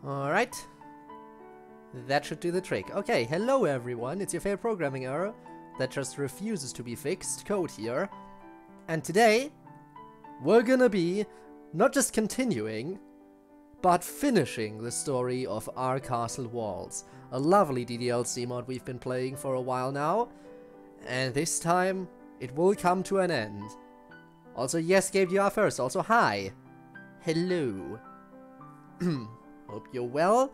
Alright. That should do the trick. Okay, hello everyone, it's your favorite programming error that just refuses to be fixed, CodeErr. And today, we're gonna be not just continuing, but finishing the story of Our Castle Walls. A lovely DDLC mod we've been playing for a while now. And this time, it will come to an end. Also, yes, Gabe, you are first. Also, hi. Hello. Hope you're well.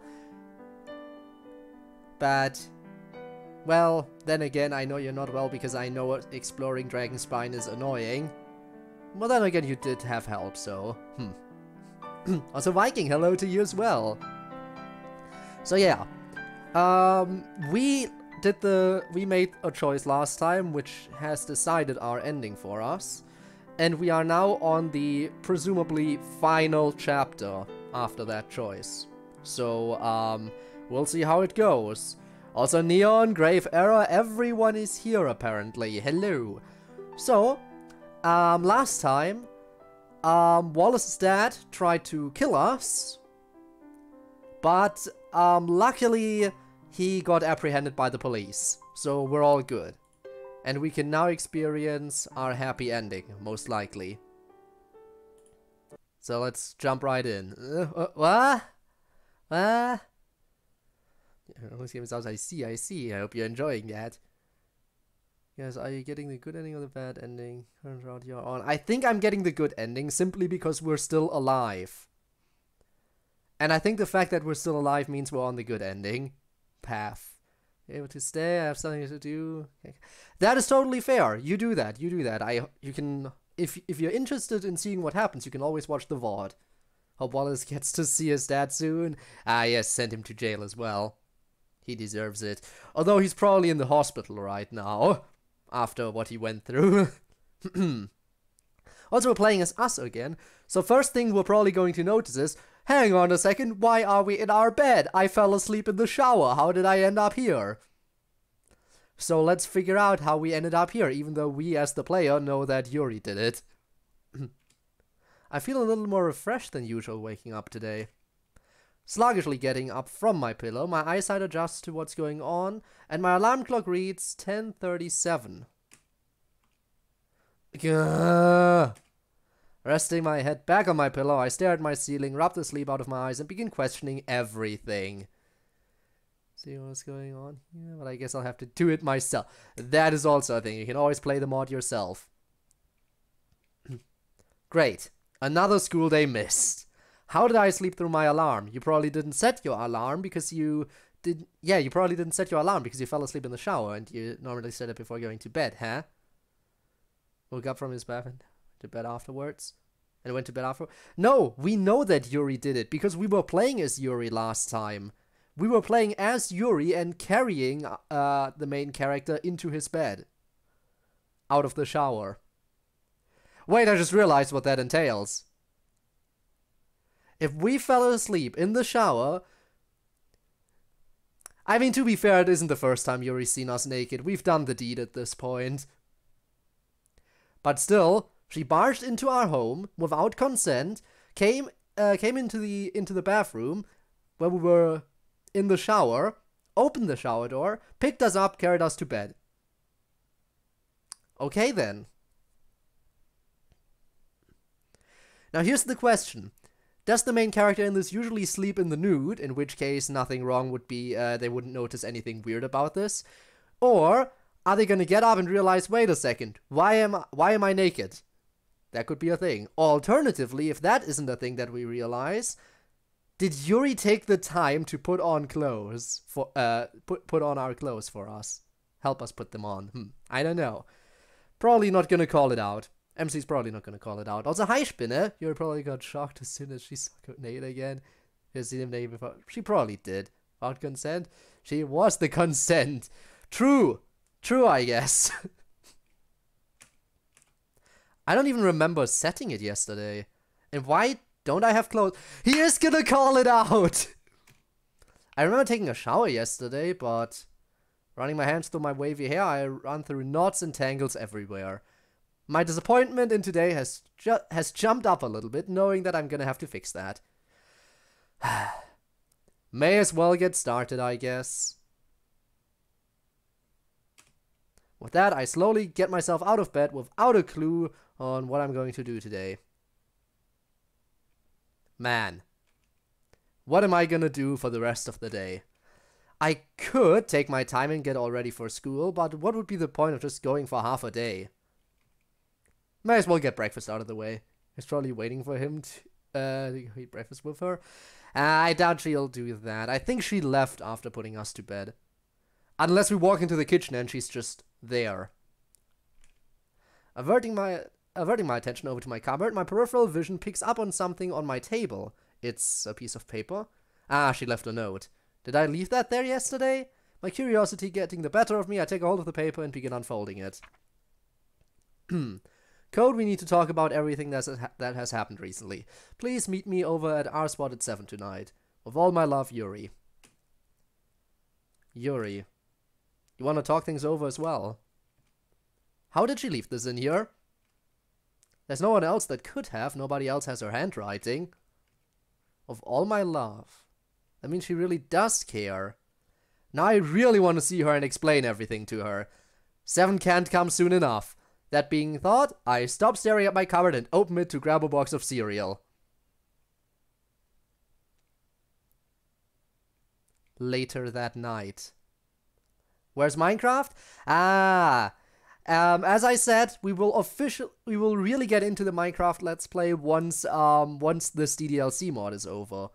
But, well, then again, I know you're not well because I know exploring Dragonspine is annoying. Well, then again, you did have help, so, Also, Viking, hello to you as well. So, yeah. We made a choice last time, which has decided our ending for us. And we are now on the presumably final chapter after that choice. So, we'll see how it goes. Also, Neon, Grave Error, everyone is here apparently. Hello. So, last time, Wallace's dad tried to kill us. But, luckily, he got apprehended by the police. So, we're all good. And we can now experience our happy ending, most likely. So let's jump right in. What? This game sounds, I see. I hope you're enjoying that. Yes, are you getting the good ending or the bad ending? Turns out you're on. I think I'm getting the good ending simply because we're still alive. And I think the fact that we're still alive means we're on the good ending path. Able to stay, I have something to do. Okay. That is totally fair. You do that. You can, if you're interested in seeing what happens, you can always watch the VOD. Hope Wallace gets to see his dad soon. Ah, yes, send him to jail as well. He deserves it. Although he's probably in the hospital right now, after what he went through. Also, we're playing as us again. So first thing we're probably going to notice is, hang on a second, why are we in our bed? I fell asleep in the shower. How did I end up here? So let's figure out how we ended up here, even though we as the player know that Yuri did it. I feel a little more refreshed than usual waking up today. Sluggishly getting up from my pillow, my eyesight adjusts to what's going on, and my alarm clock reads 10:37. Resting my head back on my pillow, I stare at my ceiling, rub the sleep out of my eyes, and begin questioning everything. See what's going on here? But I guess I'll have to do it myself. That is also a thing. You can always play the mod yourself. Great. Another school day missed. How did I sleep through my alarm? You probably didn't set your alarm because you did. Yeah, you probably didn't set your alarm because you fell asleep in the shower and you normally set it before going to bed, huh? Woke up from his bath and to bed afterwards. And went to bed after. No, we know that Yuri did it because we were playing as Yuri last time. We were playing as Yuri and carrying the main character into his bed. Out of the shower. Wait, I just realized what that entails. If we fell asleep in the shower... I mean, to be fair, it isn't the first time Yuri's seen us naked. We've done the deed at this point. But still, she barged into our home without consent, came into the bathroom where we were in the shower, opened the shower door, picked us up, carried us to bed. Okay then. Now here's the question. Does the main character in this usually sleep in the nude, in which case nothing wrong would be, they wouldn't notice anything weird about this? Or are they gonna get up and realize, wait a second, why am I naked? That could be a thing. Alternatively, if that isn't a thing that we realize, did Yuri take the time to put on clothes for put on our clothes for us? Help us put them on. I don't know. Probably not gonna call it out. MC's probably not gonna call it out. Also, hi Spinner. Yuri probably got shocked as soon as she saw Nate again. Has seen him naked before. She probably did. Without consent. She was the consent. True, I guess. I don't even remember setting it yesterday. And why don't I have clothes? He is gonna call it out! I remember taking a shower yesterday, but running my hands through my wavy hair, I run through knots and tangles everywhere. My disappointment in today has jumped up a little bit, knowing that I'm gonna have to fix that. May as well get started, I guess. With that, I slowly get myself out of bed without a clue on what I'm going to do today. Man, what am I gonna do for the rest of the day? I could take my time and get all ready for school, but what would be the point of just going for half a day? May as well get breakfast out of the way. He's probably waiting for him to eat breakfast with her. I doubt she'll do that. I think she left after putting us to bed. Unless we walk into the kitchen and she's just there. Averting my attention over to my cupboard, my peripheral vision picks up on something on my table. It's a piece of paper. Ah, she left a note. Did I leave that there yesterday? My curiosity getting the better of me, I take a hold of the paper and begin unfolding it. Code, we need to talk about everything that has happened recently. Please meet me over at our spot at 7 tonight. With all my love, Yuri. Yuri. You want to talk things over as well? How did she leave this in here? There's no one else that could have. Nobody else has her handwriting. Of all my love. That means she really does care. Now I really want to see her and explain everything to her. 7 can't come soon enough. That being thought, I stop staring at my cupboard and open it to grab a box of cereal. Later that night. Where's Minecraft? As I said, we will really get into the Minecraft Let's Play once this DDLC mod is over.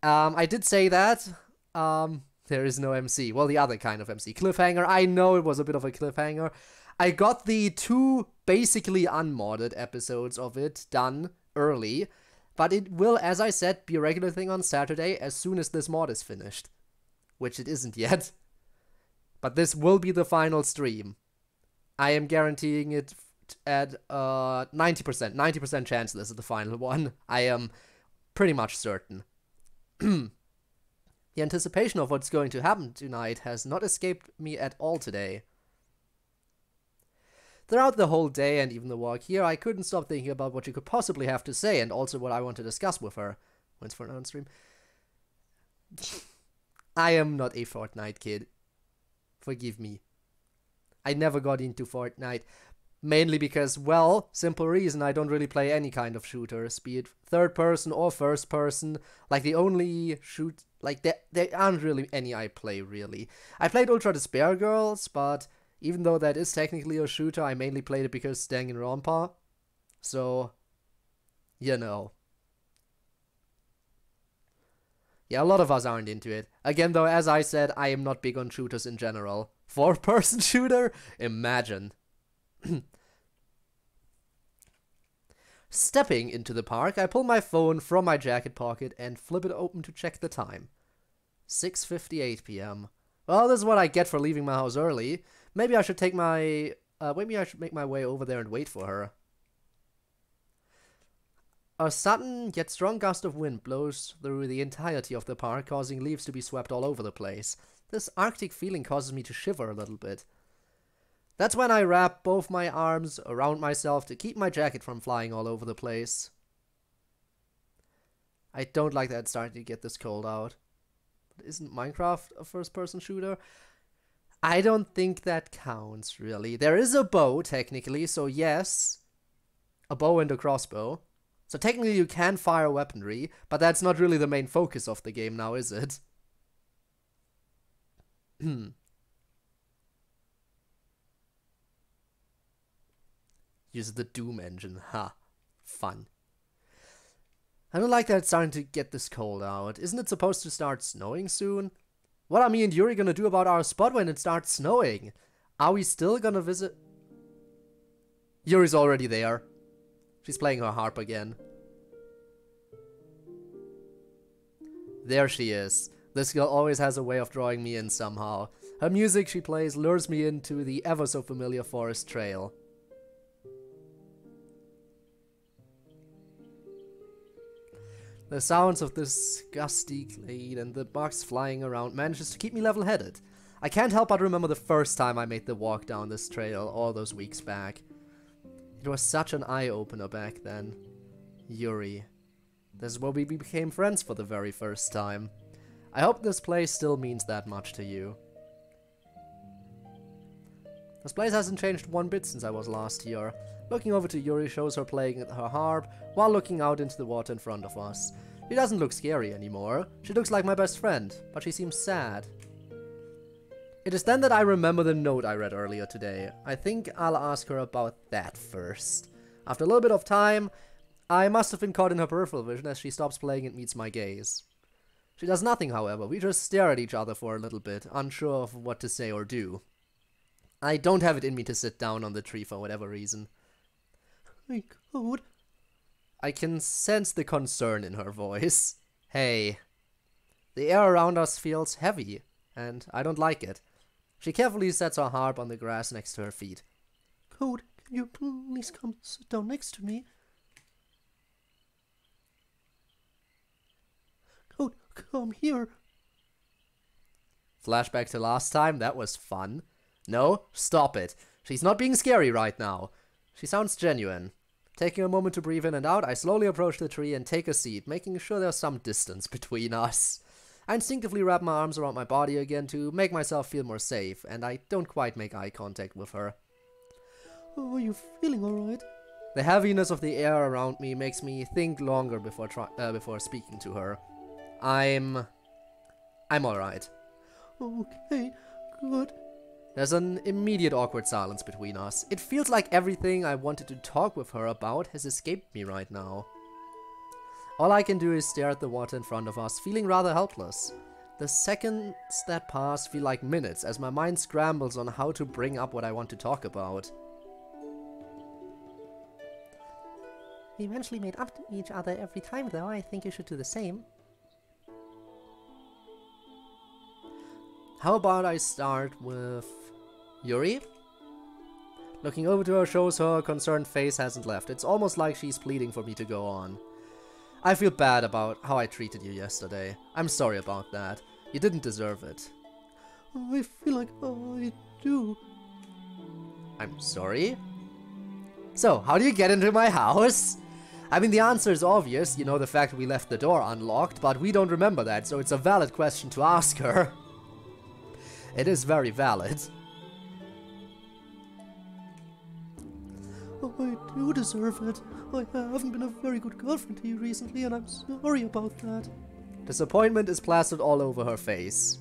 I did say that. There is no MC. Well, the other kind of MC. Cliffhanger. I know it was a bit of a cliffhanger. I got the 2 basically unmodded episodes of it done early, but it will, as I said, be a regular thing on Saturday as soon as this mod is finished. Which it isn't yet. But this will be the final stream. I am guaranteeing it at 90%. 90% chance this is the final one. I am pretty much certain. The anticipation of what's going to happen tonight has not escaped me at all today. Throughout the whole day and even the walk here, I couldn't stop thinking about what she could possibly have to say and also what I want to discuss with her. Once for an on-stream. I am not a Fortnite kid. Forgive me. I never got into Fortnite. Mainly because, well, simple reason, I don't really play any kind of shooters, be it third person or first person. Like, the only there aren't really any I play, really. I played Ultra Despair Girls, but even though that is technically a shooter, I mainly played it because Danganronpa. So, you know. Yeah, a lot of us aren't into it. Again, though, as I said, I am not big on shooters in general. 4-person shooter? Imagine. Stepping into the park, I pull my phone from my jacket pocket and flip it open to check the time. 6:58 p.m. Well, this is what I get for leaving my house early. Maybe I should make my way over there and wait for her. A sudden yet strong gust of wind blows through the entirety of the park, causing leaves to be swept all over the place. This arctic feeling causes me to shiver a little bit. That's when I wrap both my arms around myself to keep my jacket from flying all over the place. I don't like that it's starting to get this cold out. But isn't Minecraft a first-person shooter? I don't think that counts, really. There is a bow, technically, so yes. A bow and a crossbow. So technically you can fire weaponry, but that's not really the main focus of the game now, is it? Use the Doom engine. Ha. Fun. I don't like that it's starting to get this cold out. Isn't it supposed to start snowing soon? What are me and Yuri gonna do about our spot when it starts snowing? Are we still gonna visit? Yuri's already there. She's playing her harp again. There she is. This girl always has a way of drawing me in somehow. Her music she plays lures me into the ever so familiar forest trail. The sounds of this gusty glade and the bugs flying around manages to keep me level-headed. I can't help but remember the first time I made the walk down this trail all those weeks back. It was such an eye-opener back then. Yuri. This is where we became friends for the very first time. I hope this place still means that much to you. This place hasn't changed one bit since I was last here. Looking over to Yuri shows her playing her harp while looking out into the water in front of us. She doesn't look scary anymore. She looks like my best friend, but she seems sad. It is then that I remember the note I read earlier today. I think I'll ask her about that first. After a little bit of time, I must have been caught in her peripheral vision as she stops playing and meets my gaze. She does nothing, however. We just stare at each other for a little bit, unsure of what to say or do. I don't have it in me to sit down on the tree for whatever reason. My God. I can sense the concern in her voice. Hey. The air around us feels heavy, and I don't like it. She carefully sets her harp on the grass next to her feet. Code, can you please come sit down next to me? Code, come here. Flashback to last time, that was fun. No, stop it. She's not being scary right now. She sounds genuine. Taking a moment to breathe in and out, I slowly approach the tree and take a seat, making sure there's some distance between us. I instinctively wrap my arms around my body again to make myself feel more safe, and I don't quite make eye contact with her. Oh, are you feeling alright? The heaviness of the air around me makes me think longer before speaking to her. I'm alright. Okay, good. There's an immediate awkward silence between us. It feels like everything I wanted to talk with her about has escaped me right now. All I can do is stare at the water in front of us, feeling rather helpless. The seconds that pass feel like minutes as my mind scrambles on how to bring up what I want to talk about. We eventually made up to each other every time though. I think you should do the same. How about I start with Yuri? Looking over to her shows her concerned face hasn't left. It's almost like she's pleading for me to go on. I feel bad about how I treated you yesterday. I'm sorry about that. You didn't deserve it. I feel like I do. I'm sorry? So, how do you get into my house? I mean, the answer is obvious, you know, the fact we left the door unlocked, but we don't remember that, so it's a valid question to ask her. It is very valid. Oh, I do deserve it. I haven't been a very good girlfriend to you recently, and I'm sorry about that. Disappointment is plastered all over her face.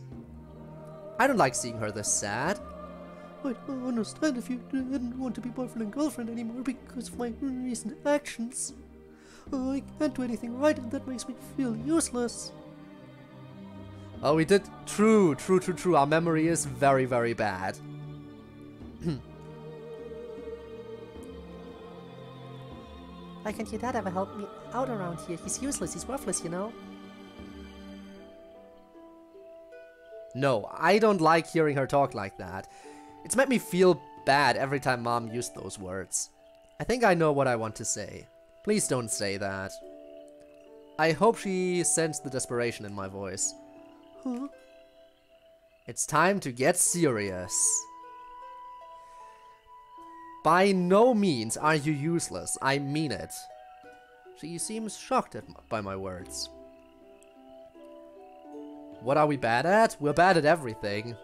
I don't like seeing her this sad. I don't understand if you didn't want to be boyfriend and girlfriend anymore because of my recent actions. I can't do anything right, and that makes me feel useless. Oh, we did. True. Our memory is very, very bad. Why can't your dad ever help me out around here? He's useless, he's worthless, you know? No, I don't like hearing her talk like that. It's made me feel bad every time Mom used those words. I think I know what I want to say. Please don't say that. I hope she sensed the desperation in my voice. Huh? It's time to get serious. By no means are you useless, I mean it. She seems shocked by my words. What are we bad at? We're bad at everything.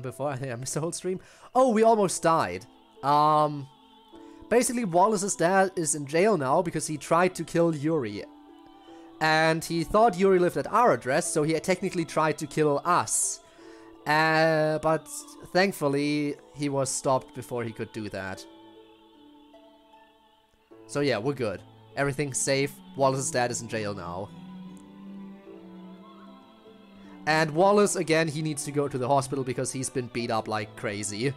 Before I missed the whole stream. Oh, we almost died. Basically Wallace's dad is in jail now because he tried to kill Yuri. And he thought Yuri lived at our address, so he technically tried to kill us. But thankfully, he was stopped before he could do that. So yeah, we're good. Everything's safe. Wallace's dad is in jail now. And Wallace, again, he needs to go to the hospital because he's been beat up like crazy.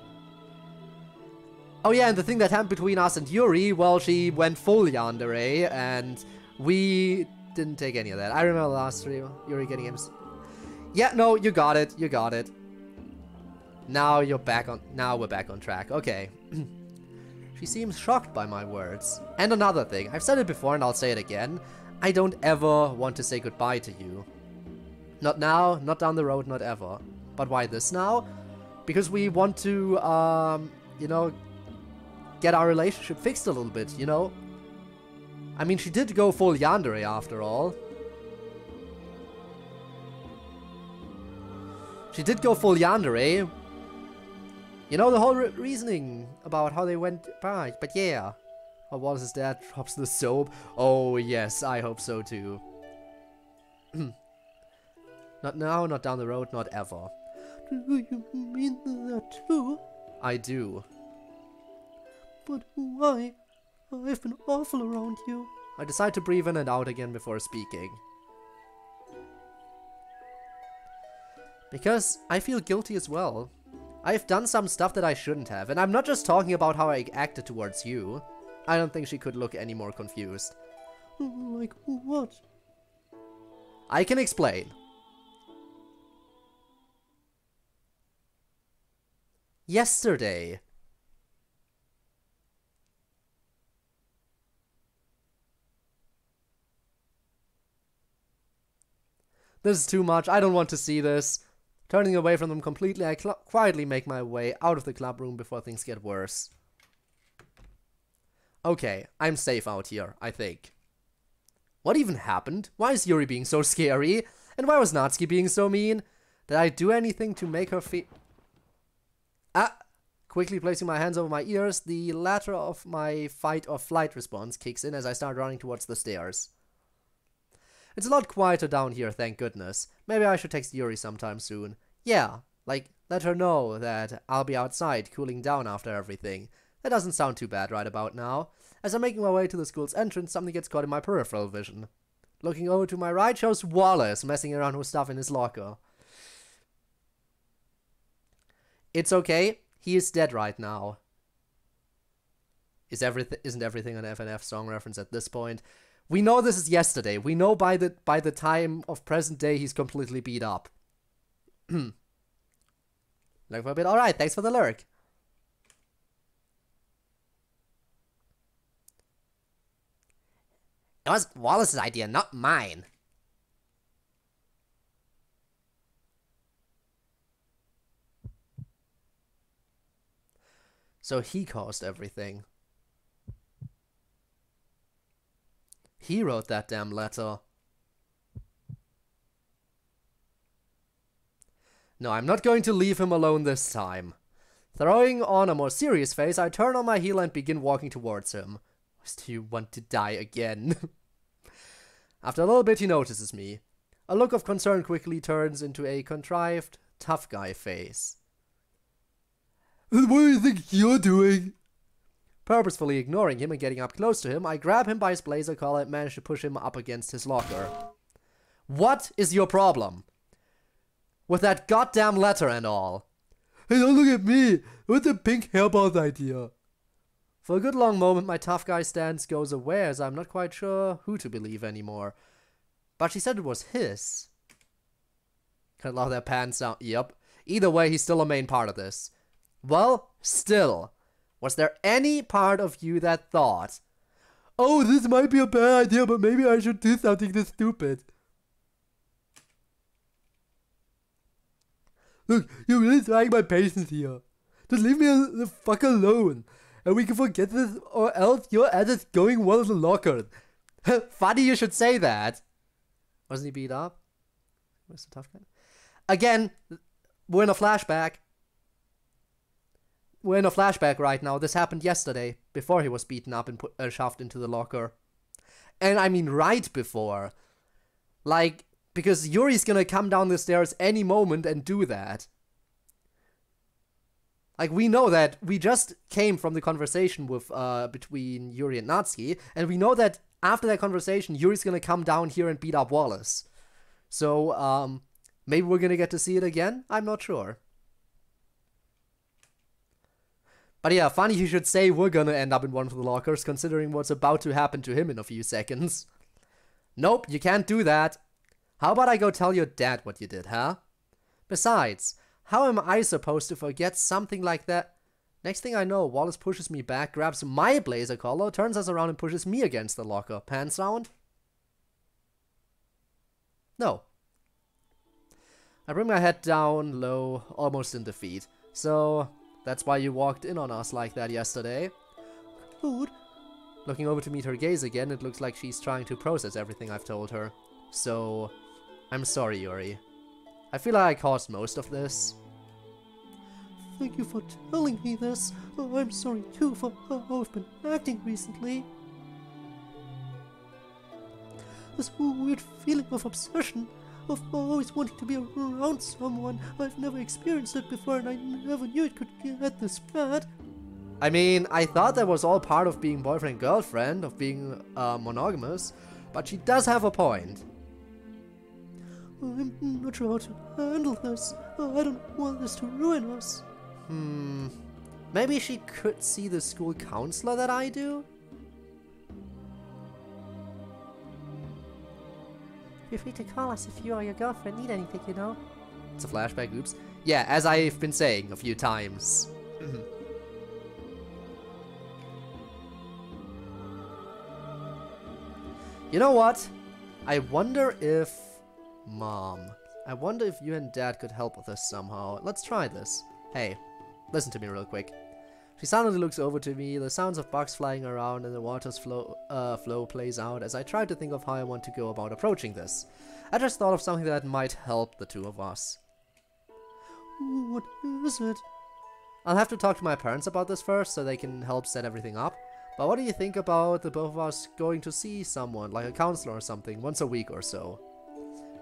Oh yeah, and the thing that happened between us and Yuri, well, she went full yandere, and we didn't take any of that. I remember last stream, Yuri getting him. Yeah, no, you got it. You got it. Now we're back on track. Okay. She seems shocked by my words. And another thing, I've said it before and I'll say it again. I don't ever want to say goodbye to you. Not now, not down the road, not ever. But why this now? Because we want to, you know, get our relationship fixed a little bit, you know? I mean, she did go full yandere after all. She did go full yandere. You know the whole reasoning about how they went by, but yeah. Oh, Wallace's dad drops the soap. Oh yes, I hope so too. Not now, not down the road, not ever. Do you mean that too? I do. But why? I've been awful around you. I decide to breathe in and out again before speaking. Because I feel guilty as well. I've done some stuff that I shouldn't have, and I'm not just talking about how I acted towards you. I don't think she could look any more confused. Like what? I can explain. Yesterday. This is too much. I don't want to see this. Turning away from them completely, I quietly make my way out of the club room before things get worse. Okay, I'm safe out here, I think. What even happened? Why is Yuri being so scary? And why was Natsuki being so mean? Did I do anything to make her feel... Ah! Quickly placing my hands over my ears, the latter of my fight or flight response kicks in as I start running towards the stairs. It's a lot quieter down here, thank goodness. Maybe I should text Yuri sometime soon. Yeah, like, let her know that I'll be outside, cooling down after everything. That doesn't sound too bad right about now. As I'm making my way to the school's entrance, something gets caught in my peripheral vision. Looking over to my right shows Wallace messing around with stuff in his locker. It's okay, he is dead right now. Isn't everything an FNF song reference at this point? We know this is yesterday. We know by the time of present day he's completely beat up. Look for a bit. Alright, thanks for the lurk. It was Wallace's idea, not mine. So he caused everything. He wrote that damn letter. No, I'm not going to leave him alone this time. Throwing on a more serious face, I turn on my heel and begin walking towards him. Do you want to die again? After a little bit, he notices me. A look of concern quickly turns into a contrived, tough guy face. What do you think you're doing? Purposefully ignoring him and getting up close to him, I grab him by his blazer collar and manage to push him up against his locker. What is your problem? With that goddamn letter and all. Hey, don't look at me! What's the pink hairball's idea? For a good long moment, my tough guy stance goes away as I'm not quite sure who to believe anymore. But she said it was his. Can allow their pants down. Yep. Either way, he's still a main part of this. Well, still. Was there any part of you that thought, oh, this might be a bad idea, but maybe I should do something this stupid? Look, you're really trying my patience here. Just leave me the fuck alone, and we can forget this, or else your ass is going well in the locker. Funny you should say that. Wasn't he beat up? Where's the tough guy? Again, we're in a flashback. We're in a flashback right now. This happened yesterday, before he was beaten up and shoved into the locker. And I mean right before. Like, because Yuri's gonna come down the stairs any moment and do that. Like, we know that. We just came from the conversation with between Yuri and Natsuki, and we know that after that conversation, Yuri's gonna come down here and beat up Wallace. So, maybe we're gonna get to see it again? I'm not sure. But yeah, funny you should say we're gonna end up in one of the lockers, considering what's about to happen to him in a few seconds. Nope, you can't do that. How about I go tell your dad what you did, huh? Besides, how am I supposed to forget something like that? Next thing I know, Wallace pushes me back, grabs my blazer collar, turns us around and pushes me against the locker. Pan sound? No. I bring my head down low, almost in defeat. So, that's why you walked in on us like that yesterday. Dude, Looking over to meet her gaze again, it looks like she's trying to process everything I've told her. So, I'm sorry, Yuri. I feel like I caused most of this. Thank you for telling me this. I'm sorry too for how I've been acting recently. This weird feeling of obsession, of always wanting to be around someone. I've never experienced it before and I never knew it could get this bad. I mean, I thought that was all part of being boyfriend-girlfriend, of being monogamous, but she does have a point. I'm not sure how to handle this. I don't want this to ruin us. Maybe she could see the school counselor that I do? Feel free to call us if you or your girlfriend need anything, you know. It's a flashback, oops. Yeah, as I've been saying a few times. You know what? I wonder if... Mom. I wonder if you and Dad could help with this somehow. Let's try this. Hey, listen to me real quick. She silently looks over to me, the sounds of bugs flying around and the water's flow plays out as I try to think of how I want to go about approaching this. I just thought of something that might help the two of us. What is it? I'll have to talk to my parents about this first so they can help set everything up. But what do you think about the both of us going to see someone, like a counselor or something, once a week or so?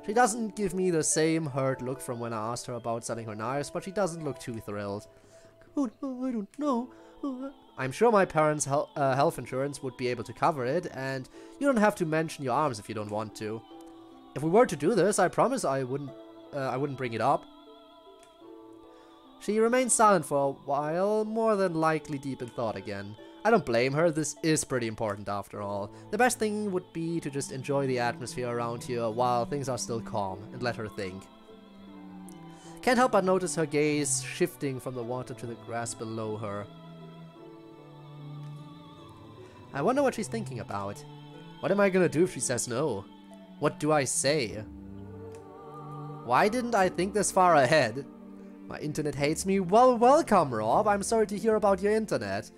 She doesn't give me the same hurt look from when I asked her about selling her knives, but she doesn't look too thrilled. God, I don't know. I'm sure my parents' health insurance would be able to cover it, and you don't have to mention your arms if you don't want to. If we were to do this, I promise I wouldn't bring it up. She remains silent for a while, more than likely deep in thought again. I don't blame her, this is pretty important after all. The best thing would be to just enjoy the atmosphere around here while things are still calm, and let her think. Can't help but notice her gaze shifting from the water to the grass below her. I wonder what she's thinking about. What am I gonna do if she says no? What do I say? Why didn't I think this far ahead? My internet hates me. Well, welcome, Rob. I'm sorry to hear about your internet.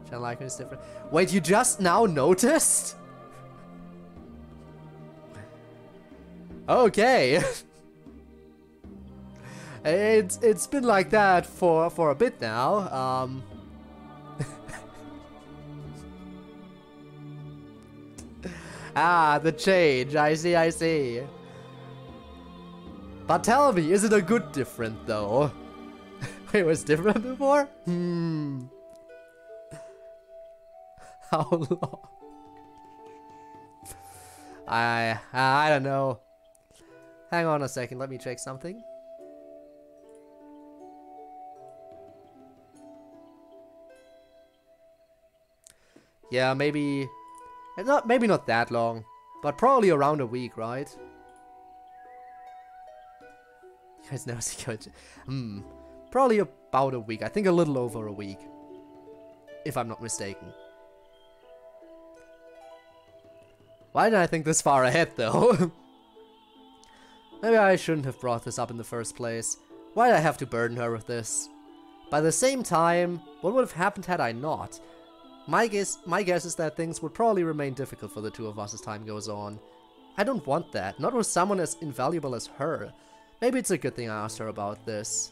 Channel icon is different. Wait, you just now noticed? Okay. It's been like that for a bit now. Ah, the change. I see. But tell me, is it a good different though? It was different before? How long? I don't know. Hang on a second, let me check something. Yeah, maybe not that long, but probably around a week, right? You guys never see coach. Probably about a week. I think a little over a week, if I'm not mistaken. Why did I think this far ahead, though? Maybe I shouldn't have brought this up in the first place. Why did I have to burden her with this? By the same time, what would have happened had I not? My guess is that things would probably remain difficult for the two of us as time goes on. I don't want that, not with someone as invaluable as her. Maybe it's a good thing I asked her about this.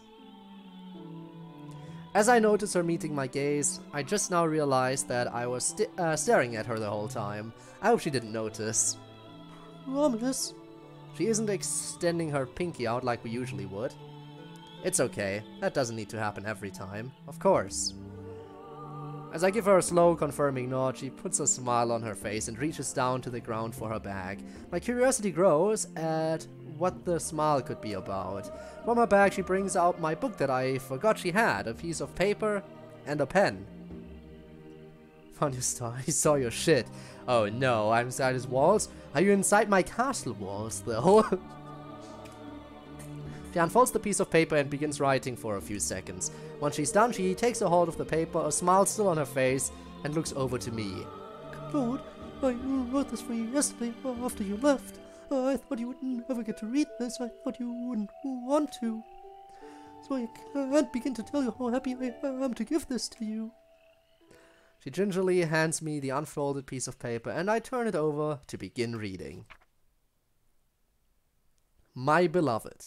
As I notice her meeting my gaze, I just now realized that I was staring at her the whole time. I hope she didn't notice. Promise. She isn't extending her pinky out like we usually would. It's okay, that doesn't need to happen every time, of course. As I give her a slow, confirming nod, she puts a smile on her face and reaches down to the ground for her bag. My curiosity grows at what the smile could be about. From her bag, she brings out my book that I forgot she had, a piece of paper and a pen. Found your star. He saw your shit. Oh no, I'm inside his walls. Are you inside my castle walls, though? She unfolds the piece of paper and begins writing for a few seconds. Once she's done, she takes a hold of the paper, a smile still on her face, and looks over to me. Claude, I wrote this for you yesterday after you left. I thought you would never get to read this. I thought you wouldn't want to. So I can't begin to tell you how happy I am to give this to you. She gingerly hands me the unfolded piece of paper, and I turn it over to begin reading. My beloved,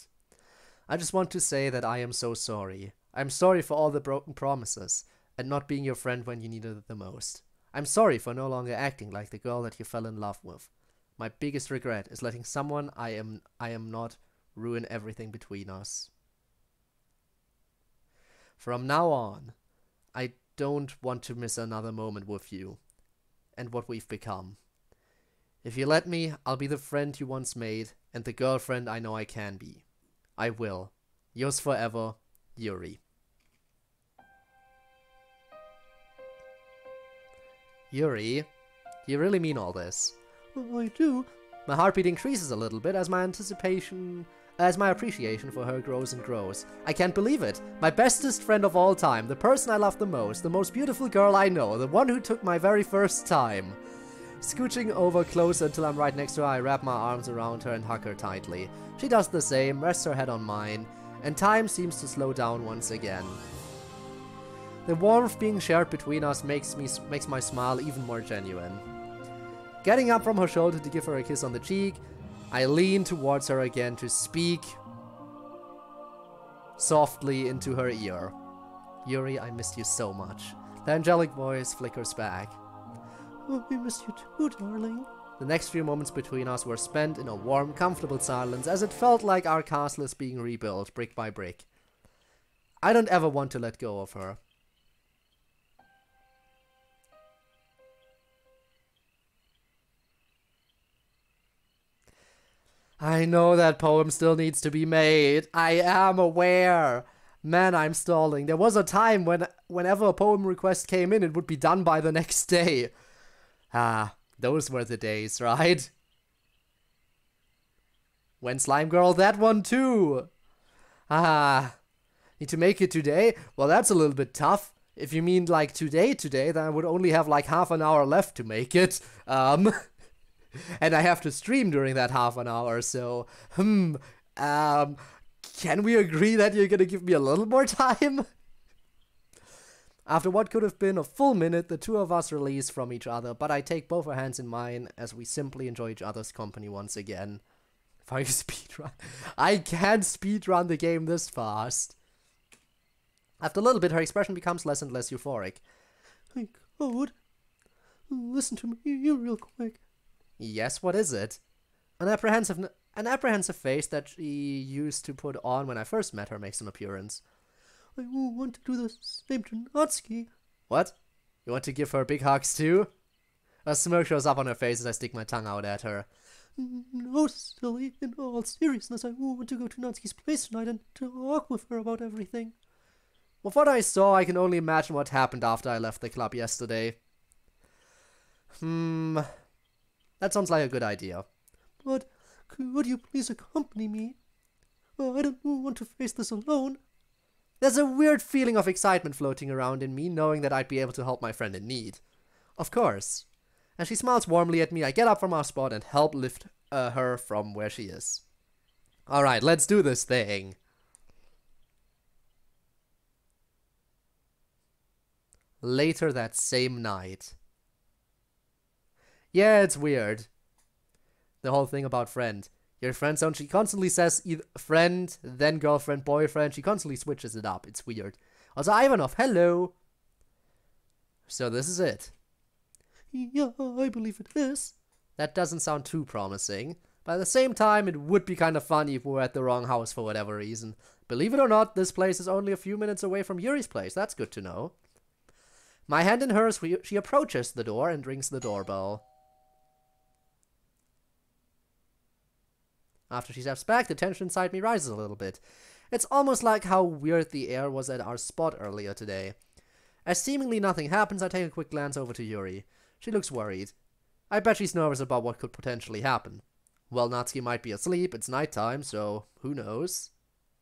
I just want to say that I am so sorry. I'm sorry for all the broken promises, and not being your friend when you needed it the most. I'm sorry for no longer acting like the girl that you fell in love with. My biggest regret is letting someone I am not ruin everything between us. From now on, I don't want to miss another moment with you and what we've become. If you let me, I'll be the friend you once made and the girlfriend I know I can be. I will. Yours forever, Yuri. Yuri, do you really mean all this? Oh, I do. My heartbeat increases a little bit as my appreciation for her grows and grows. I can't believe it. My bestest friend of all time, the person I love the most beautiful girl I know, the one who took my very first time. Scooching over closer until I'm right next to her, I wrap my arms around her and hug her tightly. She does the same, rests her head on mine, and time seems to slow down once again. The warmth being shared between us makes my smile even more genuine. Getting up from her shoulder to give her a kiss on the cheek, I lean towards her again to speak softly into her ear. Yuri, I missed you so much. The angelic voice flickers back. Oh, I missed you too, darling. The next few moments between us were spent in a warm, comfortable silence as it felt like our castle is being rebuilt brick by brick. I don't ever want to let go of her. I know that poem still needs to be made. I am aware. Man, I'm stalling. There was a time whenever a poem request came in, it would be done by the next day. Ah, those were the days, right? When Slime Girl, that one too. Ah, need to make it today? Well, that's a little bit tough. If you mean like today, then I would only have like half an hour left to make it. And I have to stream during that half an hour, so, can we agree that you're gonna give me a little more time? After what could have been a full minute, the two of us release from each other, but I take both our hands in mine as we simply enjoy each other's company once again. If I speedrun, I can't speedrun the game this fast. After a little bit, her expression becomes less and less euphoric. Hey, Code, listen to me real quick. Yes, what is it? An apprehensive face that she used to put on when I first met her makes an appearance. I want to do the same to Natsuki. What? You want to give her big hugs too? A smirk shows up on her face as I stick my tongue out at her. No, silly. In all seriousness, I want to go to Natsuki's place tonight and talk with her about everything. With what I saw, I can only imagine what happened after I left the club yesterday. That sounds like a good idea. But could you please accompany me? I don't want to face this alone. There's a weird feeling of excitement floating around in me, knowing that I'd be able to help my friend in need. Of course. As she smiles warmly at me, I get up from our spot and help lift her from where she is. Alright, let's do this thing. Later that same night. Yeah, it's weird. The whole thing about friend. Your friend zone, she constantly says either friend, then girlfriend, boyfriend. She constantly switches it up. It's weird. Also, Ivanov, hello. So this is it. Yeah, I believe it is. That doesn't sound too promising. But at the same time, it would be kind of funny if we were at the wrong house for whatever reason. Believe it or not, this place is only a few minutes away from Yuri's place. That's good to know. My hand in hers, she approaches the door and rings the doorbell. After she steps back, the tension inside me rises a little bit. It's almost like how weird the air was at our spot earlier today. As seemingly nothing happens, I take a quick glance over to Yuri. She looks worried. I bet she's nervous about what could potentially happen. Well, Natsuki might be asleep, it's nighttime, so who knows?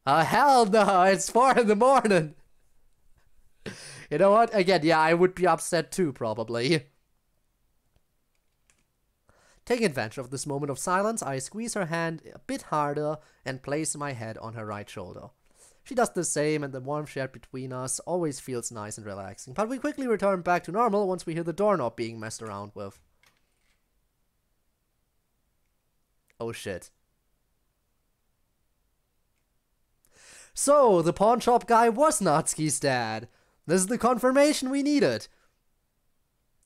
Hell no, it's 4 in the morning! You know what? Again, yeah, I would be upset too, probably. Taking advantage of this moment of silence, I squeeze her hand a bit harder and place my head on her right shoulder. She does the same, and the warmth shared between us always feels nice and relaxing. But we quickly return back to normal once we hear the doorknob being messed around with. Oh shit. So, the pawn shop guy was Natsuki's dad. This is the confirmation we needed.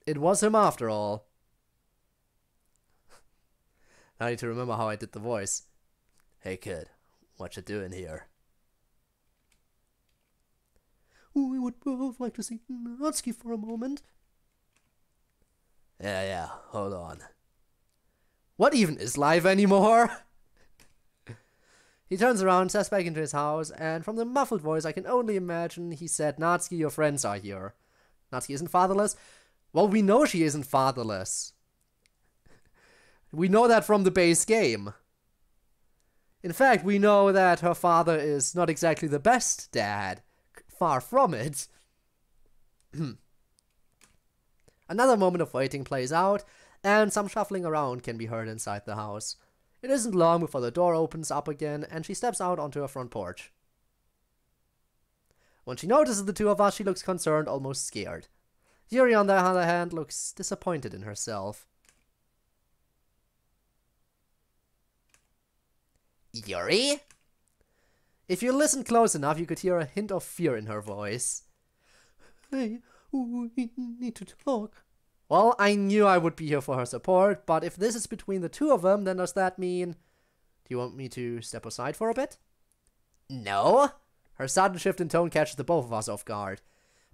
It was him after all. I need to remember how I did the voice. Hey kid, what you doing here? We would both like to see Natsuki for a moment. Yeah, hold on. What even is life anymore? He turns around, steps back into his house, and from the muffled voice I can only imagine he said, Natsuki, your friends are here. Natsuki isn't fatherless? Well, we know she isn't fatherless. We know that from the base game. In fact, we know that her father is not exactly the best dad. Far from it. Another moment of waiting plays out, and some shuffling around can be heard inside the house. It isn't long before the door opens up again, and she steps out onto her front porch. When she notices the two of us, she looks concerned, almost scared. Yuri, on the other hand, looks disappointed in herself. Yuri? If you listen close enough, you could hear a hint of fear in her voice. Hey, we need to talk. Well, I knew I would be here for her support, but if this is between the two of them, then does that mean... Do you want me to step aside for a bit? No. Her sudden shift in tone catches the both of us off guard.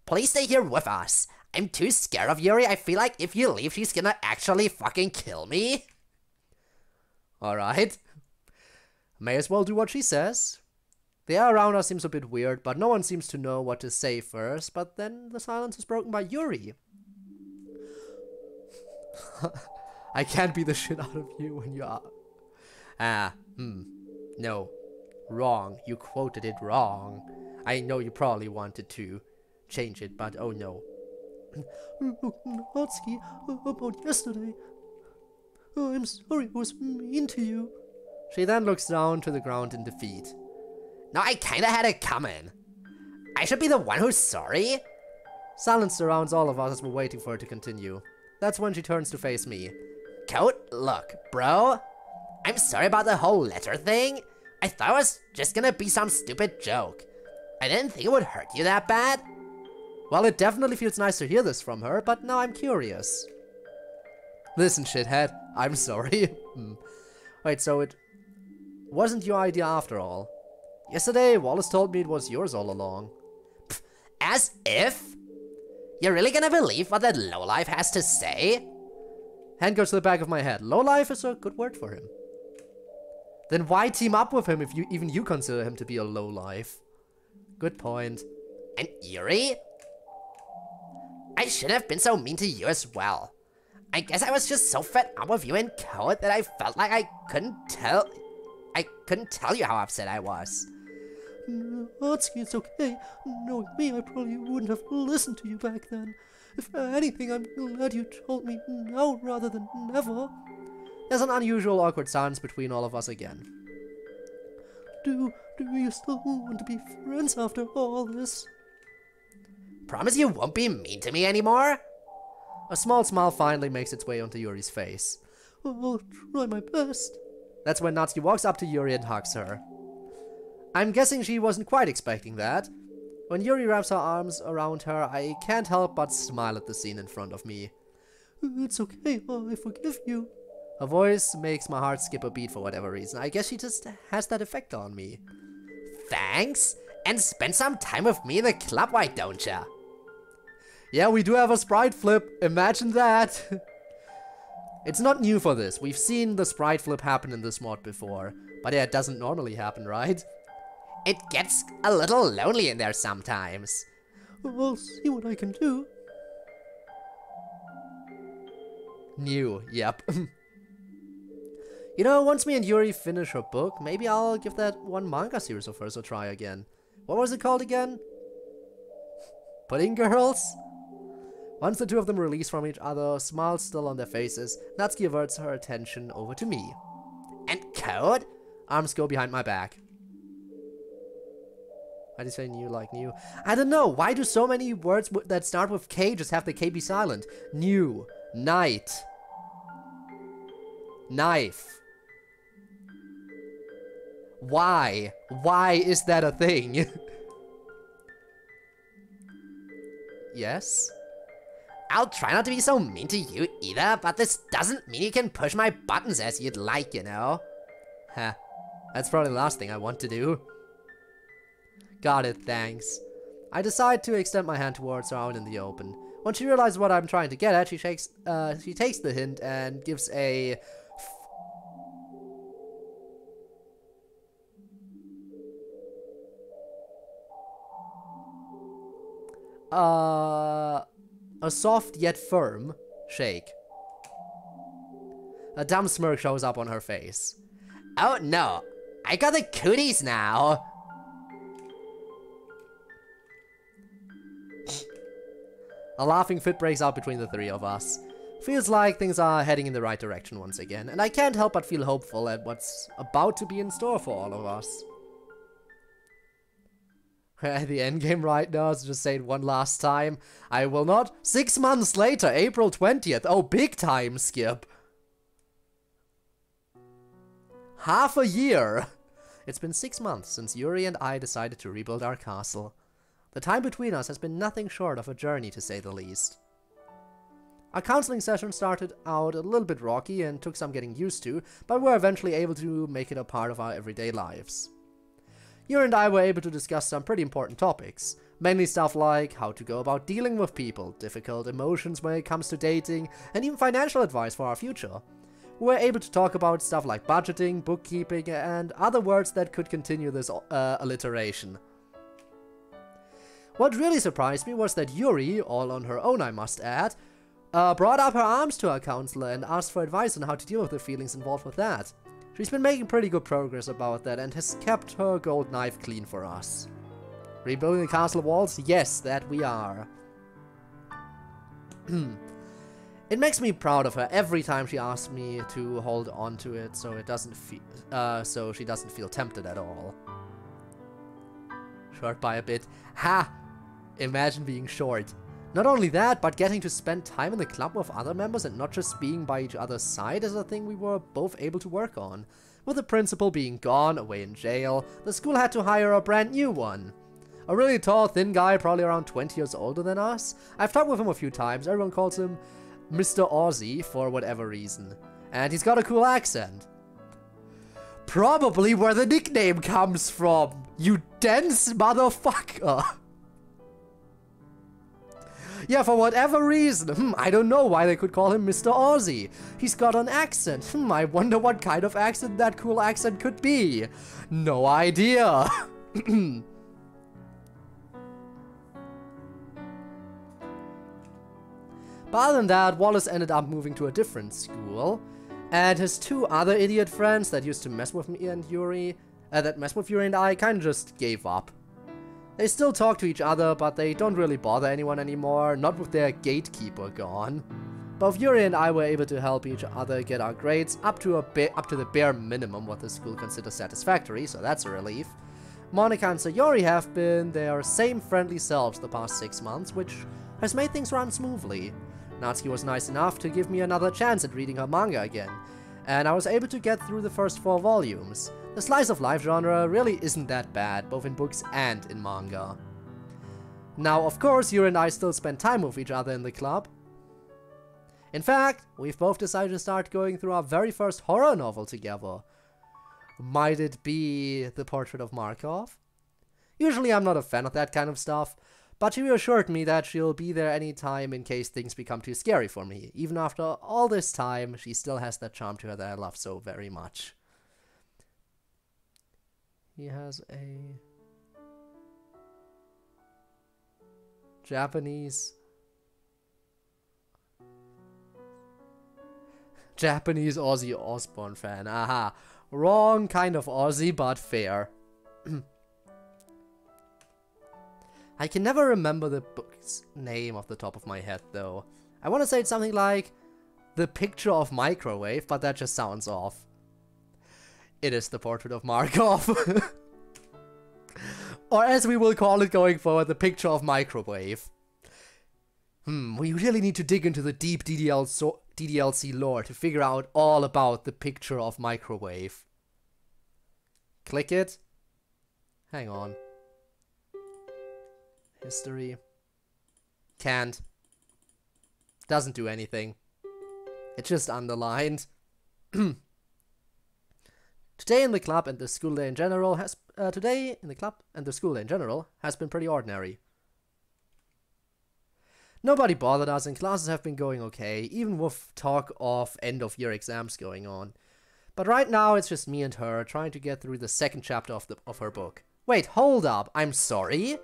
Please stay here with us. I'm too scared of Yuri. I feel like if you leave, she's gonna actually fucking kill me. Alright. May as well do what she says. The air around us seems a bit weird, but no one seems to know what to say first, but then the silence is broken by Yuri. I can't beat the shit out of you when you are... No. Wrong. You quoted it wrong. I know you probably wanted to change it, but oh no. Look, Natsuki, about yesterday. Oh, I'm sorry I was mean to you. She then looks down to the ground in defeat. No, I kinda had it coming. I should be the one who's sorry? Silence surrounds all of us as we're waiting for her to continue. That's when she turns to face me. Code, look, bro. I'm sorry about the whole letter thing. I thought it was just gonna be some stupid joke. I didn't think it would hurt you that bad. Well, it definitely feels nice to hear this from her, but now I'm curious. Listen, shithead, I'm sorry. Wait, so it wasn't your idea after all? Yesterday, Wallace told me it was yours all along. Pff, as if? You're really gonna believe what that lowlife has to say? Hand goes to the back of my head. Lowlife is a good word for him. Then why team up with him if even you consider him to be a lowlife? Good point. And Yuri? I shouldn't have been so mean to you as well. I guess I was just so fed up with you in code that I felt like I couldn't tell you how upset I was. Natsuki, it's okay. Knowing me, I probably wouldn't have listened to you back then. If anything, I'm glad you told me now rather than never. There's an unusual awkward silence between all of us again. Do you still want to be friends after all this? Promise you won't be mean to me anymore? A small smile finally makes its way onto Yuri's face. I'll try my best. That's when Natsuki walks up to Yuri and hugs her. I'm guessing she wasn't quite expecting that. When Yuri wraps her arms around her, I can't help but smile at the scene in front of me. It's okay, I forgive you. Her voice makes my heart skip a beat for whatever reason. I guess she just has that effect on me. Thanks, and spend some time with me in the club, why don't ya? Yeah, we do have a sprite flip. Imagine that. It's not new for this. We've seen the sprite flip happen in this mod before. But yeah, it doesn't normally happen, right? It gets a little lonely in there sometimes. I'll see what I can do. New, yep. You know, once me and Yuri finish her book, maybe I'll give that one manga series of hers a try again. What was it called again? Pudding Girls? Once the two of them release from each other, smiles still on their faces, Natsuki averts her attention over to me. And Code? Arms go behind my back. Why do you say new like new? I don't know. Why do so many words that start with K just have the K be silent? New. Night. Knife. Why? Why is that a thing? Yes? I'll try not to be so mean to you either, but this doesn't mean you can push my buttons as you'd like, you know? Huh. That's probably the last thing I want to do. Got it, thanks. I decide to extend my hand towards her out in the open. When she realizes what I'm trying to get at, she takes the hint and gives a... a soft yet firm shake. A dumb smirk shows up on her face. Oh no, I got the cooties now. A laughing fit breaks out between the three of us. Feels like things are heading in the right direction once again, and I can't help but feel hopeful at what's about to be in store for all of us. The endgame right now is just say it one last time. I will not. 6 months later, April 20th. Oh, big time skip. Half a year. It's been 6 months since Yuri and I decided to rebuild our castle. The time between us has been nothing short of a journey, to say the least. Our counseling session started out a little bit rocky and took some getting used to, but we were eventually able to make it a part of our everyday lives. Yuri and I were able to discuss some pretty important topics, mainly stuff like how to go about dealing with people, difficult emotions when it comes to dating, and even financial advice for our future. We were able to talk about stuff like budgeting, bookkeeping, and other words that could continue this alliteration. What really surprised me was that Yuri, all on her own I must add, brought up her arms to our counselor and asked for advice on how to deal with the feelings involved with that. She's been making pretty good progress about that and has kept her gold knife clean for us. Rebuilding the castle walls? Yes, that we are. It makes me proud of her every time she asks me to hold on to it so she doesn't feel tempted at all. Short by a bit. Ha! Imagine being short. Not only that, but getting to spend time in the club with other members and not just being by each other's side is a thing we were both able to work on. With the principal being gone, away in jail, the school had to hire a brand new one. A really tall, thin guy, probably around 20 years older than us. I've talked with him a few times, everyone calls him Mr. Aussie for whatever reason. And he's got a cool accent. Probably where the nickname comes from, you dense motherfucker. Yeah, for whatever reason. I don't know why they could call him Mr. Aussie. He's got an accent. I wonder what kind of accent that cool accent could be. No idea. But other than that, Wallace ended up moving to a different school. And his two other idiot friends that used to mess with me and Yuri, and I, kind of just gave up. They still talk to each other, but they don't really bother anyone anymore, not with their gatekeeper gone. Both Yuri and I were able to help each other get our grades up to the bare minimum what the school considers satisfactory, so that's a relief. Monica and Sayori have been their same friendly selves the past 6 months, which has made things run smoothly. Natsuki was nice enough to give me another chance at reading her manga again, and I was able to get through the first 4 volumes. The slice of life genre really isn't that bad, both in books and in manga. Now, of course, Yuri and I still spend time with each other in the club. In fact, we've both decided to start going through our very first horror novel together. Might it be The Portrait of Markov? Usually I'm not a fan of that kind of stuff, but she reassured me that she'll be there anytime in case things become too scary for me. Even after all this time, she still has that charm to her that I love so very much. He has a Japanese Aussie Osborne fan. Aha. Wrong kind of Aussie, but fair. I can never remember the book's name off the top of my head, though. I want to say it's something like The Picture of Microwave, but that just sounds off. It is The Portrait of Markov. Or as we will call it going forward, the picture of microwave. We really need to dig into the deep DDLC lore to figure out all about the picture of microwave. Click it. Hang on. History. Can't. Doesn't do anything. It's just underlined. Today in the club and the school day in general has been pretty ordinary. Nobody bothered us and classes have been going okay, even with talk of end of year exams going on. But right now it's just me and her trying to get through the second chapter of her book. Wait, hold up, I'm sorry?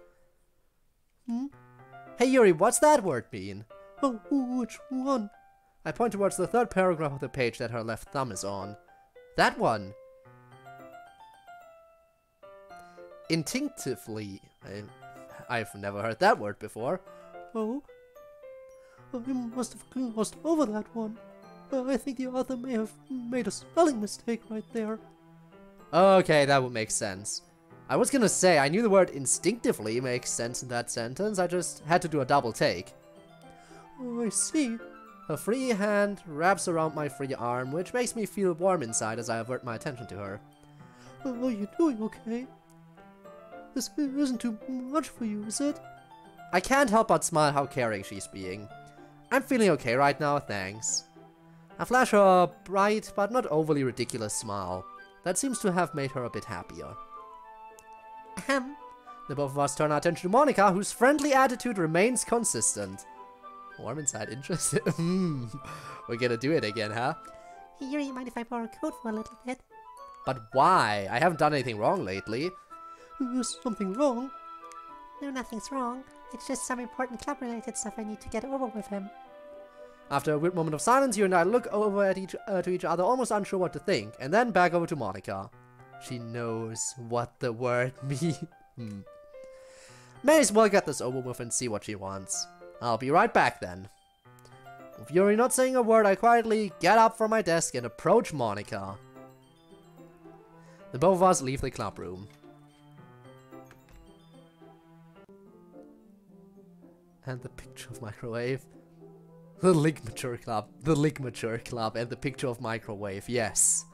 Hey Yuri, what's that word mean? Oh, which one? I point towards the third paragraph of the page that her left thumb is on. That one. Instinctively. I've never heard that word before. Oh? I must have glossed over that one. I think the author may have made a spelling mistake right there. Okay, that would make sense. I was gonna say, I knew the word instinctively makes sense in that sentence, I just had to do a double take. Oh, I see. Her free hand wraps around my free arm, which makes me feel warm inside as I avert my attention to her. Are you doing okay? This isn't too much for you, is it? I can't help but smile how caring she's being. I'm feeling okay right now, thanks. I flash her a bright but not overly ridiculous smile. That seems to have made her a bit happier. The both of us turn our attention to Monica, whose friendly attitude remains consistent. Warm inside, interested. We're gonna do it again, huh? Hey, Yuri, mind if I borrow a coat for a little bit? But why? I haven't done anything wrong lately. Is something wrong? No, nothing's wrong. It's just some important club-related stuff I need to get over with him. After a weird moment of silence, you and I look over at to each other, almost unsure what to think, and then back over to Monica. She knows what the word means. May as well get this over with and see what she wants. I'll be right back then. With Yuri not saying a word, I quietly get up from my desk and approach Monica. The both of us leave the club room. And the picture of microwave. The Ligmature Club. The Ligmature Club and the picture of microwave. Yes.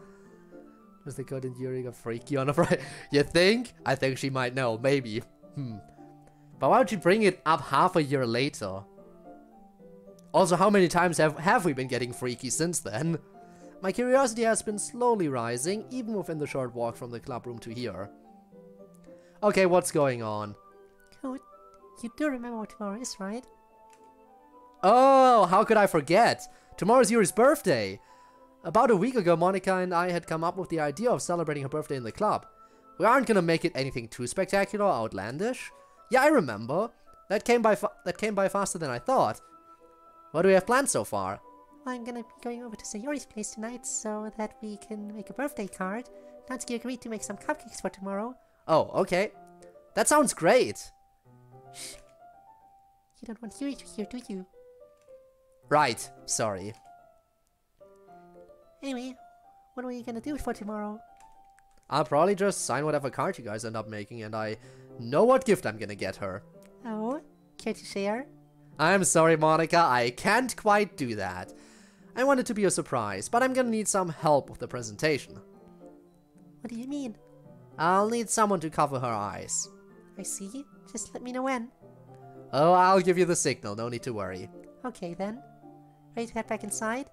Was the code in Yuri got freaky on a Friday? You think? I think she might know. Maybe. But why would you bring it up half a year later? Also, how many times have we been getting freaky since then? My curiosity has been slowly rising, even within the short walk from the club room to here. Okay, what's going on? Code, you do remember what tomorrow is, right? Oh, how could I forget? Tomorrow's Yuri's birthday. About a week ago, Monica and I had come up with the idea of celebrating her birthday in the club. We aren't gonna make it anything too spectacular or outlandish. Yeah, I remember. That came by faster than I thought. What do we have planned so far? Well, I'm gonna be going over to Sayori's place tonight so that we can make a birthday card. Natsuki agreed to make some cupcakes for tomorrow. Oh, okay. That sounds great. Shh. You don't want Yuri to hear, do you? Right, sorry. Anyway, what are you gonna do for tomorrow? I'll probably just sign whatever card you guys end up making, and I know what gift I'm gonna get her. Oh, care to share? I'm sorry, Monica, I can't quite do that. I want it to be a surprise, but I'm gonna need some help with the presentation. What do you mean? I'll need someone to cover her eyes. I see. Just let me know when. Oh, I'll give you the signal, no need to worry. Okay then. Ready to head back inside?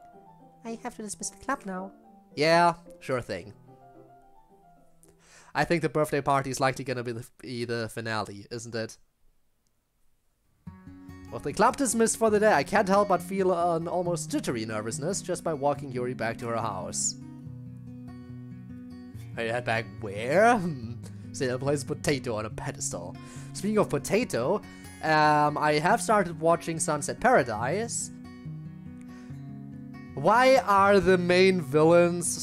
I have to dismiss the club now. Yeah, sure thing. I think the birthday party is likely gonna be the finale, isn't it? With the club dismissed for the day, I can't help but feel an almost jittery nervousness just by walking Yuri back to her house. I head back where? Say I place potato on a pedestal. Speaking of potato, I have started watching Sunset Paradise. Why are the main villain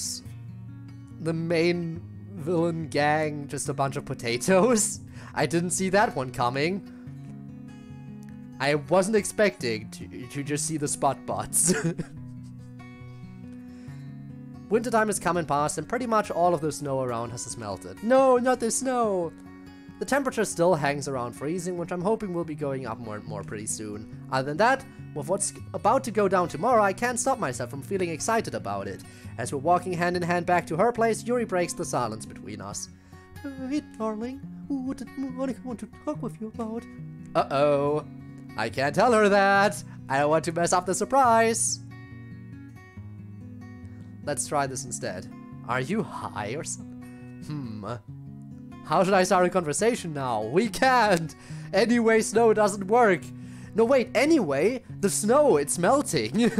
gang just a bunch of potatoes? I didn't see that one coming. I wasn't expecting to just see the spot bots. Wintertime has come and passed, and pretty much all of the snow around has melted. No, not the snow! The temperature still hangs around freezing, which I'm hoping will be going up more and more pretty soon. Other than that, with what's about to go down tomorrow, I can't stop myself from feeling excited about it. As we're walking hand in hand back to her place, Yuri breaks the silence between us. Hey, darling, what did Monica want to talk with you about? Uh-oh. I can't tell her that. I don't want to mess up the surprise. Let's try this instead. Are you high or something? How should I start a conversation now? We can't! Anyway, snow doesn't work. No, wait, anyway? The snow, it's melting.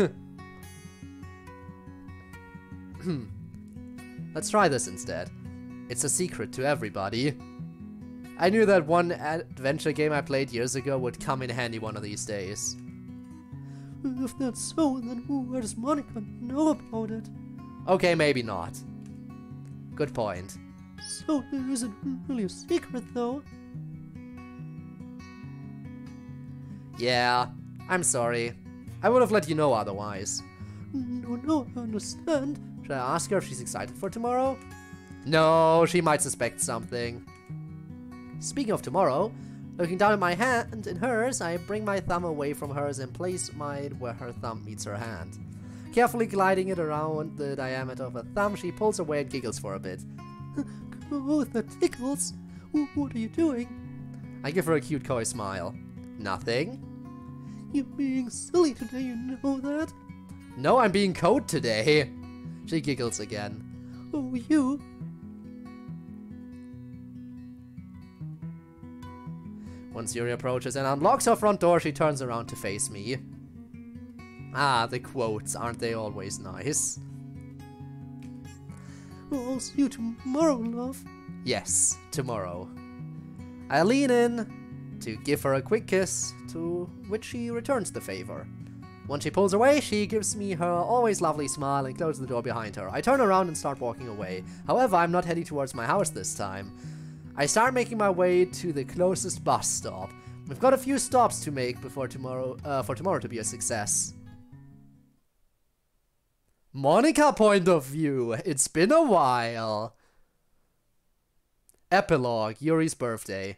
Let's try this instead. It's a secret to everybody. I knew that one adventure game I played years ago would come in handy one of these days. If that's so, then where does Monica know about it? Okay, maybe not. Good point. So there isn't really a secret, though. Yeah, I'm sorry. I would have let you know otherwise. No, I understand. Should I ask her if she's excited for tomorrow? No, she might suspect something. Speaking of tomorrow, looking down at my hand in hers, I bring my thumb away from hers and place mine where her thumb meets her hand. Carefully gliding it around the diameter of her thumb, she pulls away and giggles for a bit. Oh, that tickles. What are you doing? I give her a cute coy smile. Nothing? You're being silly today, you know that? No, I'm being code today. She giggles again. Oh, you? Once Yuri approaches and unlocks her front door, she turns around to face me. Ah, the quotes, aren't they always nice? I'll see you tomorrow, love. Yes, tomorrow. I lean in to give her a quick kiss, to which she returns the favor. Once she pulls away, she gives me her always lovely smile and closes the door behind her. I turn around and start walking away. However, I'm not heading towards my house this time. I start making my way to the closest bus stop. We've got a few stops to make before tomorrow, for tomorrow to be a success. Monica point of view. It's been a while. Epilogue, Yuri's birthday.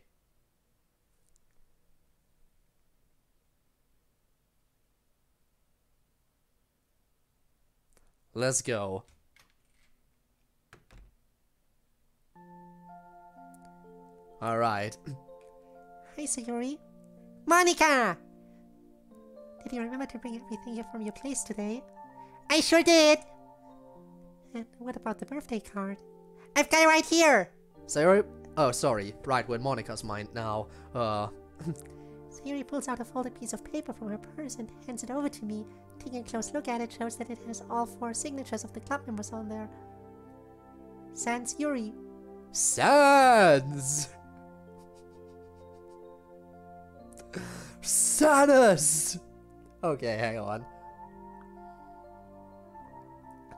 Let's go. Alright. Hi, Sayori. Monica! Did you remember to bring everything here from your place today? I sure did! And what about the birthday card? I've got it right here! Sayori. Oh, sorry. Right, we're in Monica's mind now. Sayori pulls out a folded piece of paper from her purse and hands it over to me. Taking a close look at it shows that it has all 4 signatures of the club members on there. Sans Yuri. Sans! Sanus! Okay, hang on.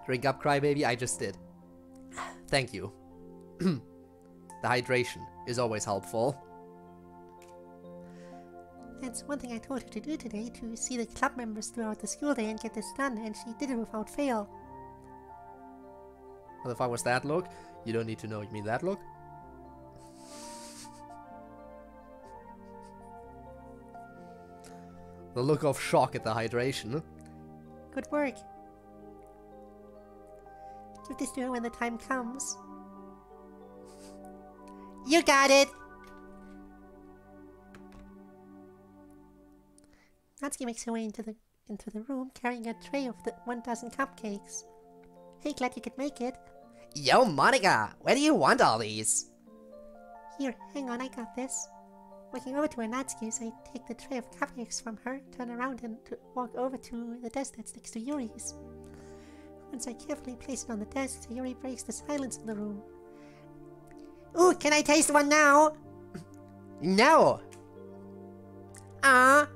Drink up, crybaby. I just did. Thank you. The hydration is always helpful. That's one thing I told her to do today, to see the club members throughout the school day and get this done, and she did it without fail. What the fuck was that look? You don't need to know. You mean that look? The look of shock at the hydration. Good work. Give this to her when the time comes. You got it! Natsuki makes her way into the room, carrying a tray of the 1 dozen cupcakes. Hey, glad you could make it. Yo, Monica, where do you want all these? Here, hang on, I got this. Walking over to her Natsuki's, I take the tray of cupcakes from her, turn around and walk over to the desk that's next to Yuri's. Once I carefully place it on the desk, Yuri breaks the silence in the room. Ooh, can I taste one now? No. Ah.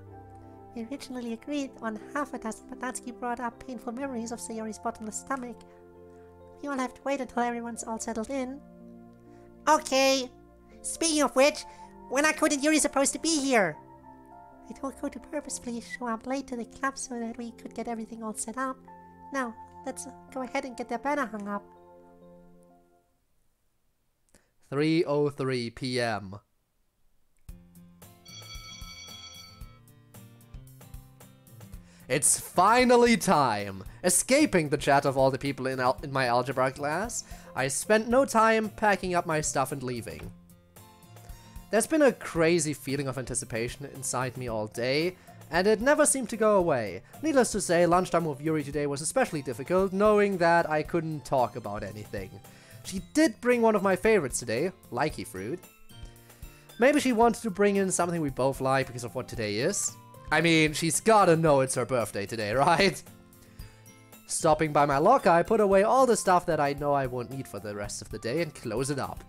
We originally agreed on half a dozen, but Natsuki brought up painful memories of Sayori's bottomless stomach. We all have to wait until everyone's all settled in. Okay. Speaking of which, when are Code and Yuri supposed to be here? I told Code to purposefully show up late to the club so that we could get everything all set up. Now, let's go ahead and get their banner hung up. 3:03 p.m. It's finally time! Escaping the chat of all the people in my algebra class, I spent no time packing up my stuff and leaving. There's been a crazy feeling of anticipation inside me all day, and it never seemed to go away. Needless to say, lunchtime with Yuri today was especially difficult, knowing that I couldn't talk about anything. She did bring one of my favorites today, likey fruit. Maybe she wanted to bring in something we both like because of what today is. I mean, she's gotta know it's her birthday today, right? Stopping by my locker, I put away all the stuff that I know I won't need for the rest of the day and close it up.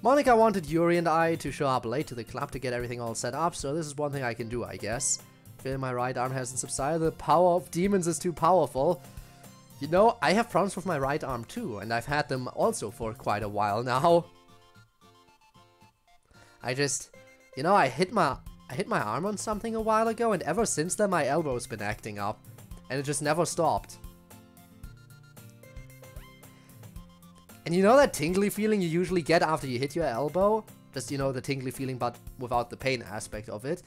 Monica wanted Yuri and I to show up late to the club to get everything all set up, so this is one thing I can do, I guess. Feeling my right arm hasn't subsided, the power of demons is too powerful. You know, I have problems with my right arm too, and I've had them also for quite a while now. You know, I hit my arm on something a while ago, and ever since then my elbow's been acting up, and it just never stopped. And you know that tingly feeling you usually get after you hit your elbow? Just, you know, the tingly feeling but without the pain aspect of it.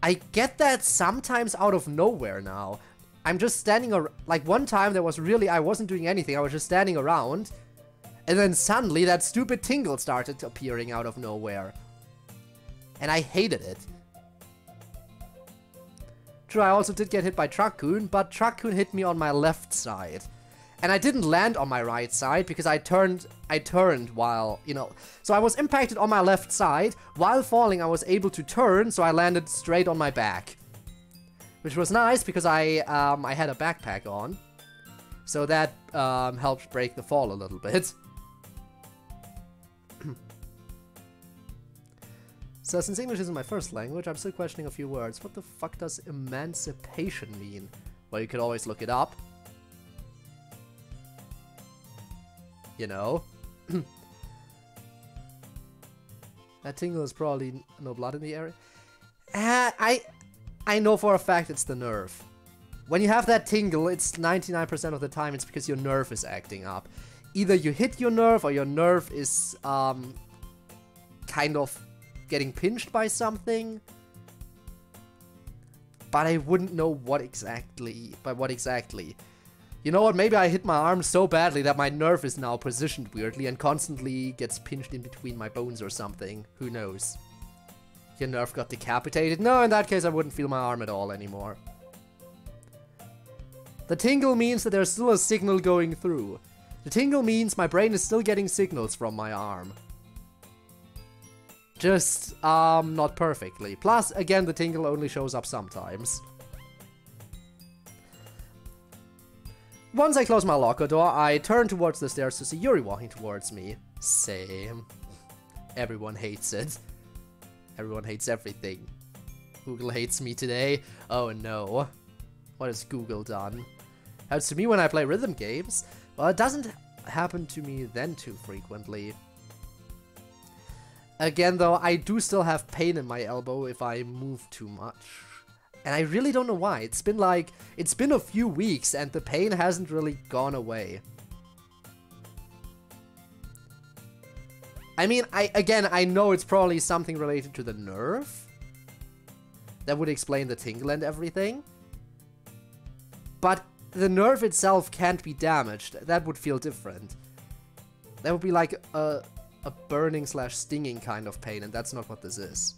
I get that sometimes out of nowhere now. I'm just standing around. Like one time I wasn't doing anything, I was just standing around. And then suddenly that stupid tingle started appearing out of nowhere. And I hated it. True, I also did get hit by Truckcoon, but Truckcoon hit me on my left side. And I didn't land on my right side because I turned while, you know. So I was impacted on my left side. While falling, I was able to turn, so I landed straight on my back. Which was nice because I had a backpack on. So that helped break the fall a little bit. So since English isn't my first language, I'm still questioning a few words. What the fuck does emancipation mean? Well, you could always look it up. You know? That tingle is probably no blood in the area. I know for a fact it's the nerve. When you have that tingle, it's 99% of the time it's because your nerve is acting up. Either you hit your nerve or your nerve is kind of getting pinched by something. But I wouldn't know what exactly. By what exactly. You know what, maybe I hit my arm so badly that my nerve is now positioned weirdly and constantly gets pinched in between my bones or something. Who knows? Your nerve got decapitated? No, in that case I wouldn't feel my arm at all anymore. The tingle means that there's still a signal going through. The tingle means my brain is still getting signals from my arm. Just, not perfectly. Plus, again, the tingle only shows up sometimes. Once I close my locker door, I turn towards the stairs to see Yuri walking towards me. Same. Everyone hates it. Everyone hates everything. Google hates me today. Oh no. What has Google done? Happens to me when I play rhythm games. Well, it doesn't happen to me then too frequently. Again though, I do still have pain in my elbow if I move too much. And I really don't know why. It's been a few weeks and the pain hasn't really gone away. I mean, I know it's probably something related to the nerve. That would explain the tingle and everything. But the nerve itself can't be damaged. That would feel different. That would be like a burning/stinging kind of pain, and that's not what this is.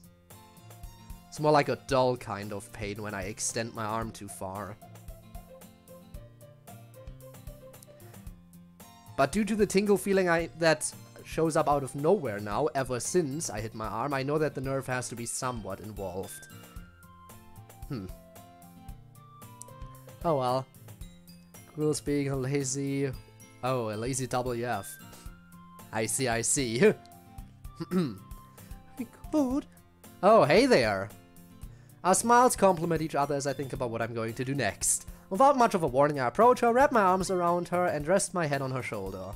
It's more like a dull kind of pain when I extend my arm too far. But due to the tingle feeling that shows up out of nowhere now, ever since I hit my arm, I know that the nerve has to be somewhat involved. Oh well. Google's being a lazy WF. I see. God. Oh, hey there. Our smiles complement each other as I think about what I'm going to do next. Without much of a warning, I approach her, wrap my arms around her, and rest my head on her shoulder.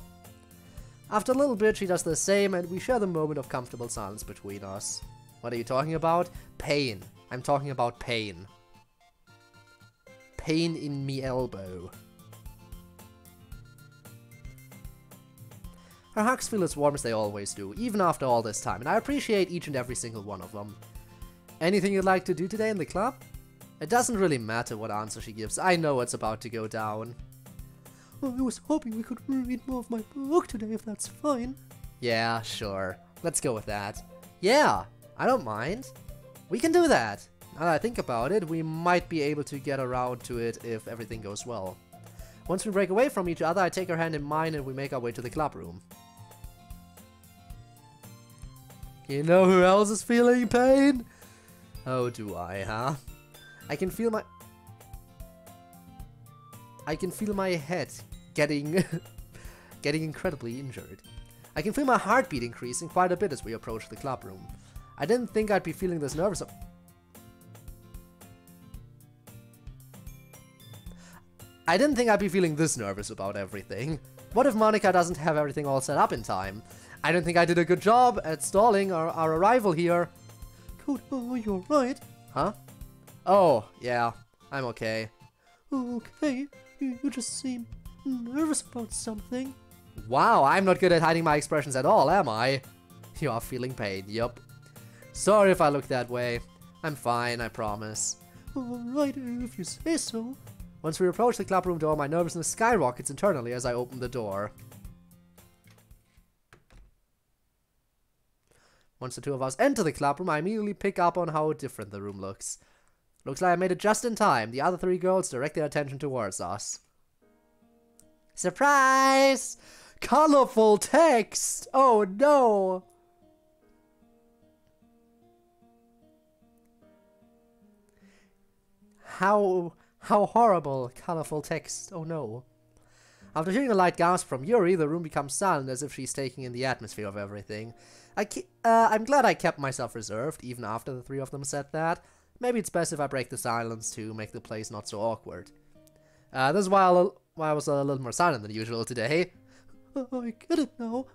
After a little bit, she does the same, and we share the moment of comfortable silence between us. What are you talking about? Pain. I'm talking about pain. Pain in me elbow. Her hugs feel as warm as they always do, even after all this time, and I appreciate each and every single one of them. Anything you'd like to do today in the club? It doesn't really matter what answer she gives. I know what's about to go down. I was hoping we could read more of my book today, if that's fine. Yeah, sure. Let's go with that. Yeah, I don't mind. We can do that. Now that I think about it, we might be able to get around to it if everything goes well. Once we break away from each other, I take her hand in mine and we make our way to the club room. You know who else is feeling pain? Oh, do I, huh? I can feel my head getting incredibly injured. I can feel my heartbeat increasing quite a bit as we approach the club room. I didn't think I'd be feeling this nervous. I didn't think I'd be feeling this nervous about everything. What if Monica doesn't have everything all set up in time? I don't think I did a good job at stalling our arrival here. CodeErr, you're right. Huh? Oh, yeah. I'm okay. Okay, you just seem nervous about something. Wow, I'm not good at hiding my expressions at all, am I? You are feeling pain, yup. Sorry if I look that way. I'm fine, I promise. Alright, if you say so. Once we approach the club room door, my nervousness skyrockets internally as I open the door. Once the two of us enter the club room, I immediately pick up on how different the room looks. Looks like I made it just in time. The other three girls direct their attention towards us. Surprise! Colorful text! Oh no! How horrible. Colorful text. Oh no. After hearing a light gasp from Yuri, the room becomes silent as if she's taking in the atmosphere of everything. I'm glad I kept myself reserved, even after the three of them said that. Maybe it's best if I break the silence to make the place not so awkward. This is why I was a little more silent than usual today. I get it now.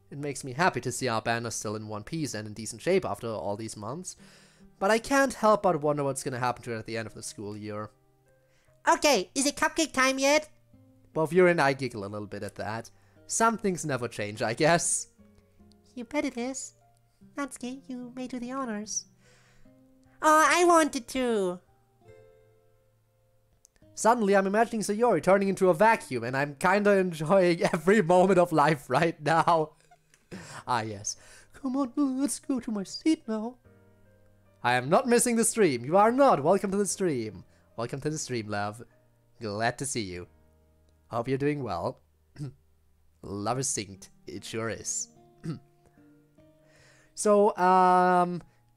It makes me happy to see our band is still in one piece and in decent shape after all these months. But I can't help but wonder what's gonna happen to it at the end of the school year. Okay, is it cupcake time yet? Both Yuri and I giggle a little bit at that. Some things never change, I guess. You bet it is. Natsuki, you may do the honors. Oh, I wanted to. Suddenly, I'm imagining Sayori turning into a vacuum, and I'm kinda enjoying every moment of life right now. Ah, yes. Come on, let's go to my seat now. I am not missing the stream. You are not. Welcome to the stream. Welcome to the stream, love. Glad to see you. Hope you're doing well. Love is synced. It sure is. So,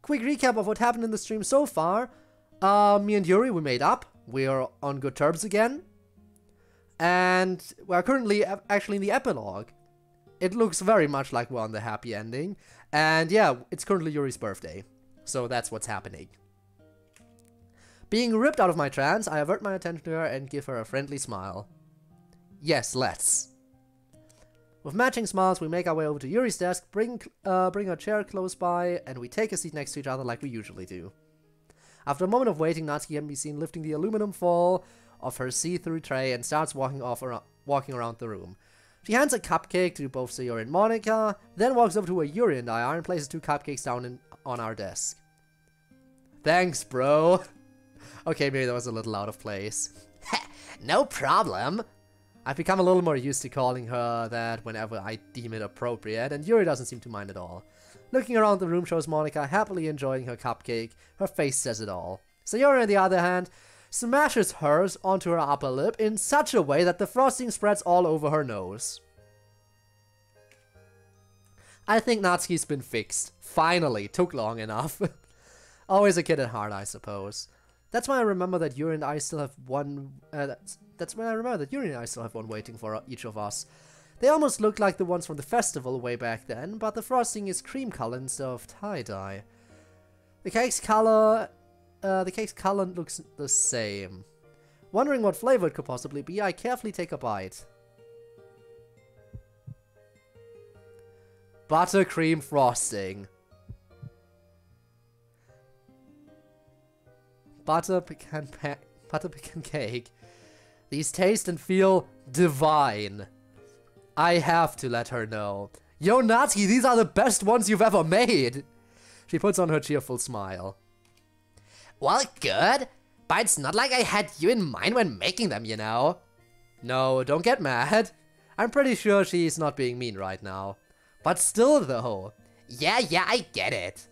quick recap of what happened in the stream so far. Me and Yuri, we made up. We are on good terms again. And we're currently actually in the epilogue. It looks very much like we're on the happy ending. And yeah, it's currently Yuri's birthday. So that's what's happening. Being ripped out of my trance, I avert my attention to her and give her a friendly smile. Yes, let's. With matching smiles, we make our way over to Yuri's desk, bring a chair close by, and we take a seat next to each other like we usually do. After a moment of waiting, Natsuki can be seen lifting the aluminum foil of her see-through tray and starts walking around the room. She hands a cupcake to both Sayori and Monica, then walks over to where Yuri and I are and places 2 cupcakes down on our desk. Thanks, bro. Okay, maybe that was a little out of place. No problem. I've become a little more used to calling her that whenever I deem it appropriate, and Yuri doesn't seem to mind at all. Looking around the room shows Monica happily enjoying her cupcake. Her face says it all. Sayori, on the other hand, smashes hers onto her upper lip in such a way that the frosting spreads all over her nose. I think Natsuki's been fixed. Finally. Took long enough. Always a kid at heart, I suppose. That's when I remember that Yuri and I still have one... That's when I remember that Yuri and I still have one waiting for each of us. They almost look like the ones from the festival way back then, but the frosting is cream color instead of tie-dye. The cake's color looks the same. Wondering what flavor it could possibly be, I carefully take a bite. Buttercream frosting. Butter pecan cake. These taste and feel divine. I have to let her know. Yo, Natsuki, these are the best ones you've ever made! She puts on her cheerful smile. Well, good. But it's not like I had you in mind when making them, you know. No, don't get mad. I'm pretty sure she's not being mean right now. But still though. Yeah, I get it.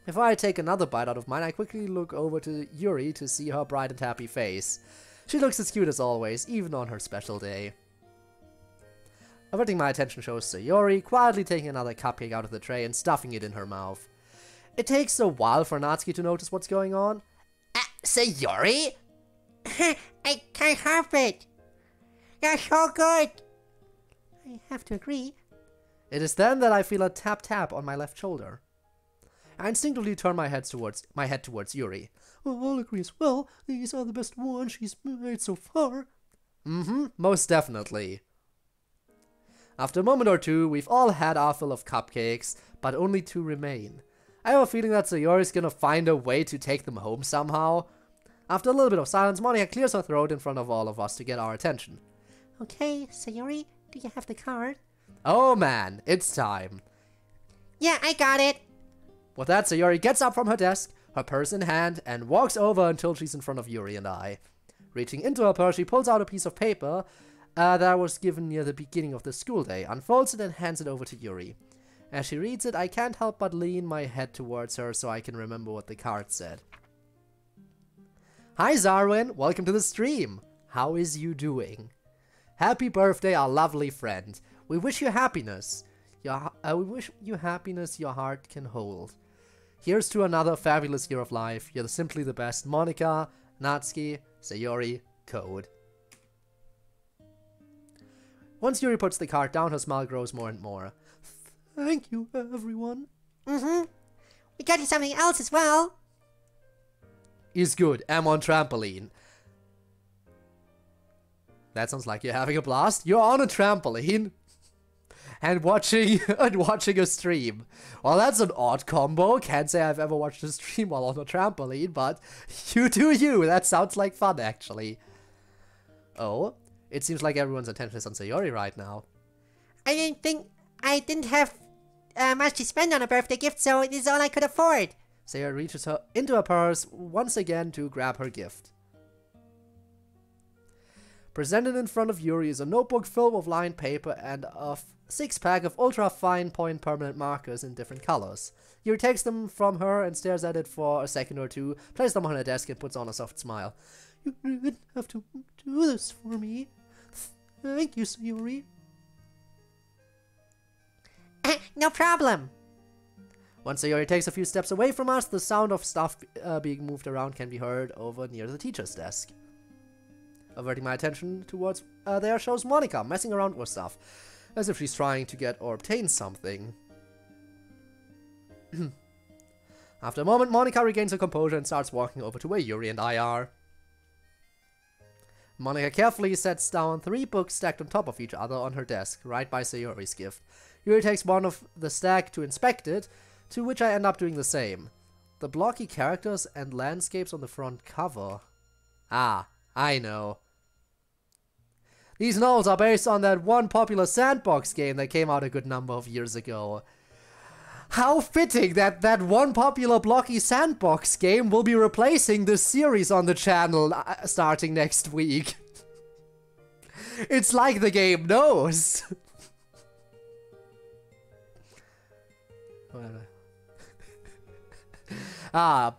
Before I take another bite out of mine, I quickly look over to Yuri to see her bright and happy face. She looks as cute as always, even on her special day. Averting my attention shows Sayori quietly taking another cupcake out of the tray and stuffing it in her mouth. It takes a while for Natsuki to notice what's going on. Sayori? I can't help it. You're so good. I have to agree. It is then that I feel a tap on my left shoulder. I instinctively turn my head towards Yuri. Well, I'll agree as well. These are the best ones she's made so far. Most definitely. After a moment or two, we've all had our fill of cupcakes, but only 2 remain. I have a feeling that Sayori's gonna find a way to take them home somehow. After a little bit of silence, Monika clears her throat in front of all of us to get our attention. Okay, Sayori, do you have the card? Oh man, it's time. Yeah, I got it. With that, Sayori gets up from her desk, her purse in hand, and walks over until she's in front of Yuri and I. Reaching into her purse, she pulls out a piece of paper that I was given near the beginning of the school day, unfolds it and hands it over to Yuri. As she reads it, I can't help but lean my head towards her so I can remember what the card said. Hi Zarwin, welcome to the stream. How is you doing? Happy birthday, our lovely friend. We wish you happiness. We wish you happiness your heart can hold. Here's to another fabulous year of life. You're simply the best. Monika, Natsuki, Sayori, Code. Once Yuri puts the card down, her smile grows more and more. Thank you, everyone. We got you something else as well. Is good. I'm on trampoline. That sounds like you're having a blast. You're on a trampoline and watching a stream. Well, that's an odd combo. Can't say I've ever watched a stream while on a trampoline, but you do you. That sounds like fun, actually. Oh, it seems like everyone's attention is on Sayori right now. I didn't have much to spend on a birthday gift, so it is all I could afford. Sayori reaches into her purse once again to grab her gift. Presented in front of Yuri is a notebook filled with lined paper and a 6-pack of ultra-fine point permanent markers in different colors. Yuri takes them from her and stares at it for a second or two, places them on her desk and puts on a soft smile. You didn't have to do this for me. Thank you, Sayori. No problem. Once Sayori takes a few steps away from us, the sound of stuff being moved around can be heard over near the teacher's desk. Averting my attention towards there shows Monika messing around with stuff, as if she's trying to get or obtain something. After a moment, Monika regains her composure and starts walking over to where Yuri and I are. Monika carefully sets down 3 books stacked on top of each other on her desk, right by Sayori's gift. Yuri takes one of the stack to inspect it, to which I end up doing the same. The blocky characters and landscapes on the front cover. Ah, I know. These novels are based on that one popular sandbox game that came out a good number of years ago. How fitting that that one popular blocky sandbox game will be replacing this series on the channel starting next week. It's like the game knows.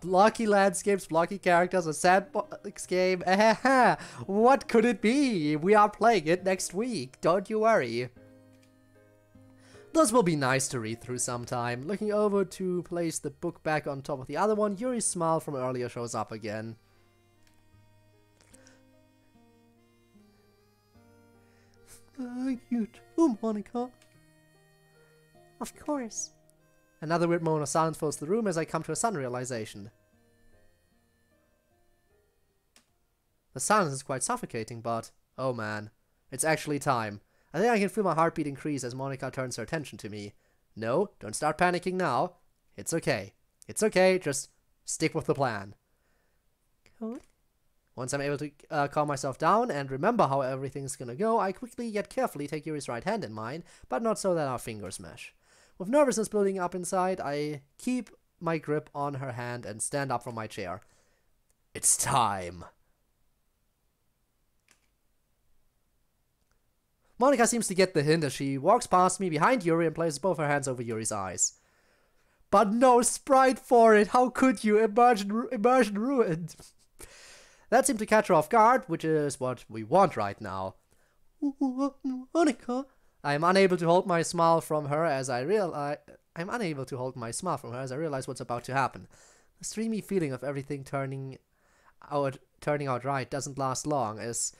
Blocky landscapes, blocky characters, a sandbox game. What could it be? We are playing it next week, don't you worry. This will be nice to read through sometime. Looking over to place the book back on top of the other one, Yuri's smile from earlier shows up again. Thank you too, Monika. Of course. Another weird moment of silence fills the room as I come to a sudden realization. The silence is quite suffocating, but oh man, it's actually time. I think I can feel my heartbeat increase as Monika turns her attention to me. No, don't start panicking now. It's okay. It's okay, just stick with the plan. Cool. Once I'm able to calm myself down and remember how everything's gonna go, I quickly yet carefully take Yuri's right hand in mine, but not so that our fingers mesh. With nervousness building up inside, I keep my grip on her hand and stand up from my chair. It's time. Monika seems to get the hint as she walks past me behind Yuri and places both her hands over Yuri's eyes. But no sprite for it! How could you? Immersion ruined! That seemed to catch her off guard, which is what we want right now. Monika! I am unable to hold my smile from her as I realize... I'm unable to hold my smile from her as I realize what's about to happen. The streamy feeling of everything turning out right doesn't last long, as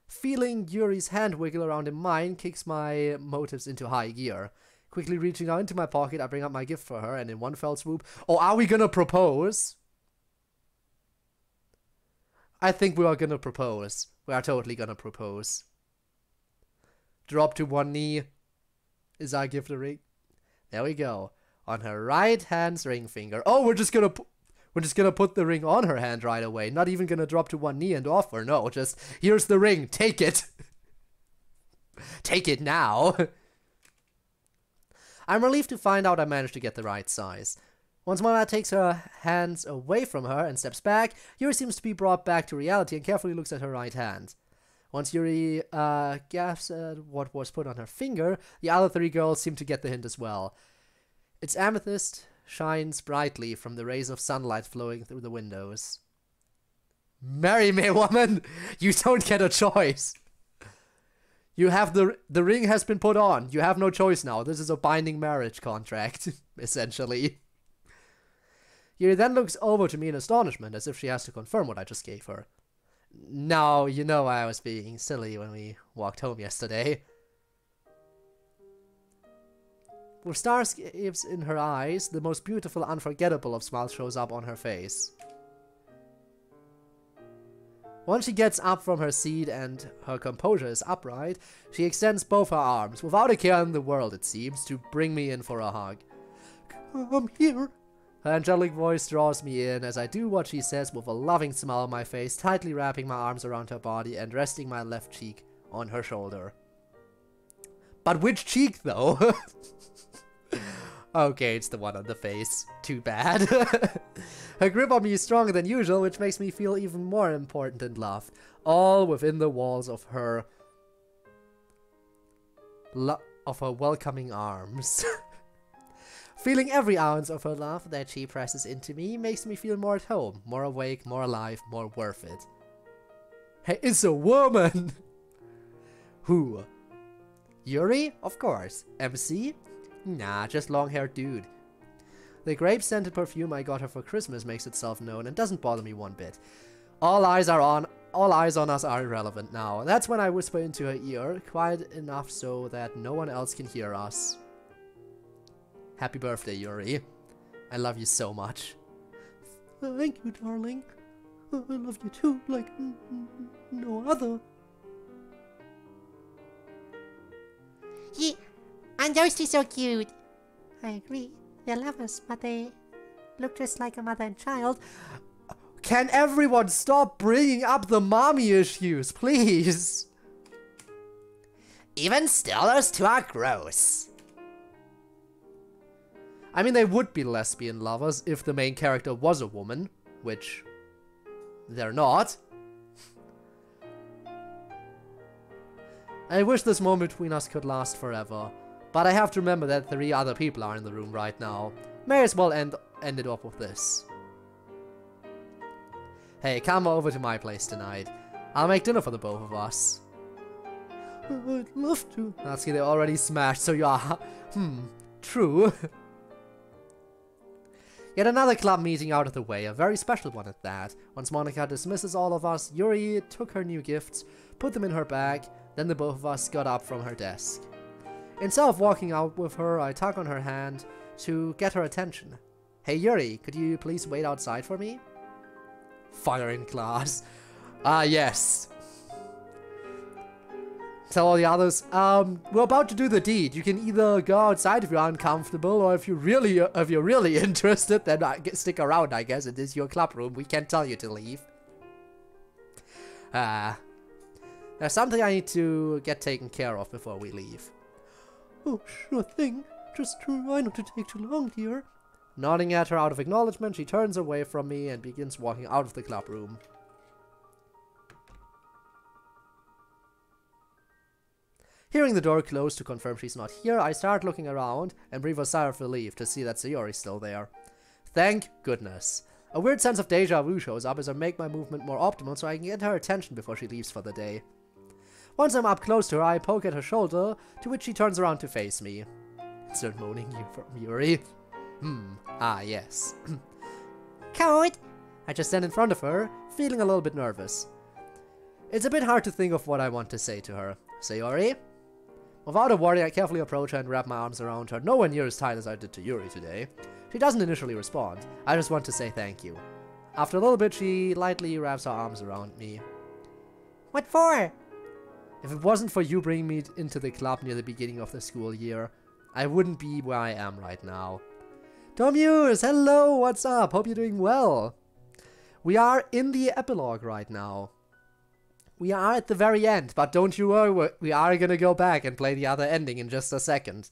feeling Yuri's hand wiggle around in mine kicks my motives into high gear. Quickly reaching out into my pocket, I bring up my gift for her, and in one fell swoop... Oh, are we gonna propose? I think we are gonna propose. We are totally gonna propose. Drop to one knee. Is our gift a ring? There we go. On her right hand's ring finger. Oh, we're just gonna put the ring on her hand right away. Not even gonna drop to one knee and offer. No, just here's the ring. Take it. Take it now. I'm relieved to find out I managed to get the right size. Once Mona takes her hands away from her and steps back, Yuri seems to be brought back to reality and carefully looks at her right hand. Once Yuri gasps at what was put on her finger, the other three girls seem to get the hint as well. Its amethyst shines brightly from the rays of sunlight flowing through the windows. Marry me, woman! You don't get a choice! You have the ring has been put on. You have no choice now. This is a binding marriage contract, essentially. Yuri then looks over to me in astonishment, as if she has to confirm what I just gave her. Now, you know I was being silly when we walked home yesterday. With starscapes in her eyes, the most beautiful, unforgettable of smiles shows up on her face. Once she gets up from her seat and her composure is upright, she extends both her arms, without a care in the world it seems, to bring me in for a hug. Come here. Her angelic voice draws me in as I do what she says with a loving smile on my face, tightly wrapping my arms around her body and resting my left cheek on her shoulder. But which cheek, though? Okay, it's the one on the face. Too bad. Her grip on me is stronger than usual, which makes me feel even more important and loved. All within the walls of her... welcoming arms. Feeling every ounce of her love that she presses into me makes me feel more at home, more awake, more alive, more worth it. Hey, it's a woman! Who? Yuri? Of course. MC? Nah, just long-haired dude. The grape-scented perfume I got her for Christmas makes itself known and doesn't bother me one bit. All eyes on us are irrelevant now. That's when I whisper into her ear, quiet enough so that no one else can hear us. Happy birthday, Yuri. I love you so much. Thank you, darling. I love you too, like no other. Yeah, and those two so cute. I agree. They're lovers, but they look just like a mother and child. Can everyone stop bringing up the mommy issues, please? Even still, those two are gross. I mean, they would be lesbian lovers if the main character was a woman, which they're not. I wish this moment between us could last forever, but I have to remember that 3 other people are in the room right now. May as well end it off with this. Hey, come over to my place tonight. I'll make dinner for the both of us. I'd love to. Natsuki, they already smashed, so you are... true. Yet another club meeting out of the way, a very special one at that. Once Monika dismisses all of us, Yuri took her new gifts, put them in her bag, then the both of us got up from her desk. Instead of walking out with her, I tug on her hand to get her attention. Hey Yuri, could you please wait outside for me? Fire in class. Ah, yes. Tell all the others, we're about to do the deed. You can either go outside if you're uncomfortable, or if you're really interested, then stick around, I guess. It is your club room. We can't tell you to leave. There's something I need to get taken care of before we leave. Oh, sure thing. Just try not to take too long, dear. Nodding at her out of acknowledgement, she turns away from me and begins walking out of the club room. Hearing the door close to confirm she's not here, I start looking around and breathe a sigh of relief to see that Sayori's still there. Thank goodness. A weird sense of deja vu shows up as I make my movement more optimal so I can get her attention before she leaves for the day. Once I'm up close to her, I poke at her shoulder, to which she turns around to face me. Start moaning you from Yuri. Ah yes. Code! I just stand in front of her, feeling a little bit nervous. It's a bit hard to think of what I want to say to her. Sayori? Without a worry, I carefully approach her and wrap my arms around her, nowhere near as tight as I did to Yuri today. She doesn't initially respond. I just want to say thank you. After a little bit, she lightly wraps her arms around me. What for? If it wasn't for you bringing me into the club near the beginning of the school year, I wouldn't be where I am right now. Tomuse, hello, what's up? Hope you're doing well. We are in the epilogue right now. We are at the very end, but don't you worry, we are gonna go back and play the other ending in just a second.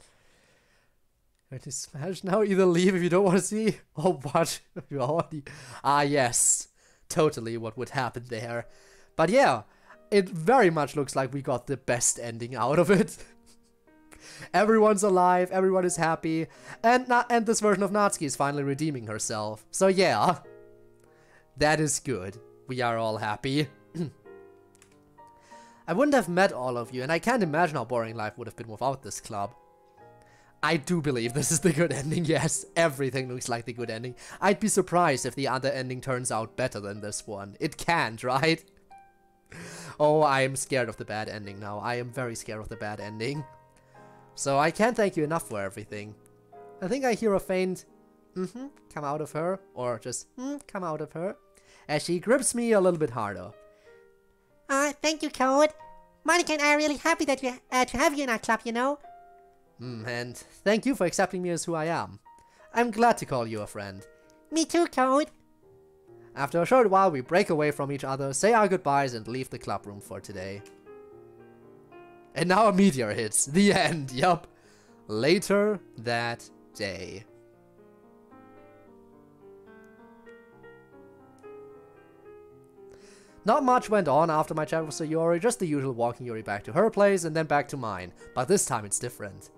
To smash now, either leave if you don't want to see, or watch if you already... Ah yes, totally what would happen there. But yeah, it very much looks like we got the best ending out of it. Everyone's alive, everyone is happy, and this version of Natsuki is finally redeeming herself. So yeah, that is good. We are all happy. I wouldn't have met all of you, and I can't imagine how boring life would have been without this club. I do believe this is the good ending, yes. Everything looks like the good ending. I'd be surprised if the other ending turns out better than this one. It can't, right? Oh, I am scared of the bad ending now. I am very scared of the bad ending. So I can't thank you enough for everything. I think I hear a faint come out of her, or just come out of her, as she grips me a little bit harder. Thank you, Code. Monica and I are really happy that to have you in our club, you know. And thank you for accepting me as who I am. I'm glad to call you a friend. Me too, Code. After a short while, we break away from each other, say our goodbyes, and leave the club room for today. And now a meteor hits. The end, yup. Later that day. Not much went on after my chat with Sayori, just the usual walking Yuri back to her place and then back to mine, but this time it's different.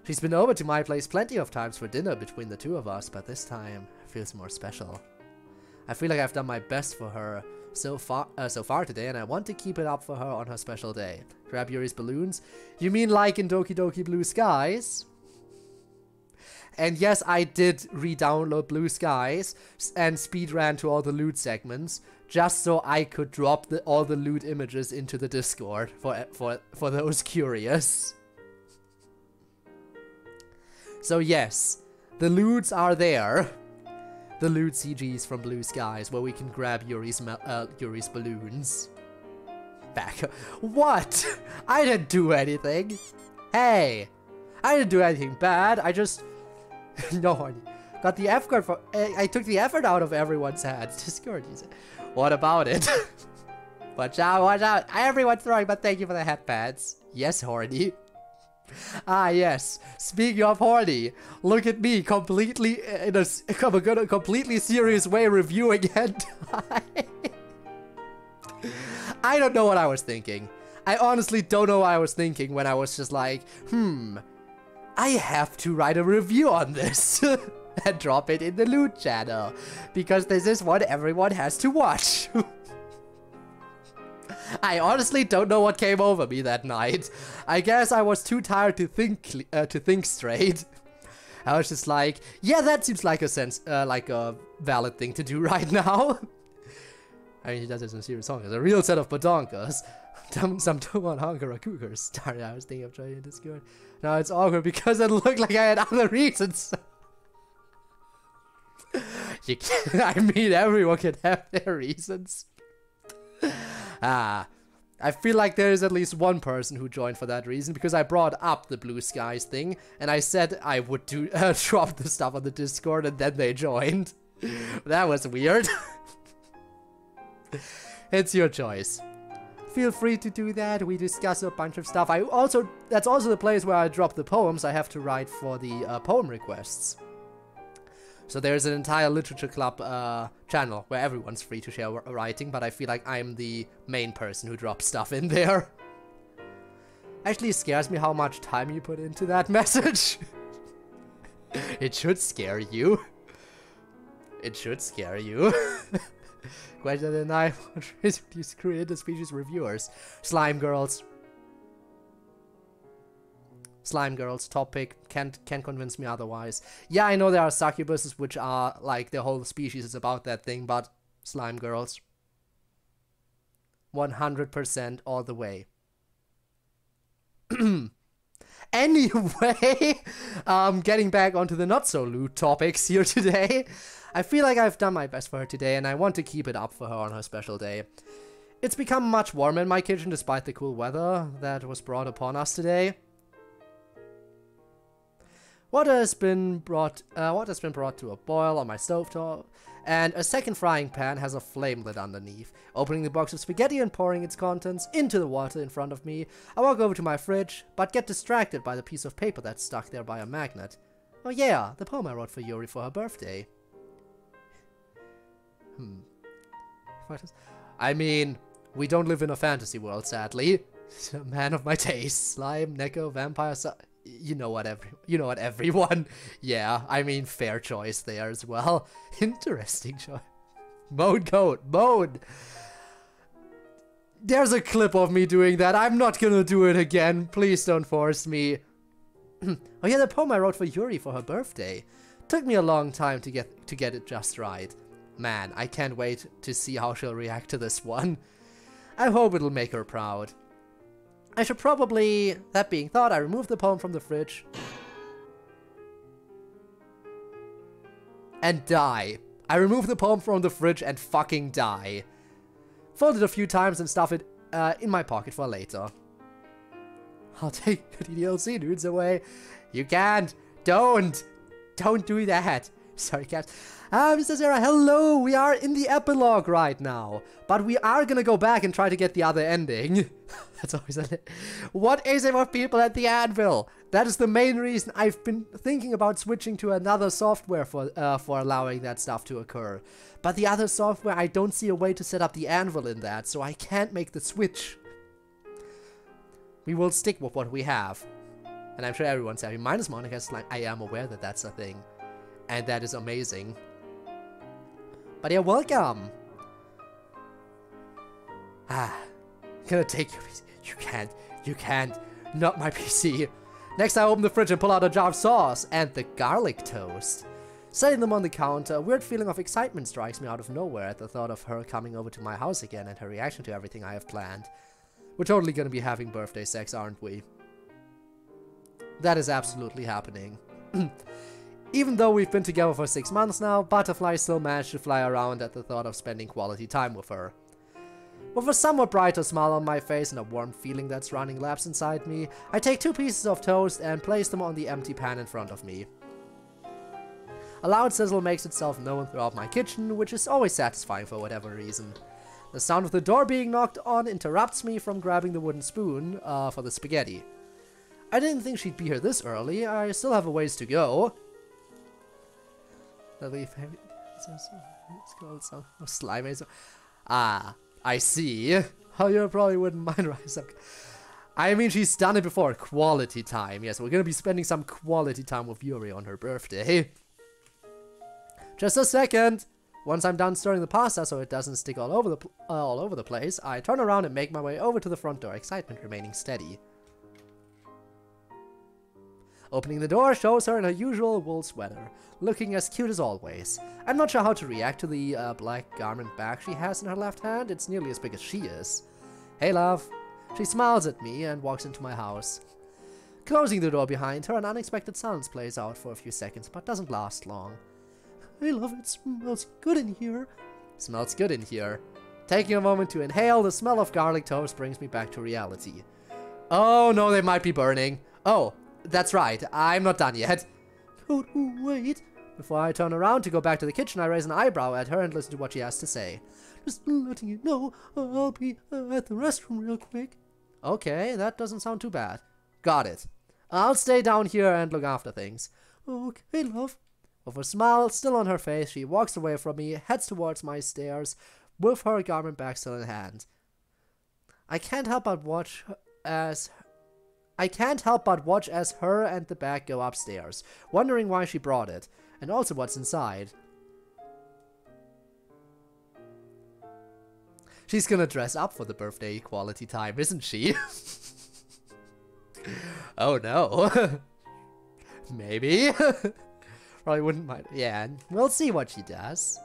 She's been over to my place plenty of times for dinner between the two of us, but this time feels more special. I feel like I've done my best for her so far today, and I want to keep it up for her on her special day. Grab Yuri's balloons? You mean like in Doki Doki Blue Skies? And yes, I did re-download Blue Skies and speedran to all the loot segments, just so I could drop all the loot images into the Discord for those curious. So yes, the loots are there. The loot CGs from Blue Skies, where we can grab Yuri's balloons. Back. What? I didn't do anything. Hey, I didn't do anything bad. I just... no, got the effort for. I took the effort out of everyone's hands. Discord user. What about it? Watch out, watch out. Everyone's throwing, but thank you for the headpads. Yes, horny. Ah, yes. Speaking of horny, look at me completely in a completely serious way reviewing hentai. I don't know what I was thinking. I honestly don't know what I was thinking when I was just like, I have to write a review on this and drop it in the loot channel because this is what everyone has to watch. I honestly don't know what came over me that night. I guess I was too tired to think straight. I was just like, yeah, that seems like a valid thing to do right now. I mean, he does it in serious song. It's a real set of badonkas. Some Toman Hangara Cougars started. I was thinking of trying to Discord. Now it's awkward because it looked like I had other reasons. I mean, everyone can have their reasons. I feel like there is at least one person who joined for that reason, because I brought up the Blue Skies thing, and I said I would drop the stuff on the Discord, and then they joined. That was weird. It's your choice. Feel free to do that. We discuss a bunch of stuff. That's also the place where I drop the poems I have to write for the poem requests. So there's an entire literature club channel where everyone's free to share writing, but I feel like I'm the main person who drops stuff in there. Actually, it scares me how much time you put into that message. It should scare you. It should scare you. Question than I these creative species reviewers. Slime girls. Slime girls, top pick. Can't convince me otherwise. Yeah, I know there are succubuses which are like the whole species is about that thing, but slime girls. 100% all the way. Anyway, getting back onto the not so loot topics here today. I feel like I've done my best for her today, and I want to keep it up for her on her special day. It's become much warmer in my kitchen despite the cool weather that was brought upon us today. Water has been brought to a boil on my stovetop, and a second frying pan has a flame lit underneath. Opening the box of spaghetti and pouring its contents into the water in front of me, I walk over to my fridge, but get distracted by the piece of paper that's stuck there by a magnet. Oh yeah, the poem I wrote for Yuri for her birthday. I mean, we don't live in a fantasy world, sadly. A man of my taste. Slime, Neko, vampire, you know what everyone. Yeah, I mean, fair choice there as well. Interesting choice. Mode code, mode. There's a clip of me doing that. I'm not gonna do it again. Please don't force me. Oh yeah, the poem I wrote for Yuri for her birthday. Took me a long time to get it just right. Man, I can't wait to see how she'll react to this one. I hope it'll make her proud. I should probably, that being thought, I remove the poem from the fridge. And die. I remove the poem from the fridge and fucking die. Fold it a few times and stuff it in my pocket for later. I'll take the DLC dudes away. You can't. Don't do that. Sorry, cat. Mr. Sarah, hello! We are in the epilogue right now. But we are gonna go back and try to get the other ending. That's always it. What is it with people at the anvil? That is the main reason I've been thinking about switching to another software for allowing that stuff to occur. But the other software, I don't see a way to set up the anvil in that, so I can't make the switch. We will stick with what we have. And I'm sure everyone's happy. Minus Monica's like, I am aware that that's a thing. And that is amazing. But you're welcome. Gonna take your PC. You can't. Not my PC. Next I open the fridge and pull out a jar of sauce and the garlic toast. Setting them on the counter, a weird feeling of excitement strikes me out of nowhere at the thought of her coming over to my house again and her reaction to everything I have planned. We're totally gonna be having birthday sex, aren't we? That is absolutely happening. Even though we've been together for 6 months now, butterflies still manage to fly around at the thought of spending quality time with her. With a somewhat brighter smile on my face and a warm feeling that's running laps inside me, I take 2 pieces of toast and place them on the empty pan in front of me. A loud sizzle makes itself known throughout my kitchen, which is always satisfying for whatever reason. The sound of the door being knocked on interrupts me from grabbing the wooden spoon for the spaghetti. I didn't think she'd be here this early. I still have a ways to go. Ah, I see. Oh, you probably wouldn't mind, Rise Up. I mean, she's done it before. Quality time. Yes, we're gonna be spending some quality time with Yuri on her birthday. Just a second. Once I'm done stirring the pasta so it doesn't stick all over the place, I turn around and make my way over to the front door, excitement remaining steady. Opening the door shows her in her usual wool sweater, looking as cute as always. I'm not sure how to react to the black garment bag she has in her left hand. It's nearly as big as she is. Hey, love. She smiles at me and walks into my house. Closing the door behind her, an unexpected silence plays out for a few seconds, but doesn't last long. Hey, love, it smells good in here. Smells good in here. Taking a moment to inhale, the smell of garlic toast brings me back to reality. Oh no, they might be burning. Oh, that's right, I'm not done yet. Oh, wait. Before I turn around to go back to the kitchen, I raise an eyebrow at her and listen to what she has to say. Just letting you know, I'll be at the restroom real quick. Okay, that doesn't sound too bad. Got it. I'll stay down here and look after things. Okay, love. With a smile still on her face, she walks away from me, heads towards my stairs, with her garment bag still in hand. I can't help but watch as her and the bag go upstairs, wondering why she brought it, and also what's inside. She's gonna dress up for the birthday quality time, isn't she? Oh no. Maybe. Probably wouldn't mind. Yeah, we'll see what she does.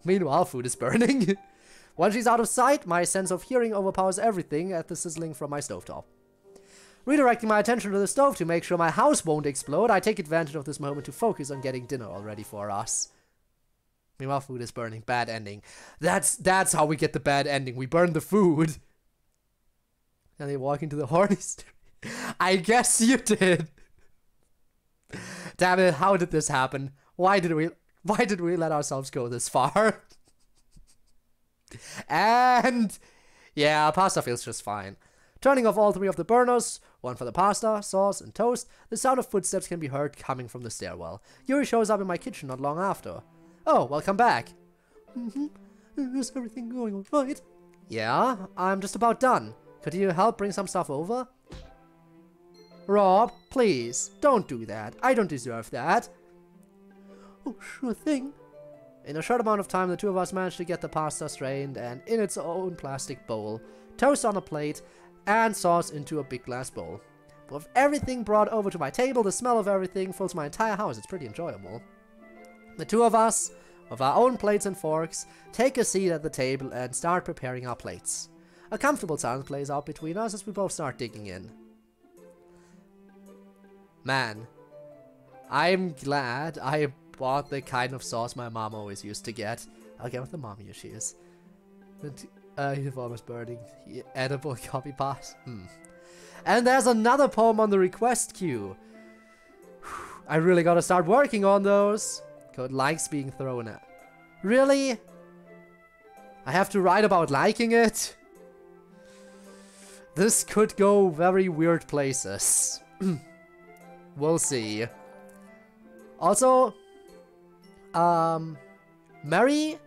Meanwhile, food is burning. Once she's out of sight, my sense of hearing overpowers everything at the sizzling from my stovetop. Redirecting my attention to the stove to make sure my house won't explode, I take advantage of this moment to focus on getting dinner all ready for us. Meanwhile, food is burning. Bad ending. That's how we get the bad ending. We burn the food. And they walk into the horny street. I guess you did. Damn it, how did this happen? Why did we let ourselves go this far? And yeah, pasta feels just fine. Turning off all three of the burners, one for the pasta, sauce, and toast, the sound of footsteps can be heard coming from the stairwell. Yuri shows up in my kitchen not long after. Oh, welcome back. Is everything going alright? Yeah, I'm just about done. Could you help bring some stuff over? Rob, please, don't do that. I don't deserve that. Oh, sure thing. In a short amount of time, the two of us managed to get the pasta strained and in its own plastic bowl, toast on a plate, and sauce into a big glass bowl. With everything brought over to my table, the smell of everything fills my entire house. It's pretty enjoyable. The two of us, with our own plates and forks, take a seat at the table and start preparing our plates. A comfortable silence plays out between us as we both start digging in. Man, I'm glad I bought the kind of sauce my mom always used to get. I'll get with the mommy issues. Uniform is burning. Edible copy pass. And there's another poem on the request queue. I really gotta start working on those. Code likes being thrown at. Really? I have to write about liking it? This could go very weird places. We'll see. Also, Mary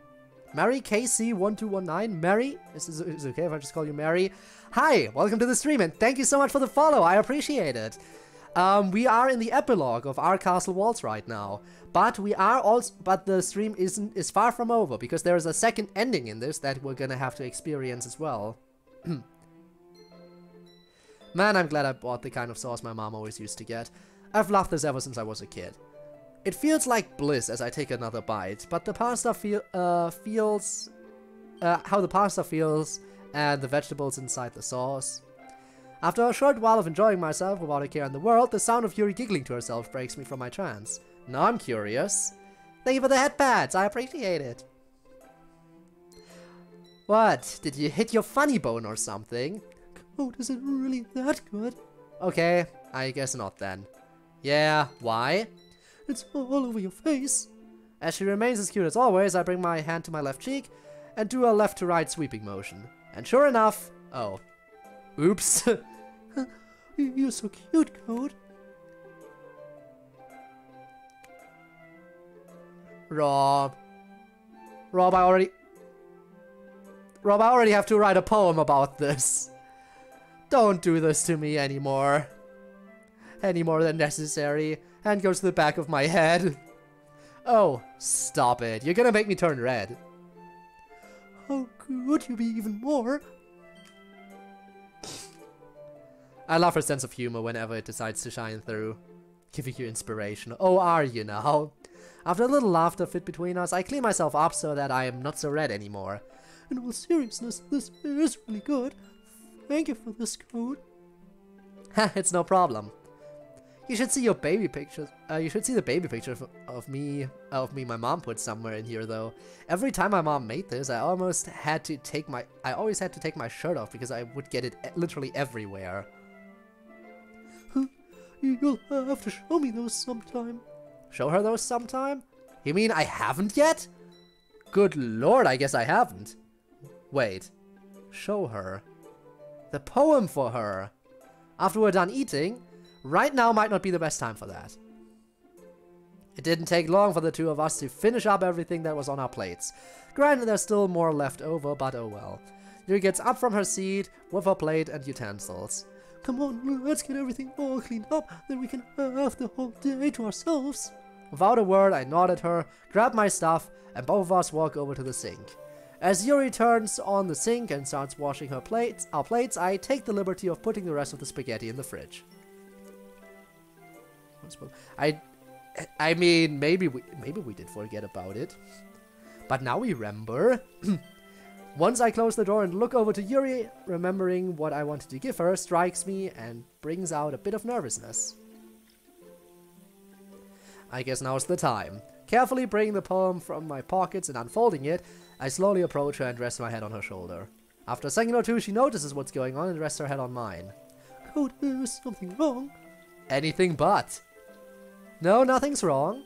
KC1219, Mary, is it okay if I just call you Mary? Hi, welcome to the stream and thank you so much for the follow, I appreciate it. We are in the epilogue of our Castle Waltz right now, but the stream is far from over because there is a second ending in this that we're gonna have to experience as well. Man, I'm glad I bought the kind of sauce my mom always used to get. I've loved this ever since I was a kid. It feels like bliss as I take another bite, but the pasta feels how the pasta feels and the vegetables inside the sauce. After a short while of enjoying myself without a care in the world, the sound of Yuri giggling to herself breaks me from my trance. Now I'm curious. Thank you for the head pats, I appreciate it. What? Did you hit your funny bone or something? Oh, is it really that good? Okay, I guess not then. Yeah, why? It's all over your face. As she remains as cute as always, I bring my hand to my left cheek and do a left to right sweeping motion. And sure enough, oh. Oops. You're so cute, Code. Rob, I already have to write a poem about this. Don't do this to me anymore. Any more than necessary. Hand goes to the back of my head. Oh, stop it. You're gonna make me turn red. How could you be even more? I love her sense of humor whenever it decides to shine through. Giving you inspiration. Oh, are you now? After a little laughter fit between us, I clean myself up so that I am not so red anymore. In all seriousness, this is really good. Thank you for this, Code. It's no problem. You should see your baby pictures. You should see the baby picture of me my mom put somewhere in here though. Every time my mom made this, I always had to take my shirt off because I would get it literally everywhere. You'll have to show me those sometime. Show her those sometime? You mean I haven't yet? Good lord, I guess I haven't. Wait. Show her. The poem for her. After we're done eating, right now might not be the best time for that. It didn't take long for the two of us to finish up everything that was on our plates. Granted, there's still more left over, but oh well. Yuri gets up from her seat with her plate and utensils. Come on, let's get everything all cleaned up, then we can have the whole day to ourselves. Without a word, I nod at her, grab my stuff, and both of us walk over to the sink. As Yuri turns on the sink and starts washing our plates, I take the liberty of putting the rest of the spaghetti in the fridge. I mean, maybe we did forget about it. But now we remember. Once I close the door and look over to Yuri, remembering what I wanted to give her strikes me and brings out a bit of nervousness. I guess now's the time. Carefully bringing the poem from my pockets and unfolding it, I slowly approach her and rest my head on her shoulder. After a second or two, she notices what's going on and rests her head on mine. CodeErr, is something wrong? Anything but. No, nothing's wrong.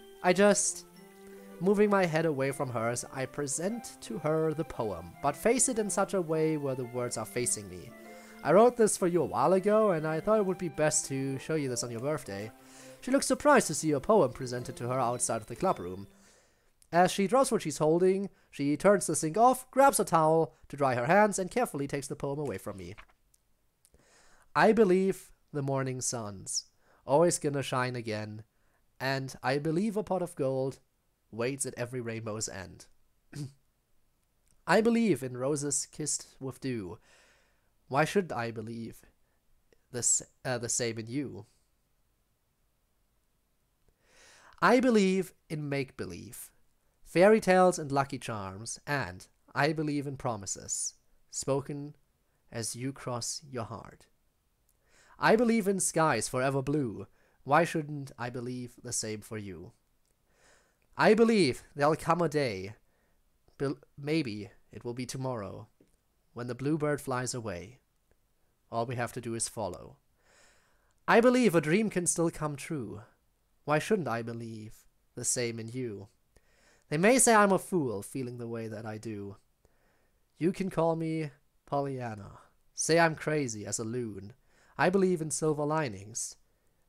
Moving my head away from hers, I present to her the poem, but face it in such a way where the words are facing me. I wrote this for you a while ago, and I thought it would be best to show you this on your birthday. She looks surprised to see a poem presented to her outside of the club room. As she drops what she's holding, she turns the sink off, grabs a towel to dry her hands, and carefully takes the poem away from me. I believe the morning sun's always gonna shine again, and I believe a pot of gold waits at every rainbow's end. I believe in roses kissed with dew. Why should I believe the same in you? I believe in make-believe, fairy tales and lucky charms, and I believe in promises, spoken as you cross your heart. I believe in skies forever blue. Why shouldn't I believe the same for you? I believe there'll come a day, maybe it will be tomorrow, when the bluebird flies away. All we have to do is follow. I believe a dream can still come true. Why shouldn't I believe the same in you? They may say I'm a fool, feeling the way that I do. You can call me Pollyanna, say I'm crazy as a loon. I believe in silver linings,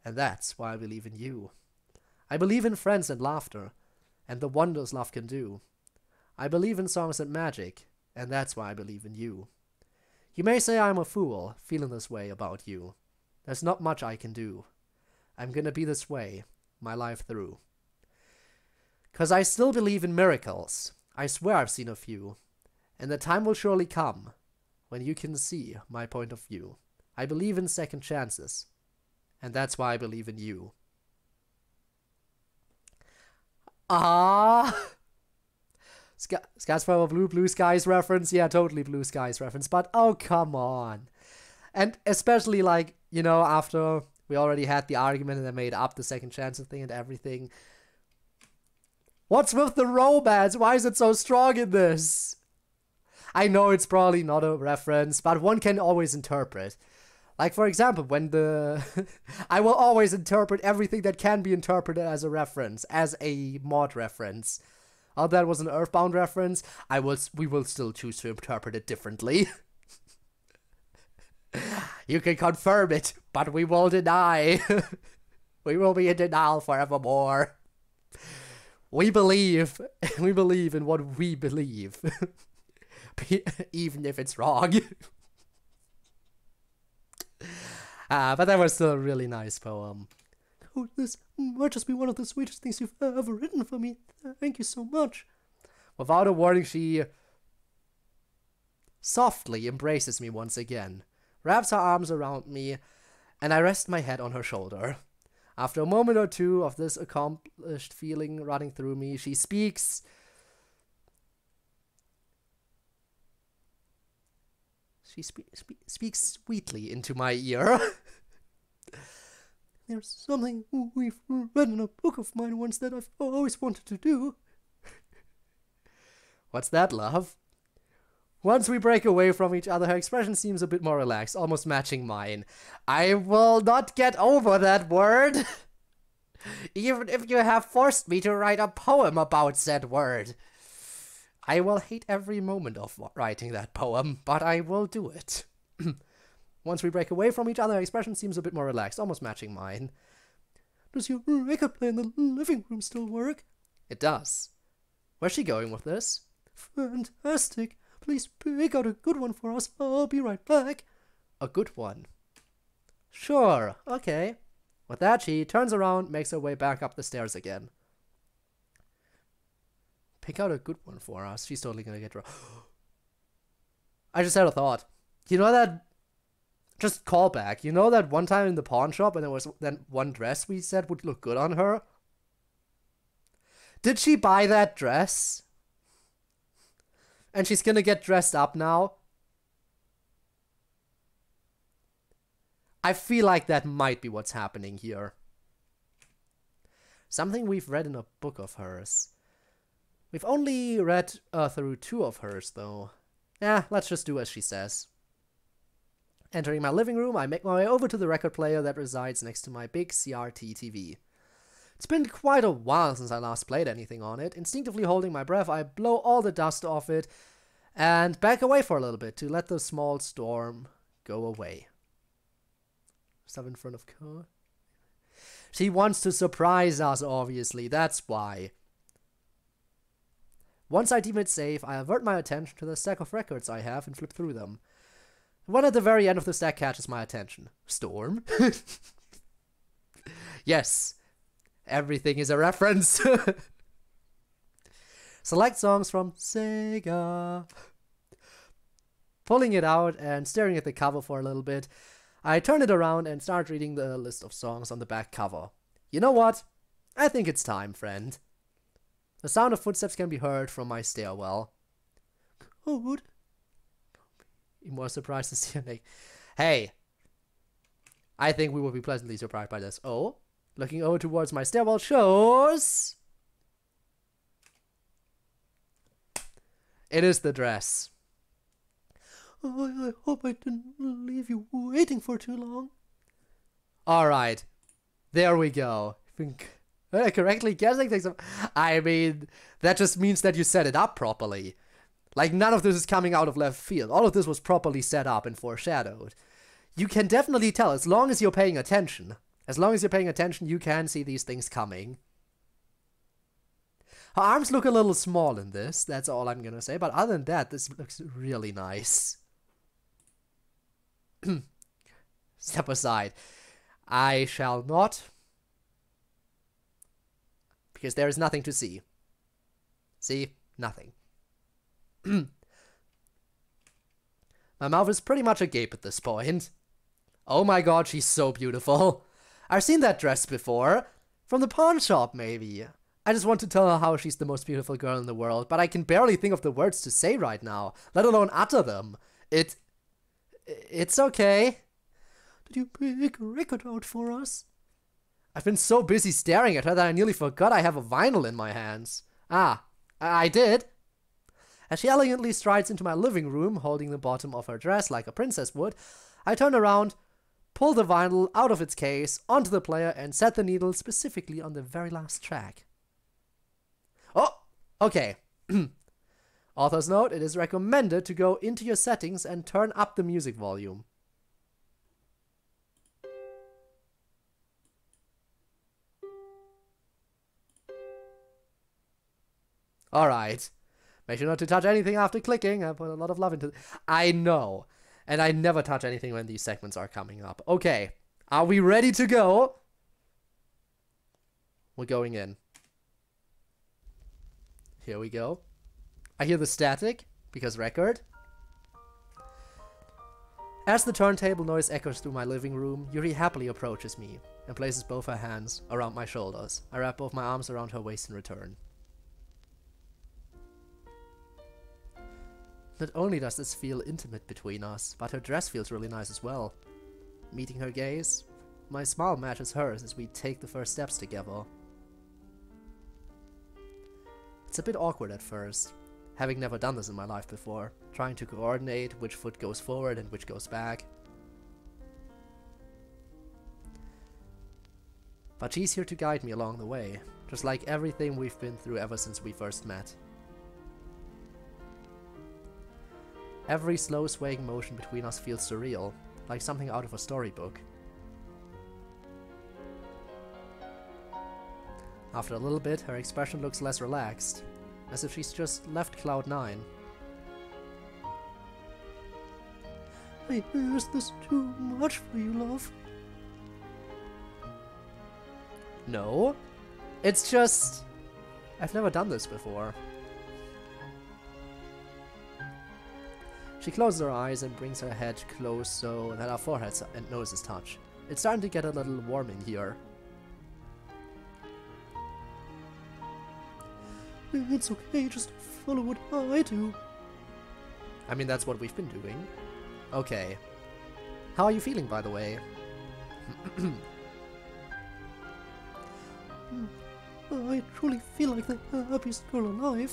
and that's why I believe in you. I believe in friends and laughter, and the wonders love can do. I believe in songs and magic, and that's why I believe in you. You may say I'm a fool, feeling this way about you. There's not much I can do. I'm gonna be this way, my life through. 'Cause I still believe in miracles. I swear I've seen a few. And the time will surely come, when you can see my point of view. I believe in second chances, and that's why I believe in you. Skies Forever Blue, Blue Skies reference? Yeah, totally Blue Skies reference, but oh, come on. And especially, like, you know, after we already had the argument and I made up the second chances thing and everything. What's with the romance? Why is it so strong in this? I know it's probably not a reference, but one can always interpret. Like, for example, when I will always interpret everything that can be interpreted as a reference, as a mod reference. Oh, that was an Earthbound reference. We will still choose to interpret it differently. You can confirm it, but we will deny. We will be in denial forevermore. We believe in what we believe. Even if it's wrong. But that was still a really nice poem. Oh, this might just be one of the sweetest things you've ever written for me. Thank you so much. Without a warning, she softly embraces me once again, wraps her arms around me, and I rest my head on her shoulder. After a moment or two of this accomplished feeling running through me, she speaks. She speaks sweetly into my ear. There's something we've read in a book of mine once that I've always wanted to do. What's that, love? Once we break away from each other, her expression seems a bit more relaxed, almost matching mine. I will not get over that word. Even if you have forced me to write a poem about said word. I will hate every moment of writing that poem, but I will do it. Once we break away from each other, her expression seems a bit more relaxed, almost matching mine. Does your record player in the living room still work? It does. Where's she going with this? Fantastic. Please pick out a good one for us. I'll be right back. A good one. Sure, okay. With that, she turns around, makes her way back up the stairs again. Pick out a good one for us. She's totally gonna get... I just had a thought. You know that... Just call back. You know that one time in the pawn shop and there was that one dress we said would look good on her? Did she buy that dress? And she's gonna get dressed up now? I feel like that might be what's happening here. Something we've read in a book of hers. We've only read through 2 of hers, though. Yeah, let's just do as she says. Entering my living room, I make my way over to the record player that resides next to my big CRT TV. It's been quite a while since I last played anything on it. Instinctively holding my breath, I blow all the dust off it and back away for a little bit to let the small storm go away. Stuff in front of her. She wants to surprise us, obviously. That's why. Once I deem it safe, I avert my attention to the stack of records I have and flip through them. One at the very end of the stack catches my attention. Storm? Yes. Everything is a reference. Select songs from Sega. Pulling it out and staring at the cover for a little bit, I turn it around and start reading the list of songs on the back cover. You know what? I think it's time, friend. The sound of footsteps can be heard from my stairwell. Code? You're more surprised to see a name. Hey. I think we will be pleasantly surprised by this. Oh. Looking over towards my stairwell shows... It is the dress. I hope I didn't leave you waiting for too long. Alright. There we go. Correctly guessing things. I mean, that just means that you set it up properly. Like, none of this is coming out of left field. All of this was properly set up and foreshadowed. You can definitely tell, as long as you're paying attention. As long as you're paying attention, you can see these things coming. Her arms look a little small in this, that's all I'm gonna say. But other than that, this looks really nice. Step aside. I shall not. Because there is nothing to see. See? Nothing. My mouth is pretty much agape at this point. Oh my god, she's so beautiful. I've seen that dress before. From the pawn shop, maybe. I just want to tell her how she's the most beautiful girl in the world, but I can barely think of the words to say right now, let alone utter them. It's okay. Did you pick a record out for us? I've been so busy staring at her that I nearly forgot I have a vinyl in my hands. Ah, I did. As she elegantly strides into my living room, holding the bottom of her dress like a princess would, I turn around, pull the vinyl out of its case, onto the player, and set the needle specifically on the very last track. Oh, okay. Author's note, it is recommended to go into your settings and turn up the music volume. Alright. Make sure not to touch anything after clicking. I put a lot of love into it. I know. And I never touch anything when these segments are coming up. Okay. Are we ready to go? We're going in. Here we go. I hear the static, because record. As the turntable noise echoes through my living room, Yuri happily approaches me and places both her hands around my shoulders. I wrap both my arms around her waist in return. Not only does this feel intimate between us, but her dress feels really nice as well. Meeting her gaze, my smile matches hers as we take the first steps together. It's a bit awkward at first, having never done this in my life before, trying to coordinate which foot goes forward and which goes back. But she's here to guide me along the way, just like everything we've been through ever since we first met. Every slow swaying motion between us feels surreal, like something out of a storybook. After a little bit, her expression looks less relaxed, as if she's just left Cloud 9. Is this too much for you, love? No. It's just... I've never done this before. She closes her eyes and brings her head close so that our foreheads and noses touch. It's starting to get a little warm in here. It's okay, just follow what I do. I mean, that's what we've been doing. Okay. How are you feeling, by the way? I truly feel like the happiest girl alive.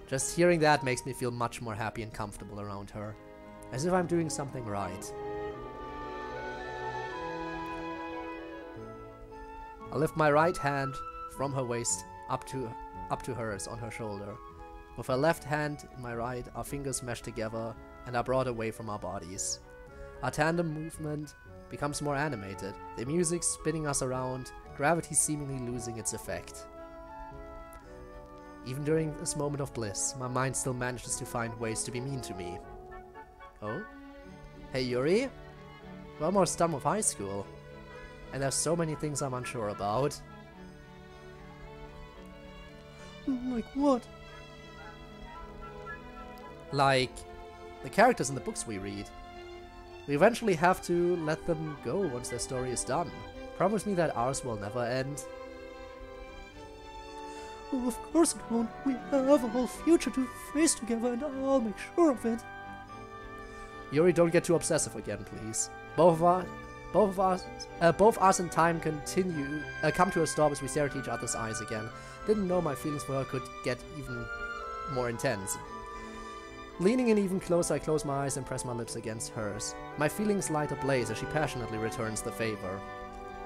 Just hearing that makes me feel much more happy and comfortable around her. As if I'm doing something right. I lift my right hand from her waist up to hers on her shoulder. With her left hand in my right, our fingers mesh together and are brought away from our bodies. Our tandem movement becomes more animated, the music spinning us around, gravity seemingly losing its effect. Even during this moment of bliss, my mind still manages to find ways to be mean to me. Oh? Hey Yuri? We're almost done with high school. And there's so many things I'm unsure about. Like what? Like the characters in the books we read. We eventually have to let them go once their story is done. Promise me that ours will never end. Oh, of course it won't. We have a whole future to face together and I'll make sure of it. Yuri, don't get too obsessive again, please. Both us and time come to a stop as we stare at each other's eyes again. Didn't know my feelings for her could get even more intense. Leaning in even closer, I close my eyes and press my lips against hers. My feelings light ablaze as she passionately returns the favor.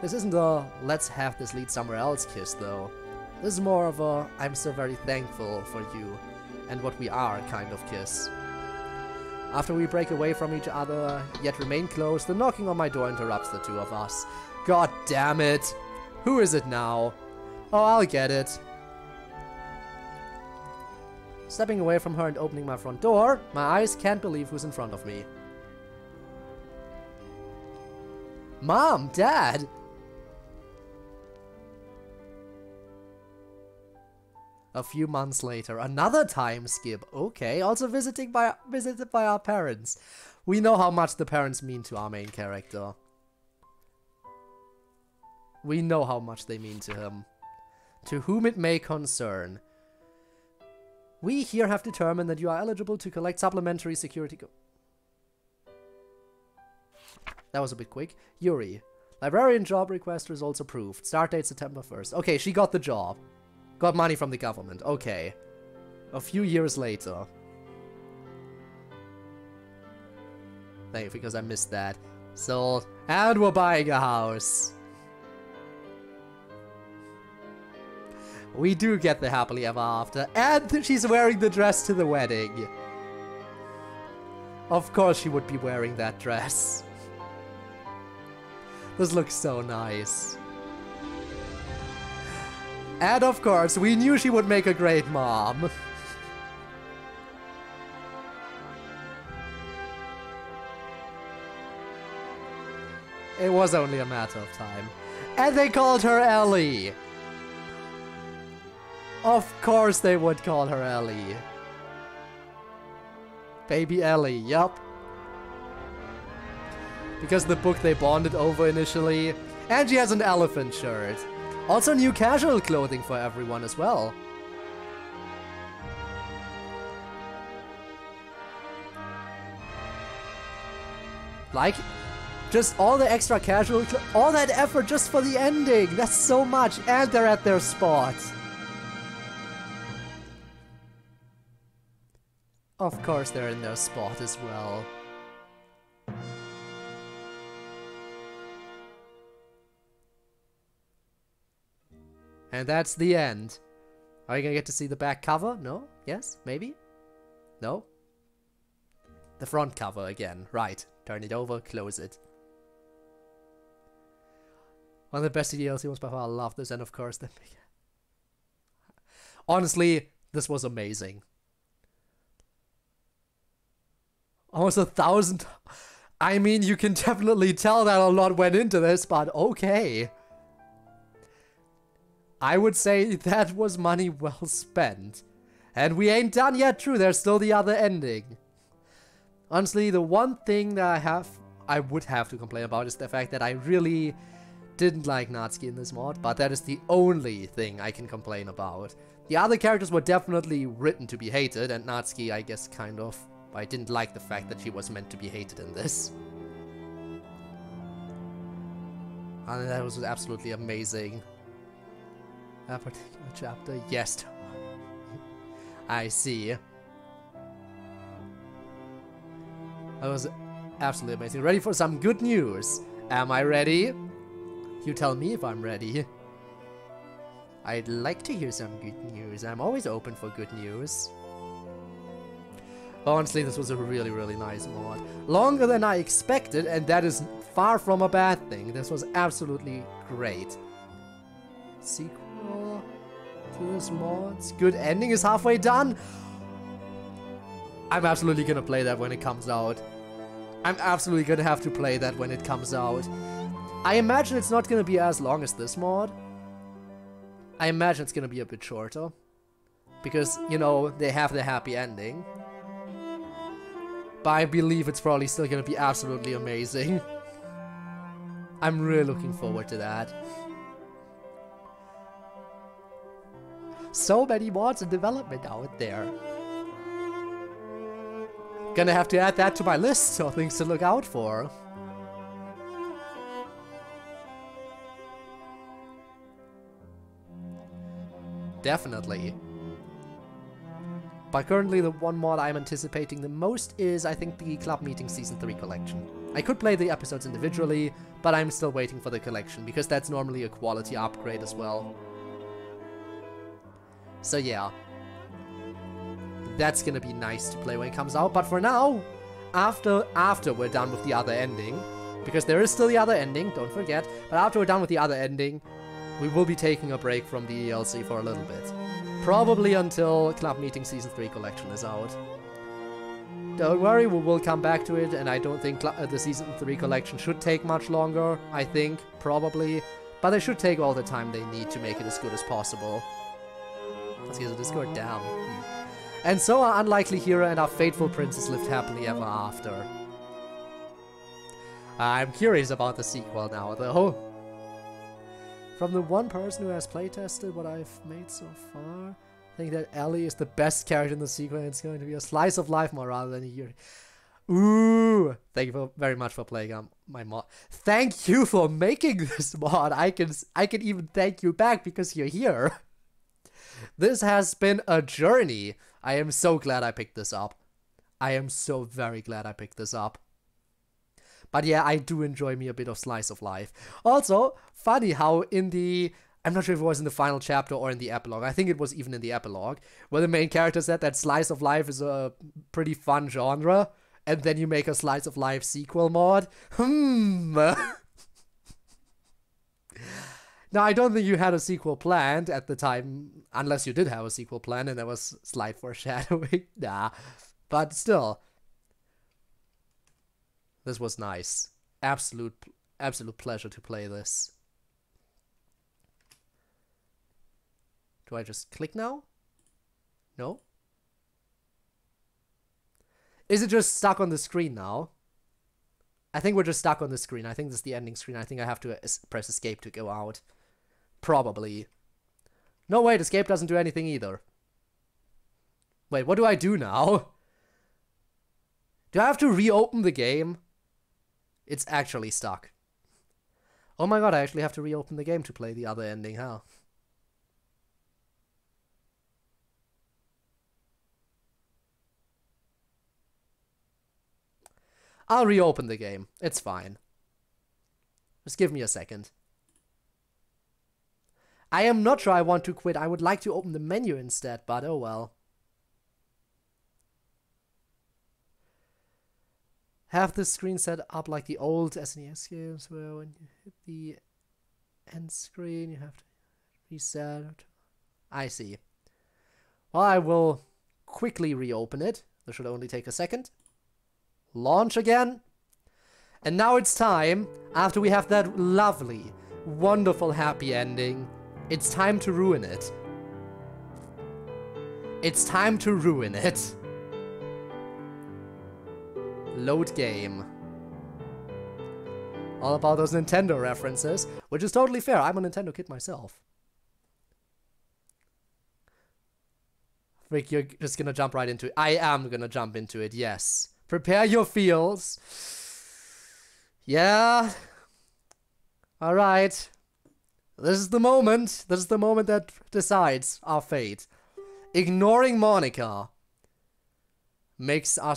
This isn't a let's have this lead somewhere else kiss, though. This is more of a I'm so very thankful for you and what we are kind of kiss. After we break away from each other, yet remain close, the knocking on my door interrupts the two of us. God damn it! Who is it now? Oh, I'll get it. Stepping away from her and opening my front door, my eyes can't believe who's in front of me. Mom! Dad! A few months later, another time skip. Okay, also visited by our parents. We know how much the parents mean to our main character. We know how much they mean to him. To whom it may concern. We here have determined that you are eligible to collect supplementary security. That was a bit quick. Yuri. Librarian job request results approved. Start date September 1st. Okay, she got the job. Got money from the government. Okay. A few years later. Thank you, because I missed that. Sold. And we're buying a house. We do get the happily ever after. And she's wearing the dress to the wedding. Of course she would be wearing that dress. This looks so nice. And of course, we knew she would make a great mom. It was only a matter of time. And they called her Ellie. Of course they would call her Ellie. Baby Ellie, yup. Because the book they bonded over initially. And she has an elephant shirt. Also new casual clothing for everyone as well. Like, just all the extra casual, all that effort just for the ending. That's so much. And they're at their spot. Of course they're in their spot as well. And that's the end. Are you gonna get to see the back cover? No? Yes? Maybe? No? The front cover again. Right. Turn it over, close it. One of the best DLC ones by far. I love this, and of course the honestly, this was amazing. Almost 1,000. I mean, you can definitely tell that a lot went into this, but okay. I would say that was money well spent. And we ain't done yet, true, there's still the other ending. Honestly, the one thing that I would have to complain about is the fact that I really didn't like Natsuki in this mod, but that is the only thing I can complain about. The other characters were definitely written to be hated, and Natsuki, I guess, kind of. I didn't like the fact that she was meant to be hated in this. And that was absolutely amazing. That particular chapter, yes. I see. That was absolutely amazing. Ready for some good news? Am I ready? You tell me if I'm ready. I'd like to hear some good news. I'm always open for good news. Honestly, this was a really, really nice mod. Longer than I expected, and that is far from a bad thing. This was absolutely great. Sequel to this mod. Good ending is halfway done. I'm absolutely gonna play that when it comes out. I'm absolutely gonna have to play that when it comes out. I imagine it's not gonna be as long as this mod. I imagine it's gonna be a bit shorter. Because, you know, they have the happy ending. But I believe it's probably still gonna be absolutely amazing. I'm really looking forward to that. So many mods in development out there. Gonna have to add that to my list of things to look out for. Definitely. But currently the one mod I'm anticipating the most is, I think, the Club Meeting Season 3 collection. I could play the episodes individually, but I'm still waiting for the collection, because that's normally a quality upgrade as well. So yeah. That's gonna be nice to play when it comes out, but for now, after we're done with the other ending, because there is still the other ending, don't forget, but after we're done with the other ending, we will be taking a break from the DLC for a little bit. Probably until Club Meeting Season 3 collection is out. Don't worry, we will come back to it, and I don't think the Season 3 collection should take much longer, I think, probably, but they should take all the time they need to make it as good as possible. Let's get the Discord down. And so our unlikely hero and our faithful princess lived happily ever after. I'm curious about the sequel now, though. From the one person who has playtested what I've made so far, I think that Ellie is the best character in the sequel, and it's going to be a slice of life more rather than a year. Ooh! Thank you very much for playing my mod. Thank you for making this mod. I can even thank you back because you're here. This has been a journey. I am so glad I picked this up. I am so very glad I picked this up. But yeah, I do enjoy me a bit of slice of life. Also, funny how in the... I'm not sure if it was in the final chapter or in the epilogue. I think it was even in the epilogue, where the main character said that slice of life is a pretty fun genre, and then you make a slice of life sequel mod. Now, I don't think you had a sequel planned at the time, unless you did have a sequel planned and there was slight foreshadowing. Nah, but still. This was nice. Absolute pleasure to play this. Do I just click now? No? Is it just stuck on the screen now? I think we're just stuck on the screen. I think this is the ending screen. I think I have to press escape to go out. Probably. No, wait, escape doesn't do anything either. Wait, what do I do now? Do I have to reopen the game? It's actually stuck. Oh my god, I actually have to reopen the game to play the other ending, huh? I'll reopen the game. It's fine. Just give me a second. I am not sure I want to quit. I would like to open the menu instead, but oh well. Have the screen set up like the old SNES games where when you hit the End screen, you have to reset. I see. Well, I will quickly reopen it. This should only take a second. Launch again. And now it's time, after we have that lovely, wonderful happy ending, it's time to ruin it. It's time to ruin it. Load game. All about those Nintendo references, which is totally fair. I'm a Nintendo kid myself. Rick, you're just gonna jump right into it. I am gonna jump into it, yes. Prepare your feels. Yeah. Alright. This is the moment. This is the moment that decides our fate. Ignoring Monica makes our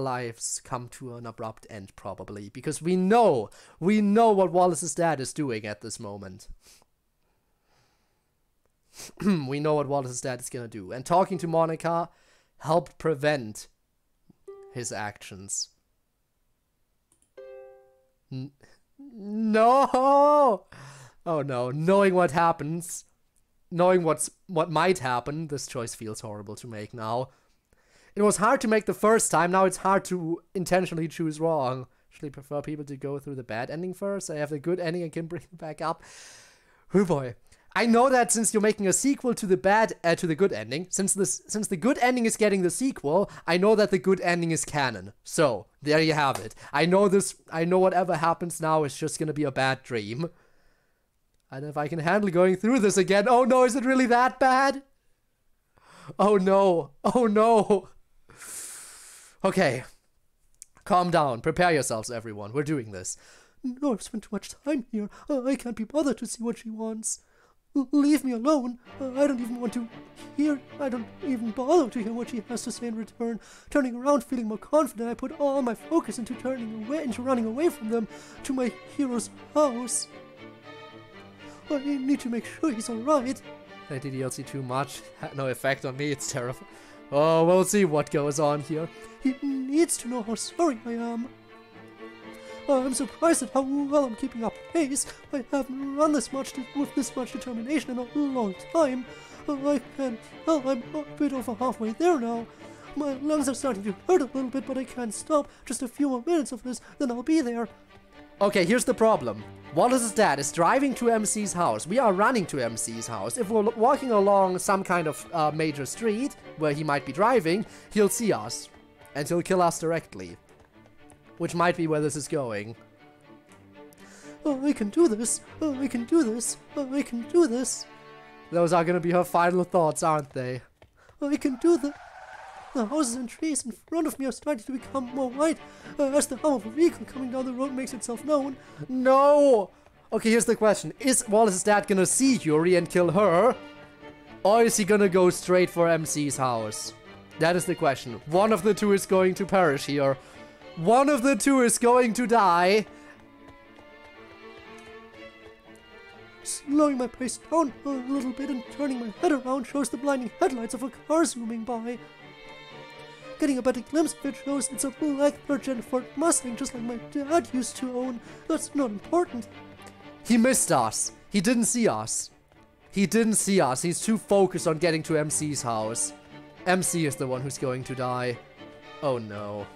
lives come to an abrupt end, probably. Because we know what Wallace's dad is doing at this moment. We know what Wallace's dad is gonna do. And talking to Monica helped prevent his actions. No! Oh no, knowing what happens, knowing what might happen, this choice feels horrible to make now. It was hard to make the first time, now it's hard to intentionally choose wrong. Actually prefer people to go through the bad ending first. I have the good ending and can bring it back up. Oh boy. I know that since you're making a sequel to the good ending, since the good ending is getting the sequel, I know that the good ending is canon. So, there you have it. I know whatever happens now is just gonna be a bad dream. And if I can handle going through this again, oh no, is it really that bad? Oh no, oh no. Okay, calm down, prepare yourselves everyone, we're doing this. No, I've spent too much time here. I can't be bothered to see what she wants. Leave me alone. I don't even bother to hear what she has to say in return. Turning around, feeling more confident, I put all my focus into running away from them to my hero's house. I need to make sure he's alright. I did DLC too much. Had no effect on me, it's terrible. Oh, we'll see what goes on here. He needs to know how sorry I am. I'm surprised at how well I'm keeping up pace. I haven't run with this much determination in a long time. I can tell I'm a bit over halfway there now. My lungs are starting to hurt a little bit, but I can't stop. Just a few more minutes of this, then I'll be there. Okay, here's the problem. Wallace's dad is driving to MC's house. We are running to MC's house. If we're walking along some kind of major street where he might be driving, he'll see us. And he'll kill us directly. Which might be where this is going. I can do this. I can do this. I can do this. Those are gonna be her final thoughts, aren't they? I can do this. The houses and trees in front of me are starting to become more white as the hum of a vehicle coming down the road makes itself known. No! Okay, here's the question. Is Wallace's dad gonna see Yuri and kill her? Or is he gonna go straight for MC's house? That is the question. One of the two is going to perish here. One of the two is going to die. Slowing my pace down a little bit and turning my head around shows the blinding headlights of a car zooming by. Getting a better glimpse of it shows it's a black third-gen Ford Mustang just like my dad used to own. That's not important. He missed us. He didn't see us. He didn't see us. He's too focused on getting to MC's house. MC is the one who's going to die. Oh no.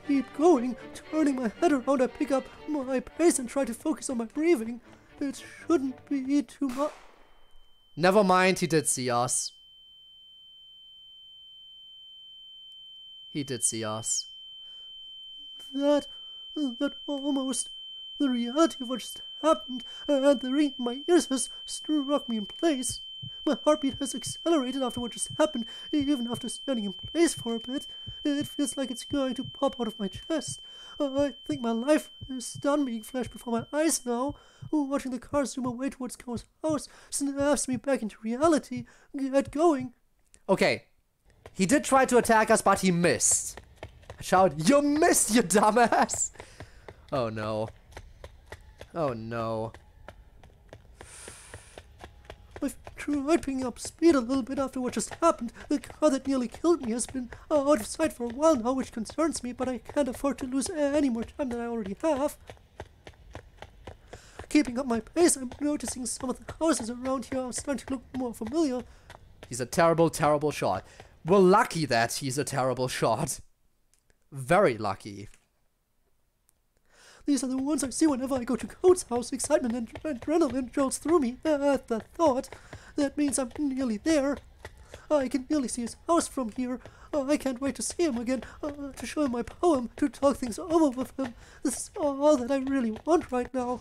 Keep going, turning my head around, I pick up my pace and try to focus on my breathing. It shouldn't be too much. Never mind, he did see us. He did see us. That almost, the reality of what just happened and the ring in my ears has struck me in place. My heartbeat has accelerated after what just happened, even after standing in place for a bit. It feels like it's going to pop out of my chest. I think my life is done being flashed before my eyes now. Watching the car zoom away towards Co's house snaps me back into reality. Get going. Okay. He did try to attack us, but he missed. I shouted, "You missed, you dumbass!" Oh no. Oh no. I've tried picking up speed a little bit after what just happened. The car that nearly killed me has been out of sight for a while now, which concerns me, but I can't afford to lose any more time than I already have. Keeping up my pace, I'm noticing some of the houses around here are starting to look more familiar. He's a terrible, terrible shot. We're lucky that he's a terrible shot. Very lucky. These are the ones I see whenever I go to Code's house. Excitement and adrenaline jolts through me at the thought. That means I'm nearly there. I can nearly see his house from here. I can't wait to see him again, to show him my poem, to talk things over with him. This is all that I really want right now.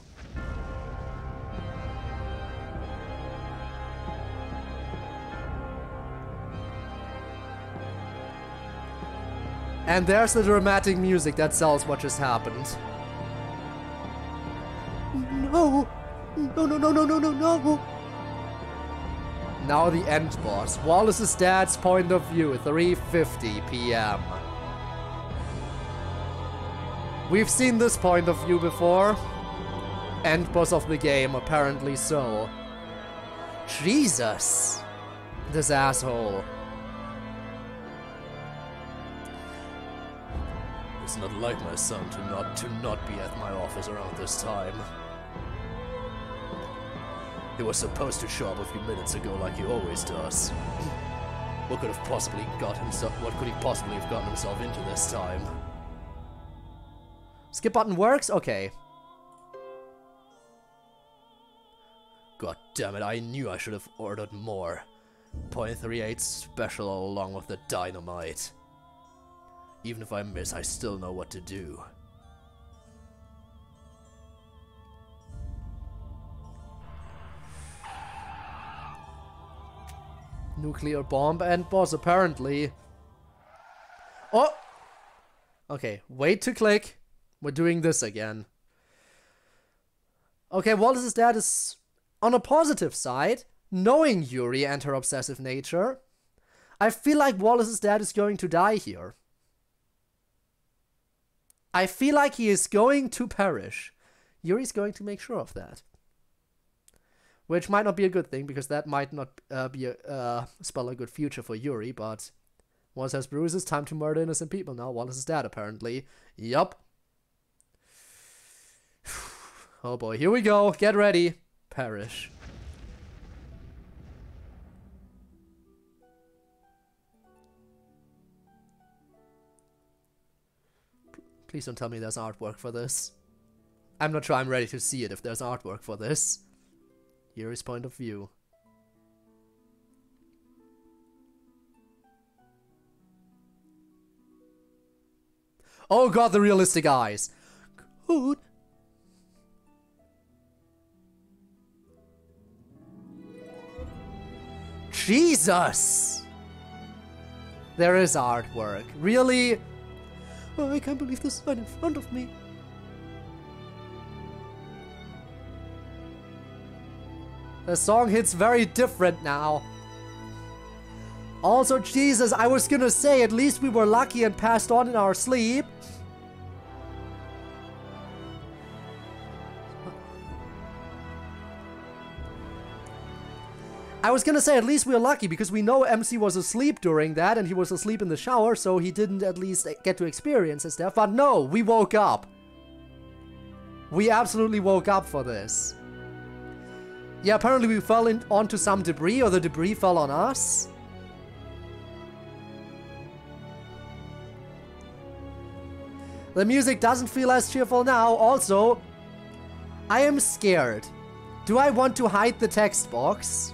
And there's the dramatic music that sells what just happened. No! No, no, no, no, no, no, no! Now the end boss. Wallace's dad's point of view, 3:50 p.m. We've seen this point of view before. End boss of the game, apparently so. Jesus! This asshole. It's not like my son to not be at my office around this time. He was supposed to show up a few minutes ago like he always does. What could he possibly have gotten himself into this time? Skip button works? Okay. God damn it, I knew I should have ordered more. .38 special along with the dynamite. Even if I miss, I still know what to do. Nuclear bomb and boss, apparently. Oh! Okay, wait to click. We're doing this again. Okay, Wallace's dad is on a positive side, knowing Yuri and her obsessive nature. I feel like Wallace's dad is going to die here. I feel like he is going to perish. Yuri's going to make sure of that. Which might not be a good thing, because that might not spell a good future for Yuri, but Wallace has bruises, time to murder innocent people now. Wallace is dead, apparently. Yup. Oh boy, here we go. Get ready. Perish. Please don't tell me there's artwork for this. I'm not sure I'm ready to see it if there's artwork for this. Yuri's point of view. Oh god, the realistic eyes. Code. Jesus! There is artwork. Really? Oh, I can't believe this right in front of me. The song hits very different now. Also, Jesus, I was gonna say, at least we were lucky and passed on in our sleep. I was gonna say, at least we were lucky, because we know MC was asleep during that, and he was asleep in the shower, so he didn't at least get to experience his death. But no, we woke up. We absolutely woke up for this. Yeah, apparently we fell onto some debris, or the debris fell on us. The music doesn't feel as cheerful now. Also, I am scared. Do I want to hide the text box?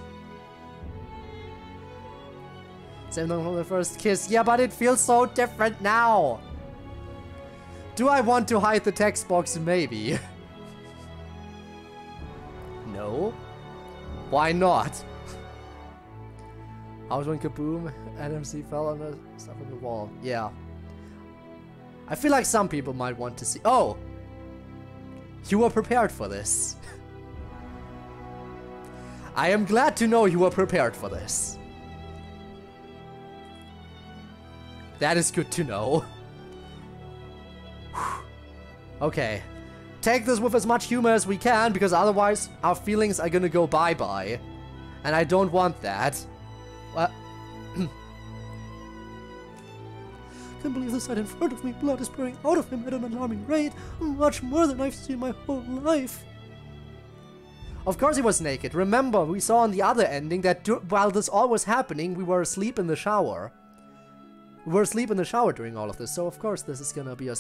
Same thing from the first kiss. Yeah, but it feels so different now. Do I want to hide the text box? Maybe. No. Why not? I was when Kaboom and MC fell on the stuff on the wall. Yeah. I feel like some people might want to see. Oh! You were prepared for this. I am glad to know you were prepared for this. That is good to know. Okay. Take this with as much humor as we can, because otherwise our feelings are gonna go bye-bye. And I don't want that. What? Can't believe the sight in front of me. Blood is pouring out of him at an alarming rate. Much more than I've seen my whole life. Of course he was naked. Remember, we saw in the other ending that while this all was happening, we were asleep in the shower. We were asleep in the shower during all of this, so of course this is gonna be a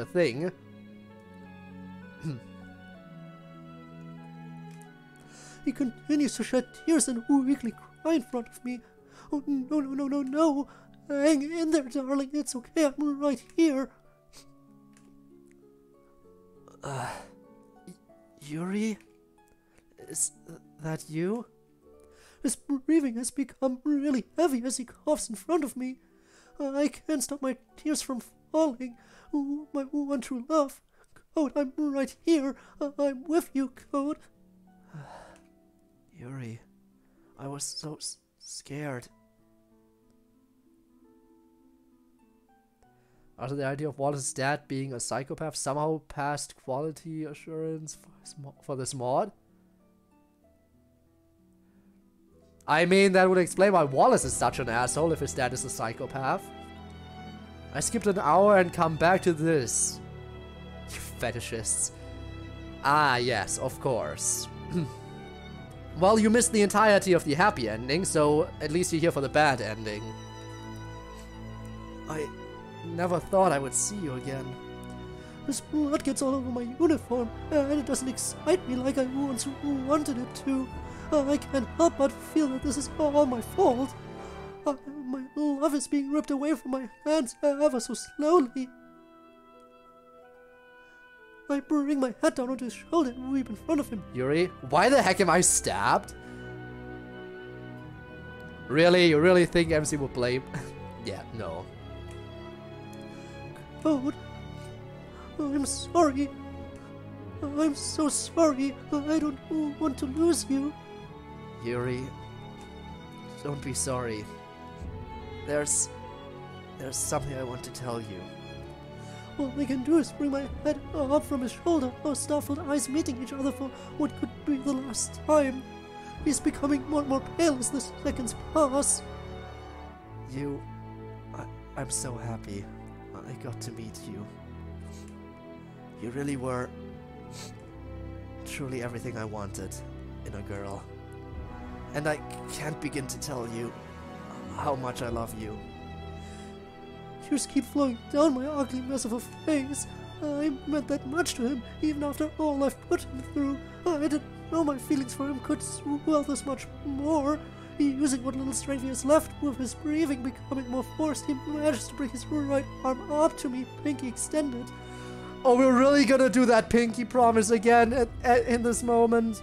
thing. He continues to shed tears and weakly cry in front of me. Oh, no, no, no, no, no. Hang in there, darling. It's okay. I'm right here. Yuri? Is that you? His breathing has become really heavy as he coughs in front of me. I can't stop my tears from falling. Oh, my one true love. Code, I'm right here. I'm with you, Code. Yuri, I was so scared. Also, the idea of Wallace's dad being a psychopath somehow passed quality assurance for this mod? I mean, that would explain why Wallace is such an asshole if his dad is a psychopath. I skipped an hour and come back to this. You fetishists. Ah, yes, of course. Well, you missed the entirety of the happy ending, so at least you're here for the bad ending. I never thought I would see you again. His blood gets all over my uniform, and it doesn't excite me like I once wanted it to. I can't help but feel that this is all my fault. My love is being ripped away from my hands ever so slowly. I bring my head down onto his shoulder and weep in front of him. Yuri, why the heck am I stabbed? Really? You really think MC will blame? Yeah, no. Code, I'm sorry. I'm so sorry. I don't want to lose you. Yuri, don't be sorry. There's something I want to tell you. All I can do is bring my head up from his shoulder, our startled eyes meeting each other for what could be the last time. He's becoming more and more pale as the seconds pass. I'm so happy I got to meet you. You really were truly everything I wanted in a girl. And I can't begin to tell you how much I love you. Tears keep flowing down my ugly mess of a face. I meant that much to him, even after all I've put him through. I didn't know my feelings for him could swell this much more. Using what little strength he has left, with his breathing becoming more forced, he manages to bring his right arm up to me, pinky extended. Oh, we're really gonna do that pinky promise again in this moment?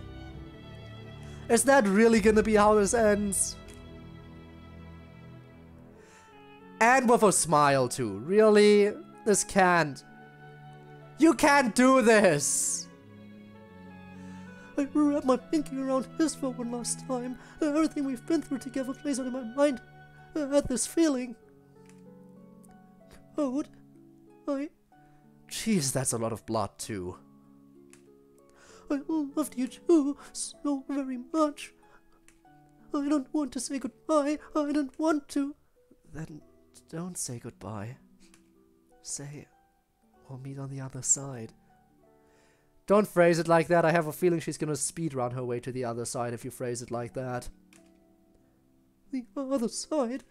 Is that really gonna be how this ends? And with a smile too. Really? This can't. You can't do this! I wrap my pinky around his for one last time. Everything we've been through together plays out in my mind at this feeling. Code, Jeez, that's a lot of blood too. I loved you too, so very much. I don't want to say goodbye. I don't want to. Then don't say goodbye. Say, we'll meet on the other side. Don't phrase it like that. I have a feeling she's gonna speedrun her way to the other side if you phrase it like that. The other side?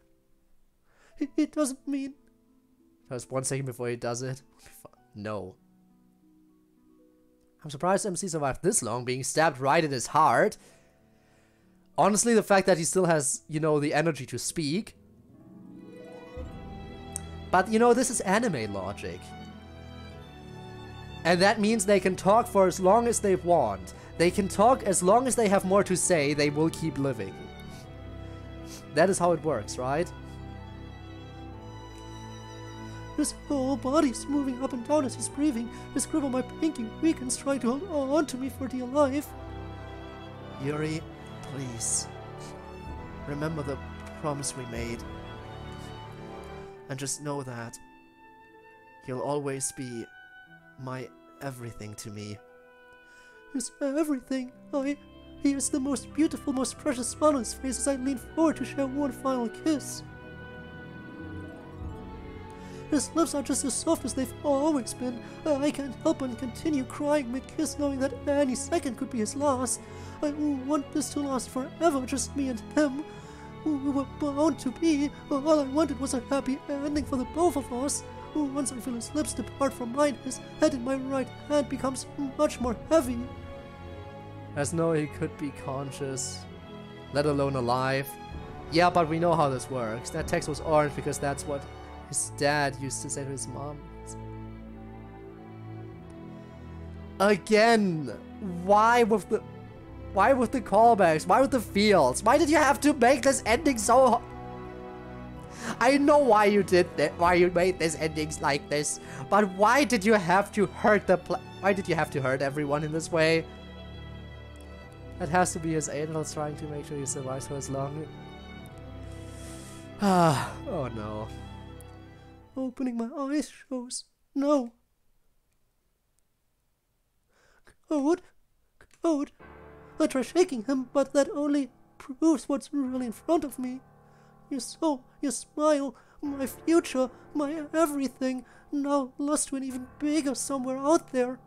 It doesn't mean... Just 1 second before he does it. No. I'm surprised MC survived this long, being stabbed right in his heart. Honestly, the fact that he still has, you know, the energy to speak. But, you know, this is anime logic. And that means they can talk for as long as they want. They can talk as long as they have more to say, they will keep living. That is how it works, right? His whole body's moving up and down as he's breathing. His grip on my pinky weakens, trying to hold on to me for dear life. Yuri, please. Remember the promise we made. And just know that you'll always be my everything to me. His everything. He is the most beautiful, most precious smile on his face as I lean forward to share one final kiss. His lips are just as soft as they've always been. I can't help but continue crying mid-kiss, knowing that any second could be his last. I want this to last forever, just me and him. We were bound to be. All I wanted was a happy ending for the both of us. Once I feel his lips depart from mine, his head in my right hand becomes much more heavy. As though he could be conscious, let alone alive. Yeah, but we know how this works. That text was orange because that's what his dad used to say to his mom. Again, why with the callbacks? Why with the fields? Why did you have to make this ending so... I know why you did that, why you made these endings like this, but why did you have to hurt why did you have to hurt everyone in this way? That has to be his angels trying to make sure he survives for as long. Oh no. Opening my eyes shows no. Code. I try shaking him, but that only proves what's really in front of me. Your smile, my future, my everything, now lost to an even bigger somewhere out there.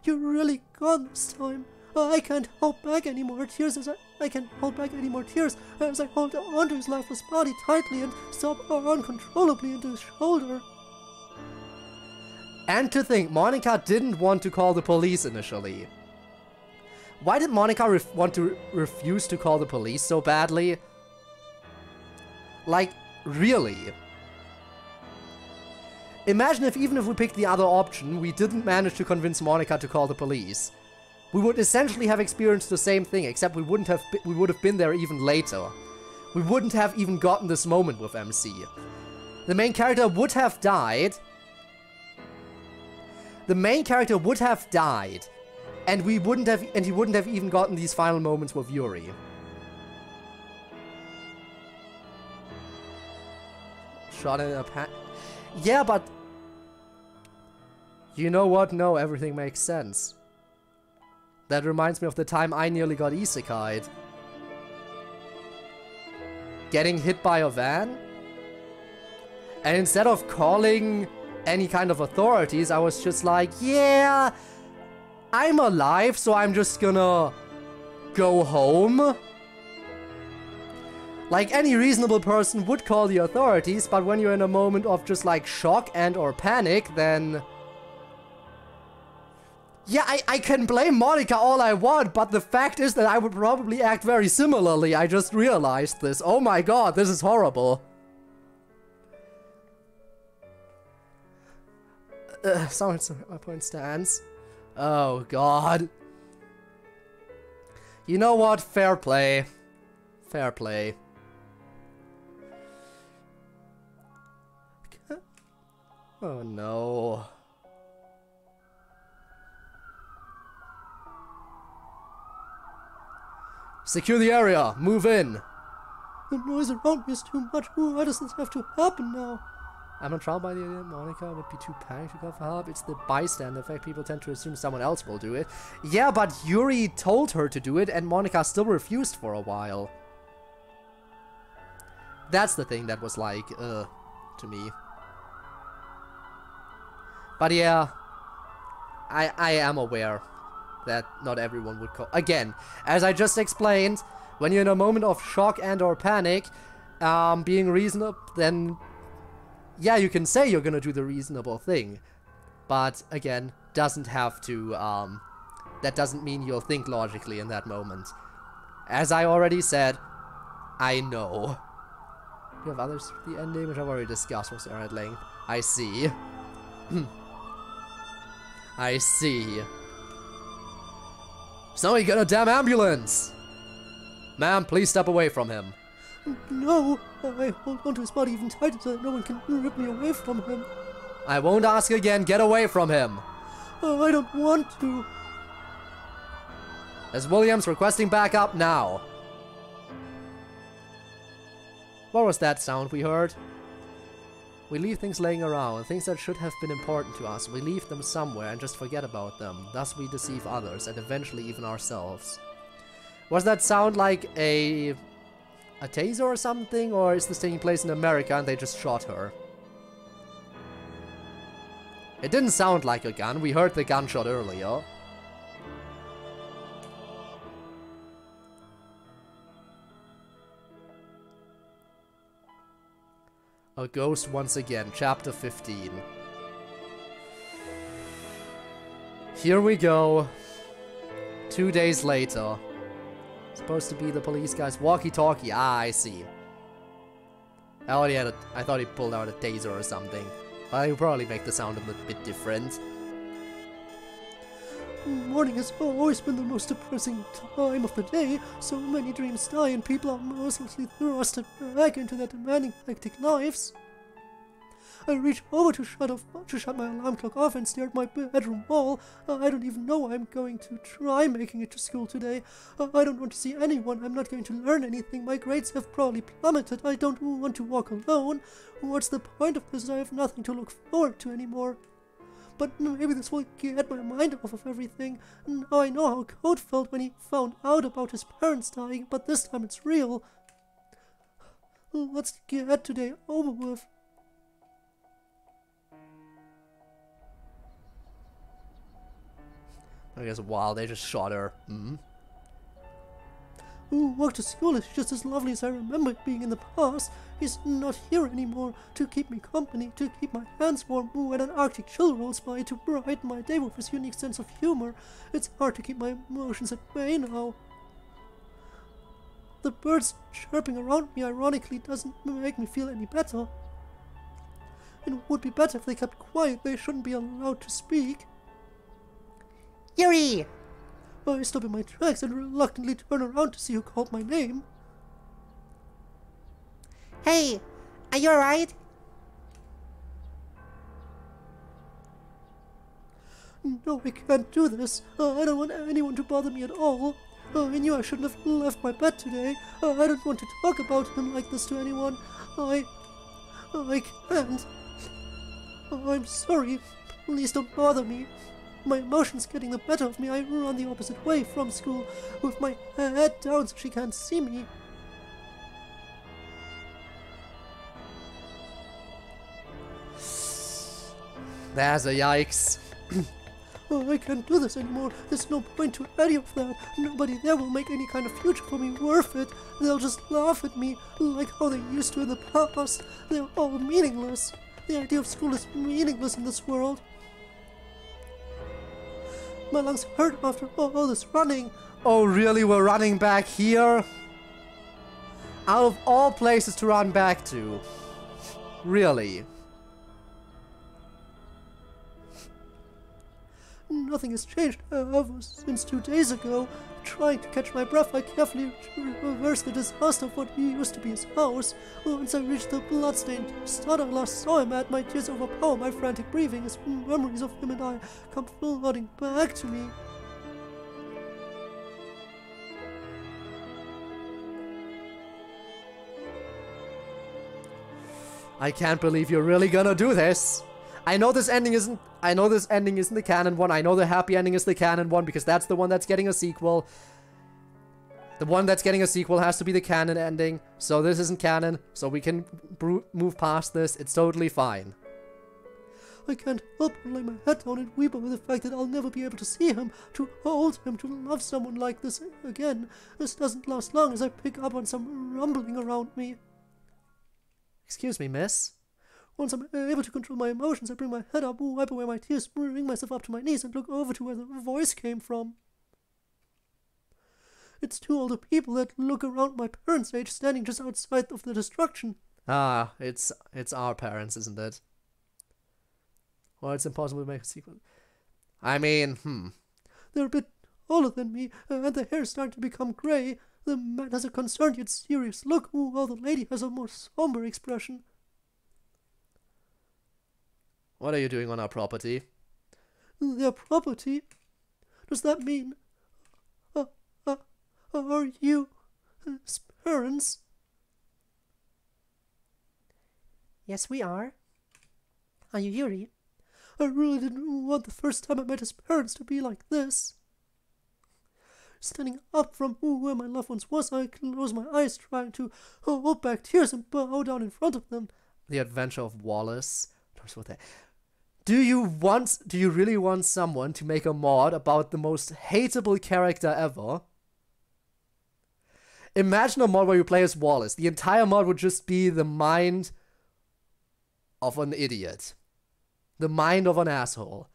You're really gone this time. I can't hold back any more tears as I can't hold back any more tears as I hold onto his lifeless body tightly and sob uncontrollably into his shoulder. And to think, Monica didn't want to call the police initially. Why did Monica want to refuse to call the police so badly? Like, really? Imagine if even if we picked the other option, we didn't manage to convince Monica to call the police. We would essentially have experienced the same thing, except we would have been there even later. We wouldn't have even gotten this moment with MC. The main character would have died. And he wouldn't have even gotten these final moments with Yuri. Shot in a pan. Yeah, but you know what? No, everything makes sense. That reminds me of the time I nearly got isekai'd. Getting hit by a van? And instead of calling any kind of authorities, I was just like, yeah, I'm alive, so I'm just gonna go home. Like, any reasonable person would call the authorities, but when you're in a moment of just like shock and or panic, then... Yeah, I can blame Monica all I want, but the fact is that I would probably act very similarly. I just realized this. Oh my god, this is horrible. Someone's my point stands. Oh god. You know what? Fair play. Fair play. Oh no. Secure the area. Move in. The noise around me is too much. Why does this have to happen now? I'm not troubled by the idea Monica would be too panicked to call for help. It's the bystander effect. People tend to assume someone else will do it. Yeah, but Yuri told her to do it and Monica still refused for a while. That's the thing that was like, to me. But yeah, I am aware that not everyone would call. Again, as I just explained, when you're in a moment of shock and or panic, being reasonable, then yeah, you can say you're gonna do the reasonable thing. But again, doesn't have to, that doesn't mean you'll think logically in that moment. As I already said, I know. You have others for the ending, which I've already discussed with Sarah at length. I see. I see. Somebody get a damn ambulance! Ma'am, please step away from him. No, I hold onto his body even tighter so that no one can rip me away from him. I won't ask again, get away from him. I don't want to. As Williams requesting backup now. What was that sound we heard? We leave things laying around, things that should have been important to us. We leave them somewhere and just forget about them. Thus we deceive others and eventually even ourselves. Was that sound like a taser or something? Or is this taking place in America and they just shot her? It didn't sound like a gun. We heard the gunshot earlier. A ghost once again, chapter 15. Here we go. 2 days later. Supposed to be the police guy's walkie-talkie. Ah, I see. I thought he pulled out a taser or something. But he'll probably make the sound a little bit different. Morning has always been the most depressing time of the day. So many dreams die and people are mercilessly thrusted back into their demanding, hectic lives. I reach over to shut my alarm clock off and stare at my bedroom wall. I don't even know I'm going to try making it to school today. I don't want to see anyone. I'm not going to learn anything. My grades have probably plummeted. I don't want to walk alone. What's the point of this? I have nothing to look forward to anymore. But maybe this will get my mind off of everything. Now I know how Code felt when he found out about his parents dying, but this time it's real. Let's get today over with. I guess, wow, they just shot her. Walk to school is just as lovely as I remember it being in the past. He's not here anymore to keep me company, to keep my hands warm when an Arctic chill rolls by, to brighten my day with his unique sense of humor. It's hard to keep my emotions at bay now. The birds chirping around me ironically doesn't make me feel any better. It would be better if they kept quiet. They shouldn't be allowed to speak. Yuri! I stop in my tracks and reluctantly turn around to see who called my name. Hey, are you alright? No, I can't do this. I don't want anyone to bother me at all. I knew I shouldn't have left my bed today. I don't want to talk about him like this to anyone. I can't. I'm sorry. Please don't bother me. My emotions getting the better of me. I run the opposite way from school with my head down so she can't see me. There's a yikes. I can't do this anymore. There's no point to any of that. Nobody there will make any kind of future for me worth it. They'll just laugh at me like how they used to in the past. They're all meaningless. The idea of school is meaningless in this world. My lungs hurt after all this running. Oh, really? We're running back here? Out of all places to run back to. Really? Nothing has changed ever since 2 days ago. Trying to catch my breath, I carefully reversed the disaster of what used to be his house. Once I reached the bloodstained spot I last saw him at, my tears overpower my frantic breathing as memories of him and I come flooding back to me. I can't believe you're really gonna do this. I know this ending isn't the canon one. I know the happy ending is the canon one because that's the one that's getting a sequel. The one that's getting a sequel has to be the canon ending. So this isn't canon, so we can move past this. It's totally fine. I can't help but lay my head down and weep over the fact that I'll never be able to see him, to hold him, to love someone like this again. This doesn't last long as I pick up on some rumbling around me. Excuse me, miss? Once I'm able to control my emotions, I bring my head up, wipe away my tears, bring myself up to my knees, and look over to where the voice came from. It's two older people that look around my parents' age, standing just outside of the destruction. Ah, it's our parents, isn't it? Well, it's impossible to make a sequel. I mean, They're a bit older than me, and their hair's starting to become grey. The man has a concerned yet serious look, while the lady has a more somber expression. What are you doing on our property? Their property? Does that mean... are you... his parents? Yes, we are. Are you Yuri? I really didn't want the first time I met his parents to be like this. Standing up from where my loved ones was, I closed my eyes, trying to hold back tears and bow down in front of them. The Adventure of Wallace. Do you really want someone to make a mod about the most hateable character ever? Imagine a mod where you play as Wallace. The entire mod would just be the mind of an idiot. The mind of an asshole.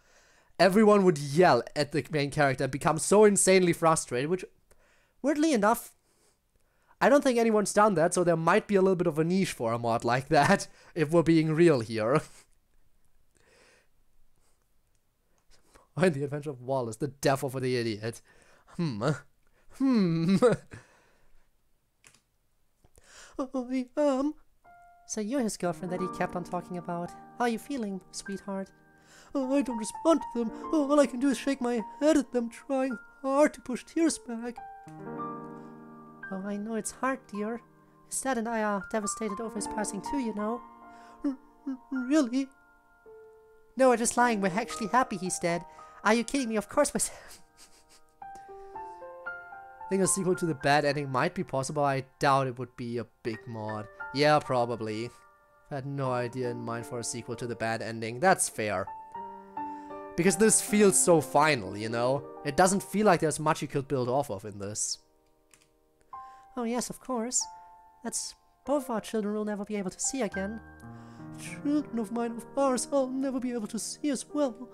Everyone would yell at the main character and become so insanely frustrated, which, weirdly enough, I don't think anyone's done that, so there might be a little bit of a niche for a mod like that, if we're being real here. In the Adventure of Wallace, the death of the idiot. I am. So you're his girlfriend that he kept on talking about. How are you feeling, sweetheart? I don't respond to them. All I can do is shake my head at them, trying hard to push tears back. Oh, I know it's hard, dear. His dad and I are devastated over his passing too, you know. Really? No, we're just lying. We're actually happy he's dead. Are you kidding me? Of course we're... I think a sequel to the bad ending might be possible. I doubt it would be a big mod. Yeah, probably. I had no idea in mind for a sequel to the bad ending. That's fair. Because this feels so final, you know? It doesn't feel like there's much you could build off of in this. Oh yes, of course. That's both our children we'll never be able to see again. Children of mine, of ours, I'll never be able to see as well.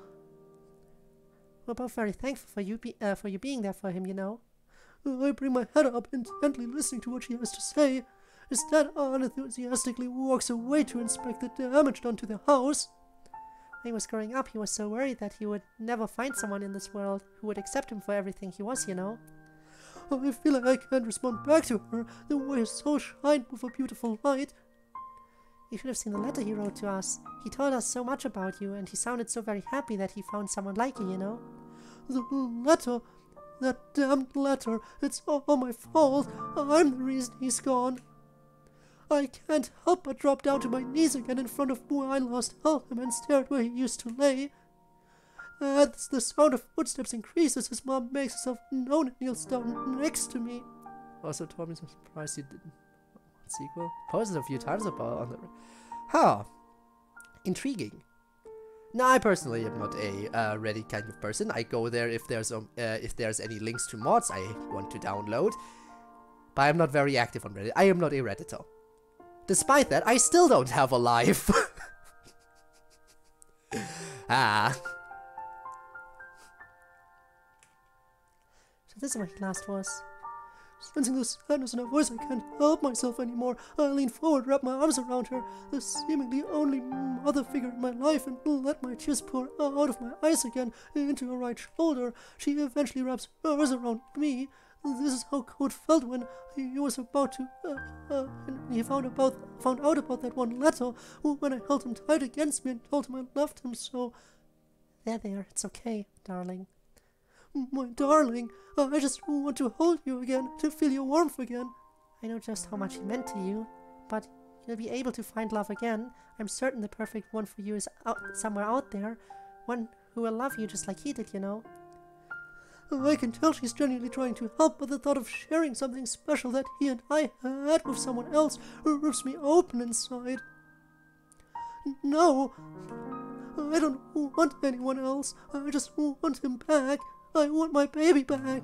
We're both very thankful for you being there for him, you know. I bring my head up, intently listening to what she has to say. His dad unenthusiastically walks away to inspect the damage done to the house. When he was growing up, he was so worried that he would never find someone in this world who would accept him for everything he was, you know. I feel like I can't respond back to her. The way is so shined with a beautiful light. You should have seen the letter he wrote to us. He told us so much about you, and he sounded so very happy that he found someone like you, you know. The letter, that damned letter, it's all my fault. I'm the reason he's gone. I can't help but drop down to my knees again in front of where I last held him and stared where he used to lay. As the sound of footsteps increases, his mom makes herself known and kneels down next to me. Also told me some surprise he didn't. Sequel? Posted a few times about on the... Huh. Intriguing. Now, I personally am not a Reddit kind of person. I go there if there's any links to mods I want to download. But I'm not very active on Reddit. I am not a Redditor. Despite that, I still don't have a life. Ah. So this is where he last was. Sensing the sadness in her voice, I can't help myself anymore. I lean forward, wrap my arms around her, the seemingly only mother figure in my life, and let my tears pour out of my eyes again into her right shoulder. She eventually wraps hers around me. This is how Code felt when he was about to, and he found out about that one letter, when I held him tight against me and told him I loved him so. There, it's okay, darling. My darling, I just want to hold you again, to feel your warmth again. I know just how much he meant to you, but you'll be able to find love again. I'm certain the perfect one for you is somewhere out there, one who will love you just like he did, you know. I can tell she's genuinely trying to help, but the thought of sharing something special that he and I had with someone else rips me open inside. No, I don't want anyone else. I just want him back. I want my baby back.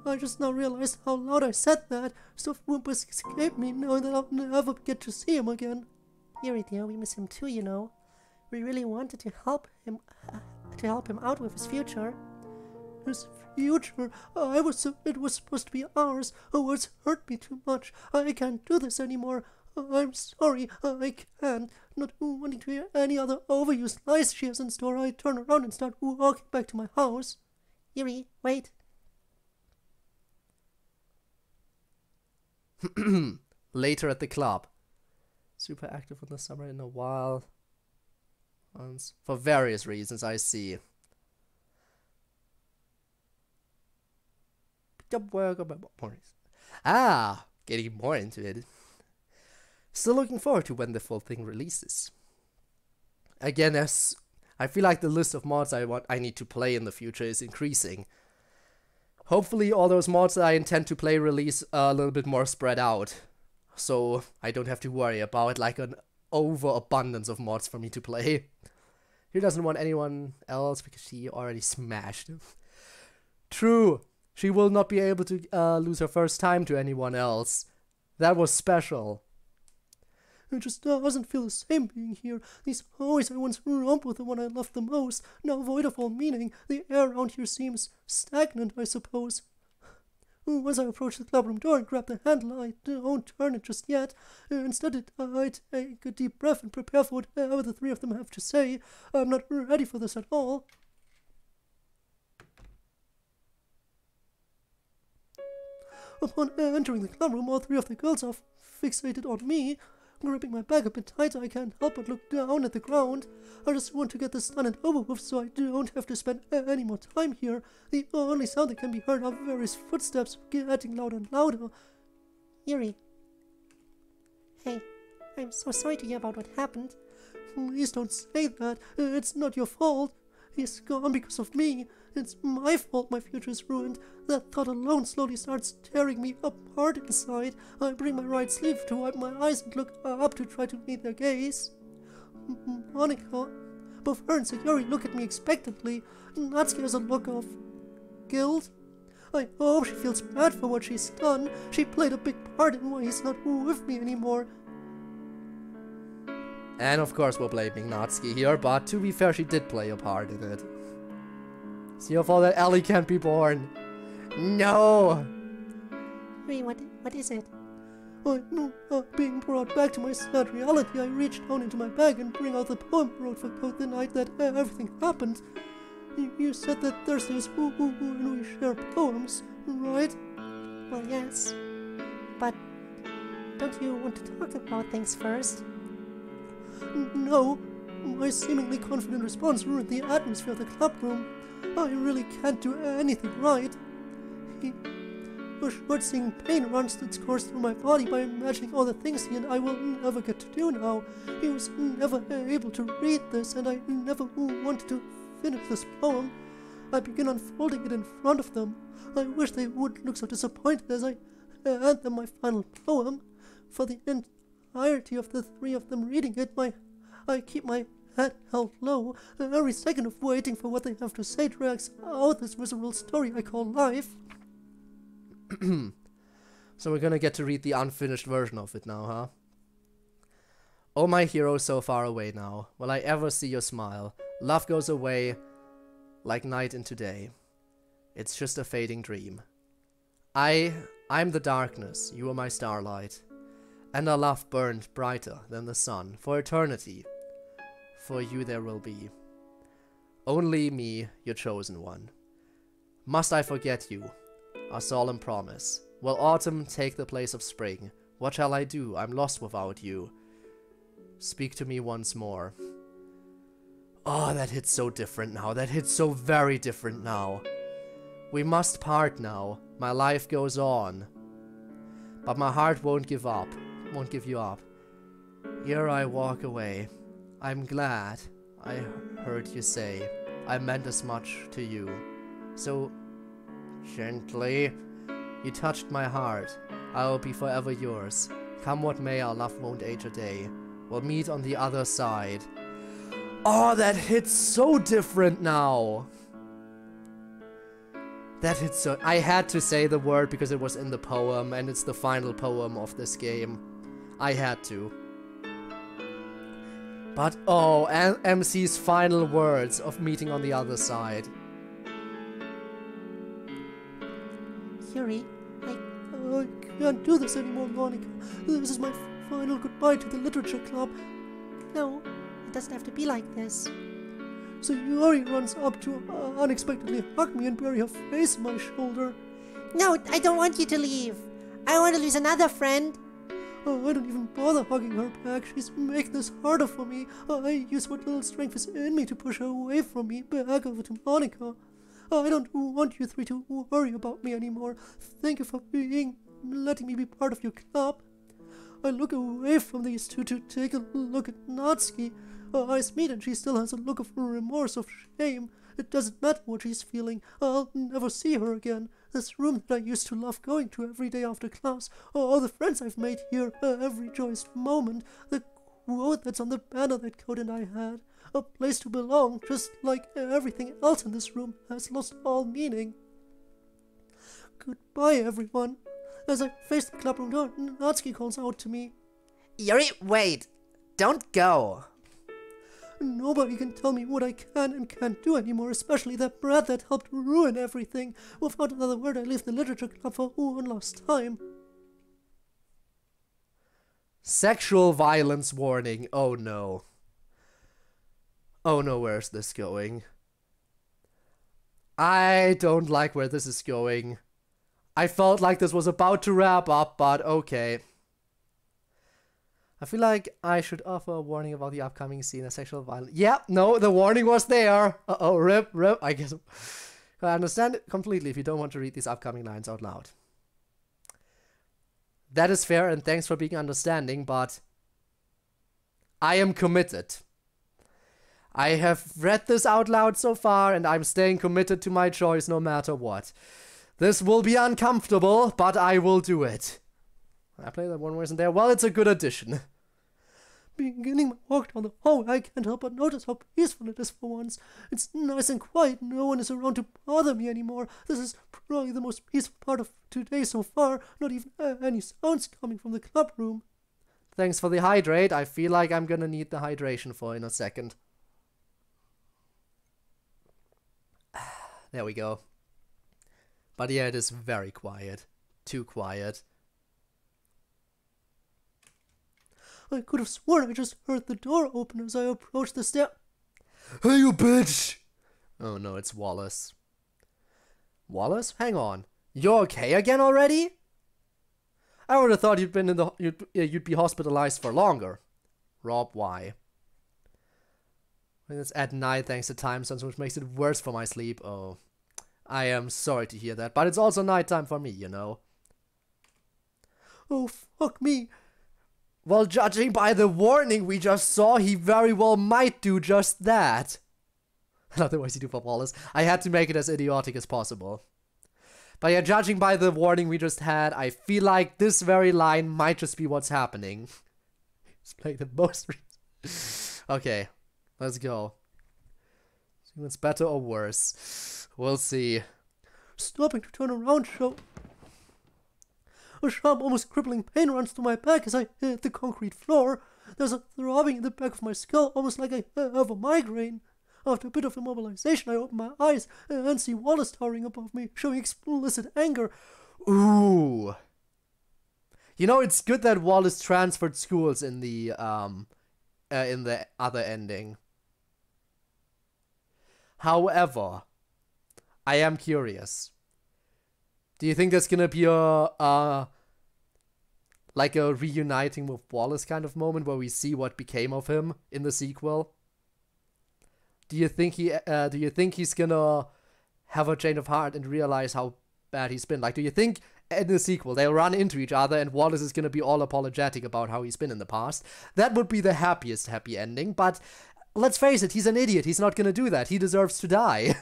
I just now realized how loud I said that. Stuff whimpers escaped me, knowing that I'll never get to see him again. Yuri, dear, we miss him too, you know. We really wanted to help him out with his future. His future? It was supposed to be ours. Words hurt me too much. I can't do this anymore. I'm sorry, I can't. Not wanting to hear any other overused lies she has in store, I turn around and start walking back to my house. Yuri, wait. Later at the club. Super active in the summer in a while. For various reasons, I see. Ah, getting more into it. Still looking forward to when the full thing releases. Again, I feel like the list of mods I need to play in the future is increasing. Hopefully all those mods that I intend to play release a little bit more spread out. So I don't have to worry about like an overabundance of mods for me to play. He doesn't want anyone else because she already smashed him. True. She will not be able to lose her first time to anyone else. That was special. It just doesn't feel the same being here. These boys I once romped with the one I loved the most, now void of all meaning. The air around here seems stagnant, I suppose. As I approach the clubroom door and grab the handle, I don't turn it just yet. Instead, I take a deep breath and prepare for whatever the three of them have to say. I'm not ready for this at all. Upon entering the clubroom, all three of the girls are fixated on me. Gripping my bag a bit tighter, I can't help but look down at the ground. I just want to get this done and over with so I don't have to spend any more time here. The only sound that can be heard are various footsteps getting louder and louder. Yuri. Hey, I'm so sorry to hear about what happened. Please don't say that. It's not your fault. He's gone because of me. It's my fault my future is ruined. That thought alone slowly starts tearing me apart inside. I bring my right sleeve to wipe my eyes and look up to try to meet their gaze. Monica. Both her and Sayori look at me expectantly. Natsuki has a look of guilt. I hope she feels bad for what she's done. She played a big part in why he's not with me anymore. And of course we're blaming Natsuki here, but to be fair, she did play a part in it. It's your fault that Ellie can't be born. No! Yuri, what is it? Being brought back to my sad reality, I reach down into my bag and bring out the poem I wrote for Code the night that everything happened. You said that Thursdays when we share poems, right? Well, yes. But don't you want to talk about things first? No. My seemingly confident response ruined the atmosphere of the clubroom. I really can't do anything right. A short-seeing pain runs its course through my body by imagining all the things he and I will never get to do now. He was never able to read this, and I never wanted to finish this poem. I begin unfolding it in front of them. I wish they wouldn't look so disappointed as I hand them my final poem. For the entirety of the three of them reading it, I keep my head held low. Every second of waiting for what they have to say drags out this miserable story I call life. So we're gonna get to read the unfinished version of it now, huh? Oh, my hero so far away now. Will I ever see your smile? Love goes away like night into day. It's just a fading dream. I'm the darkness, you are my starlight. And our love burned brighter than the sun. For eternity, for you there will be only me, your chosen one. Must I forget you? A solemn promise. Will autumn take the place of spring? What shall I do? I'm lost without you. Speak to me once more. Oh, that hits so different now. That hits so very different now. We must part now. My life goes on. But my heart won't give up. Won't give you up. Here I walk away. I'm glad I heard you say I meant as much to you. So gently, you touched my heart. I will be forever yours. Come what may, our love won't age a day. We'll meet on the other side. Oh, that hits so different now. That hits so... I had to say the word because it was in the poem, and it's the final poem of this game. I had to. But oh, MC's final words of meeting on the other side. Yuri, I can't do this anymore, Monica. This is my final goodbye to the literature club. No, it doesn't have to be like this. So Yuri runs up to unexpectedly hug me and bury her face on my shoulder. No, I don't want you to leave. I want to lose another friend. I don't even bother hugging her back. She's making this harder for me. I use what little strength is in me to push her away from me, back over to Monica. I don't want you three to worry about me anymore. Thank you for letting me be part of your club. I look away from these two to take a look at Natsuki. Our eyes meet and she still has a look of remorse, of shame. It doesn't matter what she's feeling. I'll never see her again. This room that I used to love going to every day after class, all the friends I've made here, every joyous moment, the quote that's on the banner that Code and I had. a place to belong, just like everything else in this room has lost all meaning. Goodbye, everyone. As I face the clubroom door, Natsuki calls out to me. Yuri, wait! Don't go! Nobody can tell me what I can and can't do anymore, especially that brat that helped ruin everything. Without another word, I leave the literature club for one last time. Sexual violence warning. Oh no. Oh no, where's this going? I don't like where this is going. I felt like this was about to wrap up, but okay. I feel like I should offer a warning about the upcoming scene of sexual violence. Yeah, no, the warning was there. Uh-oh, rip. I guess I understand it completely if you don't want to read these upcoming lines out loud. That is fair, and thanks for being understanding, but I am committed. I have read this out loud so far, and I'm staying committed to my choice no matter what. This will be uncomfortable, but I will do it. I play that one wasn't there. Well, it's a good addition. Beginning my walk down the hallway, I can't help but notice how peaceful it is for once. It's nice and quiet. No one is around to bother me anymore. This is probably the most peaceful part of today so far. Not even any sounds coming from the club room. Thanks for the hydrate. I feel like I'm gonna need the hydration for in a second. There we go. But yeah, it is very quiet. Too quiet. I could have sworn I just heard the door open as I approached the stair. Hey, you bitch! Oh no, it's Wallace. Wallace? Hang on. You're okay again already? I would have thought you'd been in the you'd be hospitalized for longer. Rob, why? It's at night thanks to time zones, which makes it worse for my sleep. Oh, I am sorry to hear that, but it's also nighttime for me, you know. Oh, fuck me. Well, judging by the warning we just saw, he very well might do just that. Otherwise he do for Wallace. I had to make it as idiotic as possible. But yeah, judging by the warning we just had, I feel like this very line might just be what's happening. He's playing the most. Okay, let's go. See what's better or worse. We'll see. Stopping to turn around, a sharp, almost crippling pain runs through my back as I hit the concrete floor. There's a throbbing in the back of my skull, almost like I have a migraine. After a bit of immobilization, I open my eyes and see Wallace towering above me, showing explicit anger. Ooh. You know, it's good that Wallace transferred schools in the other ending. However, I am curious. Do you think there's gonna be a like a reuniting with Wallace kind of moment where we see what became of him in the sequel? Do you think he's gonna have a change of heart and realize how bad he's been? Like, do you think in the sequel they'll run into each other and Wallace is gonna be all apologetic about how he's been in the past? That would be the happiest happy ending, but let's face it, he's an idiot. He's not gonna do that. He deserves to die.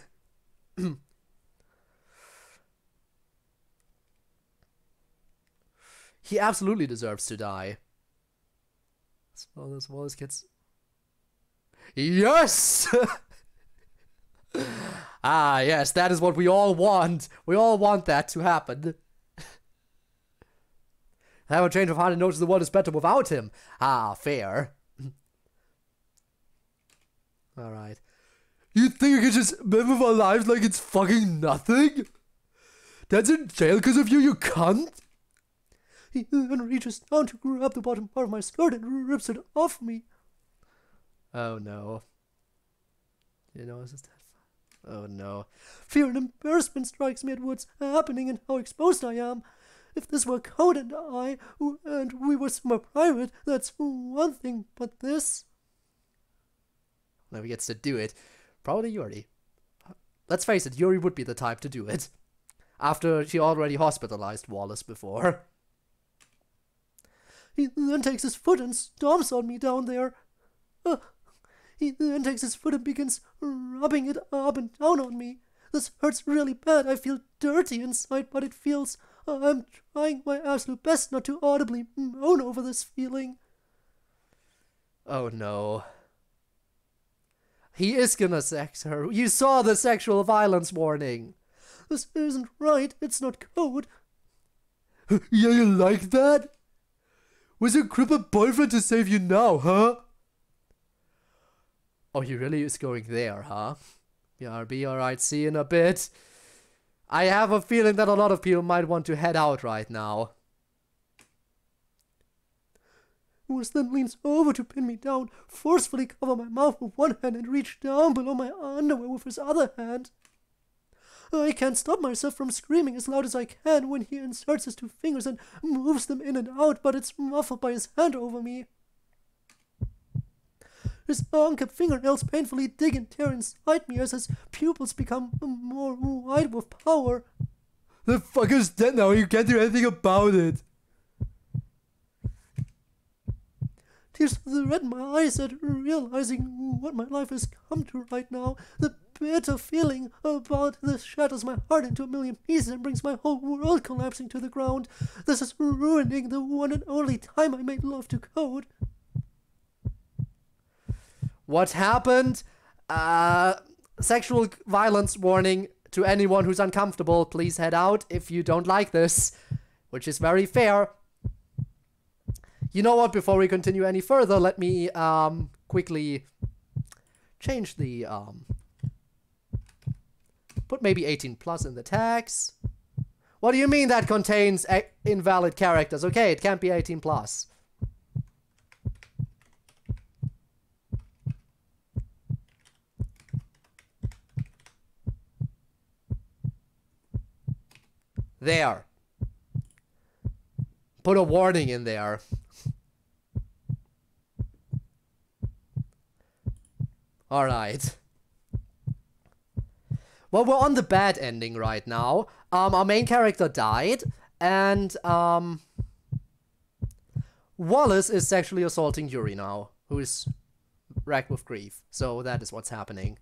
He absolutely deserves to die. So this Wallace gets... Yes! Ah, yes, that is what we all want. We all want that to happen. Have a change of heart and notice the world is better without him. Ah, fair. Alright. You think you can just live with our lives like it's fucking nothing? Dad's in jail because of you, you cunt? He then reaches down to grab the bottom part of my skirt and rips it off me. Oh no. You know, is this that fun? Oh no. Fear and embarrassment strikes me at what's happening and how exposed I am. If this were Code and I, and we were somewhere private, that's one thing, but this... Now he gets to do it. Probably Yuri. Let's face it, Yuri would be the type to do it. After she already hospitalized Wallace before. He then takes his foot and stomps on me down there. He then takes his foot and begins rubbing it up and down on me. This hurts really bad. I feel dirty inside, but it feels... I'm trying my absolute best not to audibly moan over this feeling. Oh no. He is gonna sex her. You saw the sexual violence warning. This isn't right. It's not code. Yeah, you like that? Was your crippled boyfriend to save you now, huh? Oh, he really is going there, huh? BRB, alright, see you in a bit. I have a feeling that a lot of people might want to head out right now. Wes then leans over to pin me down, forcefully cover my mouth with one hand and reach down below my underwear with his other hand. I can't stop myself from screaming as loud as I can when he inserts his two fingers and moves them in and out, but it's muffled by his hand over me. His unkept fingernails painfully dig and tear inside me as his pupils become more wide with power. The fucker's dead now, you can't do anything about it. Tears threaten my eyes at realizing what my life has come to right now. The bitter feeling about this shatters my heart into a million pieces and brings my whole world collapsing to the ground. This is ruining the one and only time I made love to Code. What happened? Sexual violence warning to anyone who's uncomfortable. Please head out if you don't like this, which is very fair. You know what? Before we continue any further, let me quickly change the put maybe 18 plus in the tags. What do you mean that contains invalid characters? Okay, it can't be 18 plus. There. Put a warning in there. Alright. Well, we're on the bad ending right now. Our main character died, and Wallace is sexually assaulting Yuri now, who is racked with grief. So that is what's happening.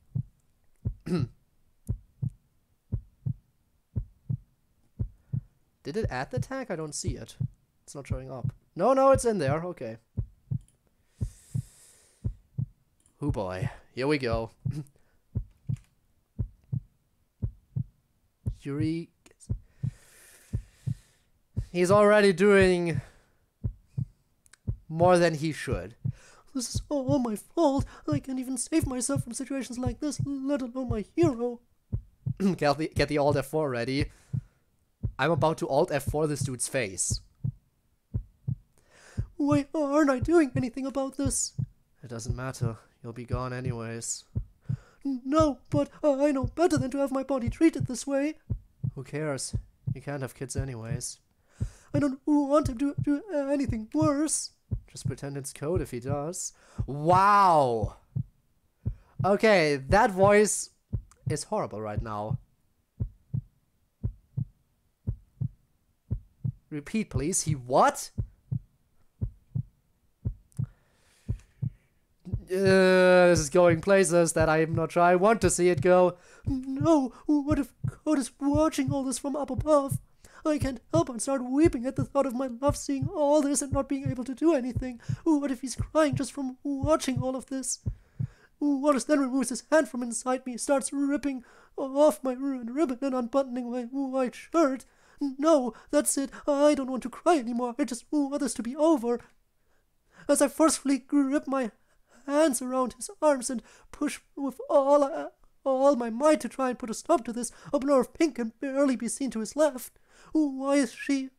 Did it add the tag? I don't see it. It's not showing up. No, it's in there. Okay. Oh boy. Here we go. Yuri. He's already doing more than he should. This is all my fault. I can't even save myself from situations like this, let alone my hero. Get the Alt F4 ready. I'm about to Alt F4 this dude's face. Why aren't I doing anything about this? It doesn't matter. You'll be gone anyways. No, but I know better than to have my body treated this way. Who cares? You can't have kids anyways. I don't want him to do anything worse. Just pretend it's Code if he does. Wow! Okay, that voice is horrible right now. Repeat, please. He what? This is going places that I'm not sure I want to see it go. No, what if Code is watching all this from up above? I can't help but start weeping at the thought of my love seeing all this and not being able to do anything. What if he's crying just from watching all of this? Wallace then removes his hand from inside me, starts ripping off my ruined ribbon and unbuttoning my white shirt. No, that's it. I don't want to cry anymore. I just want this to be over. As I forcefully grip my hands around his arms and push with all my might to try and put a stop to this, a blur of pink can barely be seen to his left. Why is she?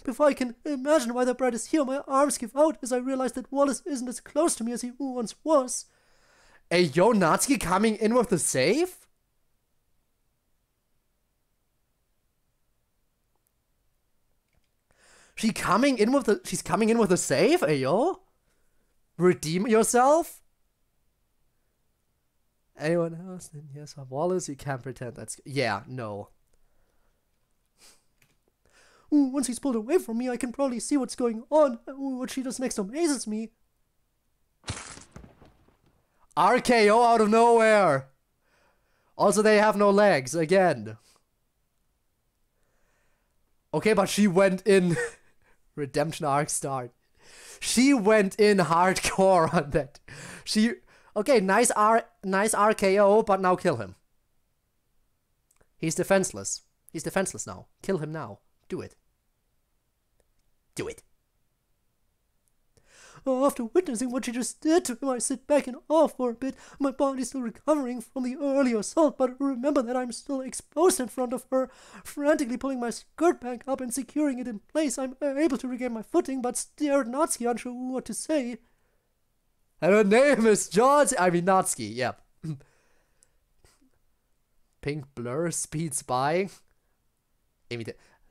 Before I can imagine why the bride is here, my arms give out as I realize that Wallace isn't as close to me as he once was. Hey, yo, Natsuki coming in with the save? She's coming in with the save, hey yo? Redeem yourself? Anyone else? Then yes, Wallace, you can't pretend that's... Yeah, no. Once he's pulled away from me, I can probably see what's going on. What she does next amazes me. RKO out of nowhere! Also, they have no legs, again. Okay, but she went in... Redemption arc start. She went in hardcore on that. Okay, nice RKO, but now kill him. He's defenseless. He's defenseless now. Kill him now. Do it. Do it. After witnessing what she just did to him, I sit back in awe for a bit. My body's still recovering from the earlier assault, but remember that I'm still exposed in front of her. Frantically pulling my skirt back up and securing it in place, I'm able to regain my footing, but stare at Natsuki, unsure what to say. And her name is George. I mean, Natsuki, yep. Pink blur, speed spying.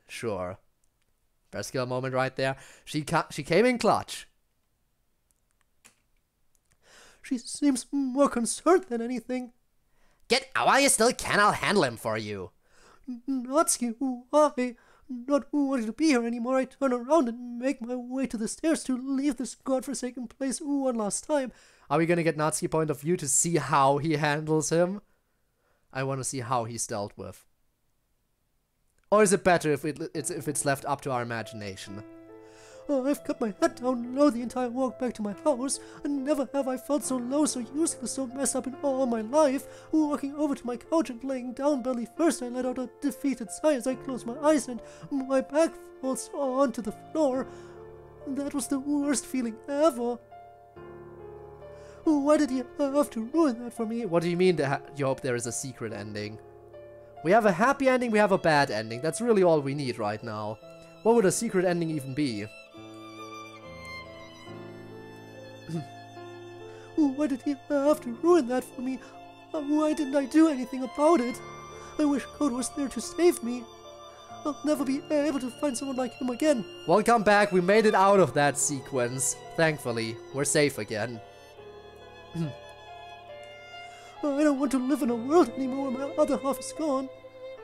Sure. Best skill moment right there. She came in clutch. She seems more concerned than anything. Get out while you still can, I'll handle him for you. Natsuki, why? Not wanting to be here anymore, I turn around and make my way to the stairs to leave this godforsaken place one last time. Are we gonna get Natsuki point of view to see how he handles him? I want to see how he's dealt with. Or is it better if it's left up to our imagination? I've kept my head down low the entire walk back to my house, and never have I felt so low, so useless, so messed up in all my life. Walking over to my couch and laying down belly first, I let out a defeated sigh as I close my eyes and my back falls onto the floor. That was the worst feeling ever. Why did you have to ruin that for me? What do you mean you hope there is a secret ending? We have a happy ending, we have a bad ending. That's really all we need right now. What would a secret ending even be? Why did he have to ruin that for me? Why didn't I do anything about it? I wish Code was there to save me. I'll never be able to find someone like him again. Welcome back, we made it out of that sequence. Thankfully, we're safe again. I don't want to live in a world anymore where my other half is gone.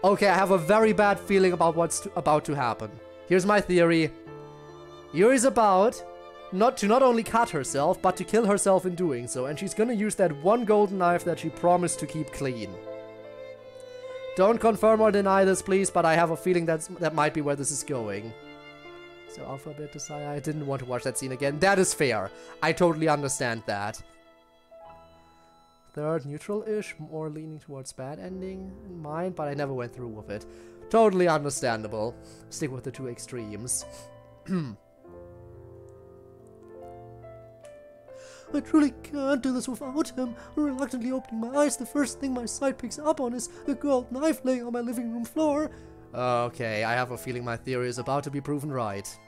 Okay, I have a very bad feeling about what's about to happen. Here's my theory. Yuri's about not only cut herself, but to kill herself in doing so, and she's gonna use that one golden knife that she promised to keep clean. Don't confirm or deny this, please, but I have a feeling that might be where this is going. So Alphabet decide I didn't want to watch that scene again. That is fair. I totally understand that. Third, neutral-ish, more leaning towards bad ending in mind, but I never went through with it. Totally understandable. Stick with the two extremes. I truly can't do this without him. Reluctantly opening my eyes, the first thing my sight picks up on is the gold knife laying on my living room floor. Okay, I have a feeling my theory is about to be proven right.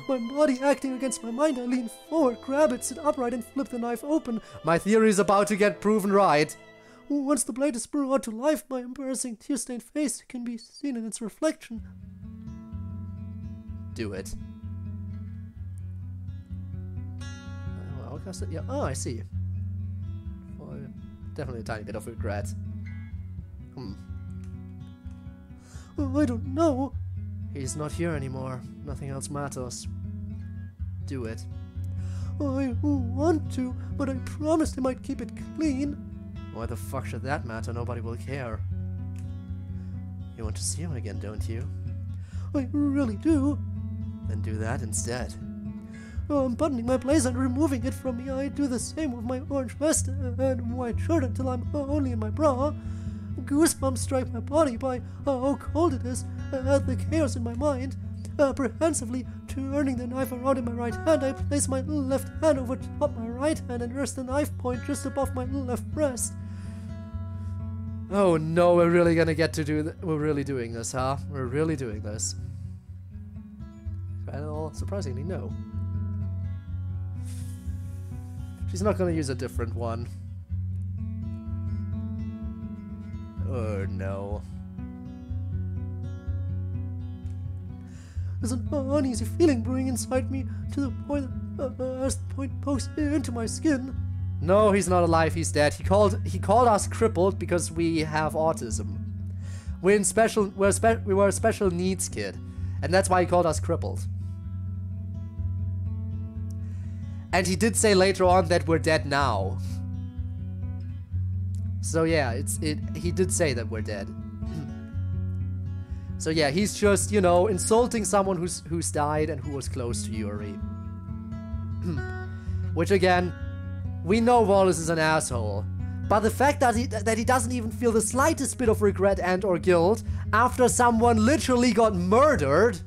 My body acting against my mind, I lean forward, grab it, sit upright, and flip the knife open. My theory is about to get proven right. Once the blade is brought to life, my embarrassing tear-stained face can be seen in its reflection. Do it. Yeah. Oh, I see. Well, definitely a tiny bit of regret. I don't know. He's not here anymore. Nothing else matters. Do it. I want to, but I promised him I'd keep it clean. Why the fuck should that matter? Nobody will care. You want to see him again, don't you? I really do. Then do that instead. Unbuttoning my blazer and removing it from me, I do the same with my orange vest and white shirt until I'm only in my bra. Goosebumps strike my body by how cold it is, at the chaos in my mind. Apprehensively turning the knife around in my right hand, I place my left hand over top my right hand and rest the knife point just above my left breast. Oh no, we're really gonna get to do we're really doing this, huh? We're really doing this. Well, surprisingly, no. She's not gonna use a different one. Oh no. There's an uneasy feeling brewing inside me to the point as the point pokes into my skin. No, he's not alive, he's dead. He called us crippled because we have autism. We were a special needs kid, and that's why he called us crippled. And he did say later on that we're dead now. So yeah, he did say that we're dead. So yeah, he's just, you know, insulting someone who's died and who was close to Yuri. Which again, We know Wallace is an asshole. But the fact that he doesn't even feel the slightest bit of regret and or guilt after someone literally got murdered,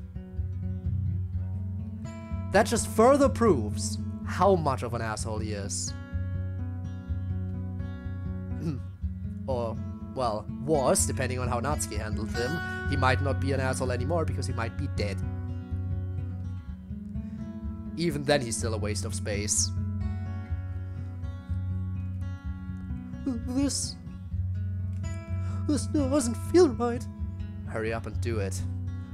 that just further proves how much of an asshole he is. Or, well, was, depending on how Natsuki handled him. He might not be an asshole anymore because he might be dead. Even then, he's still a waste of space. This doesn't feel right. Hurry up and do it.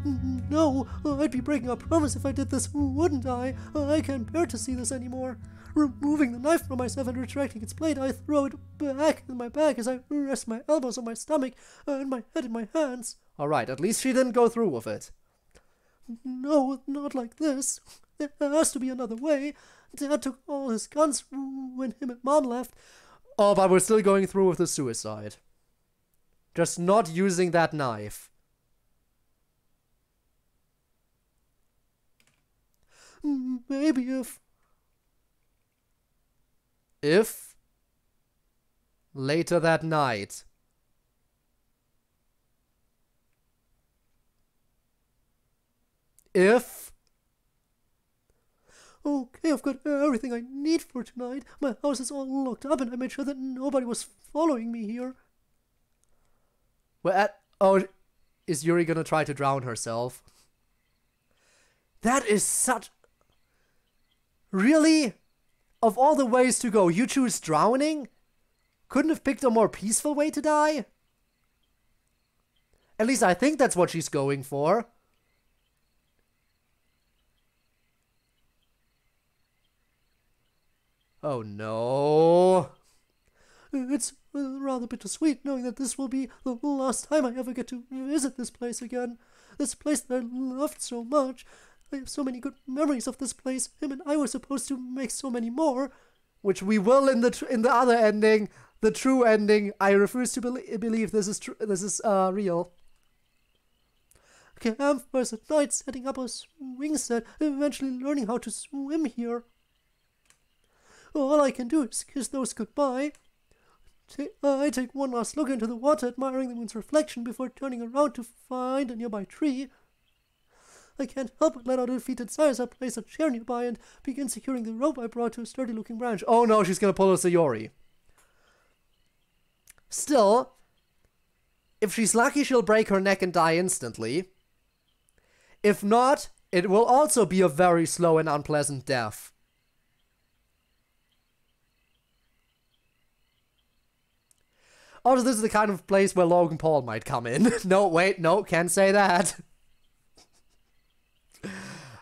No, I'd be breaking our promise if I did this, wouldn't I? I can't bear to see this anymore. Removing the knife from myself and retracting its blade, I throw it back in my bag as I rest my elbows on my stomach and my head in my hands. Alright, at least she didn't go through with it. No, not like this. There has to be another way. Dad took all his guns when him and Mom left. Oh, but we're still going through with the suicide. Just not using that knife. Maybe if later that night okay, I've got everything I need for tonight. My house is all locked up and I made sure that nobody was following me here. Oh, is Yuri gonna try to drown herself? That is such... Really? Of all the ways to go, you choose drowning? Couldn't have picked a more peaceful way to die? At least I think that's what she's going for. Oh no. It's rather bittersweet knowing that this will be the last time I ever get to visit this place again. This place that I loved so much. I have so many good memories of this place. Him and I were supposed to make so many more. Which we will in the other ending. The true ending. I refuse to believe this is real. Campfires at night, setting up a swing set, eventually learning how to swim here. All I can do is kiss those goodbye. I take one last look into the water, admiring the moon's reflection before turning around to find a nearby tree. I can't help but let out a defeated sigh as I place a chair nearby and begin securing the rope I brought to a sturdy-looking branch. Oh no, she's gonna pull a Sayori. Still, if she's lucky, she'll break her neck and die instantly. If not, it will also be a very slow and unpleasant death. Also, this is the kind of place where Logan Paul might come in. No, wait, no, can't say that.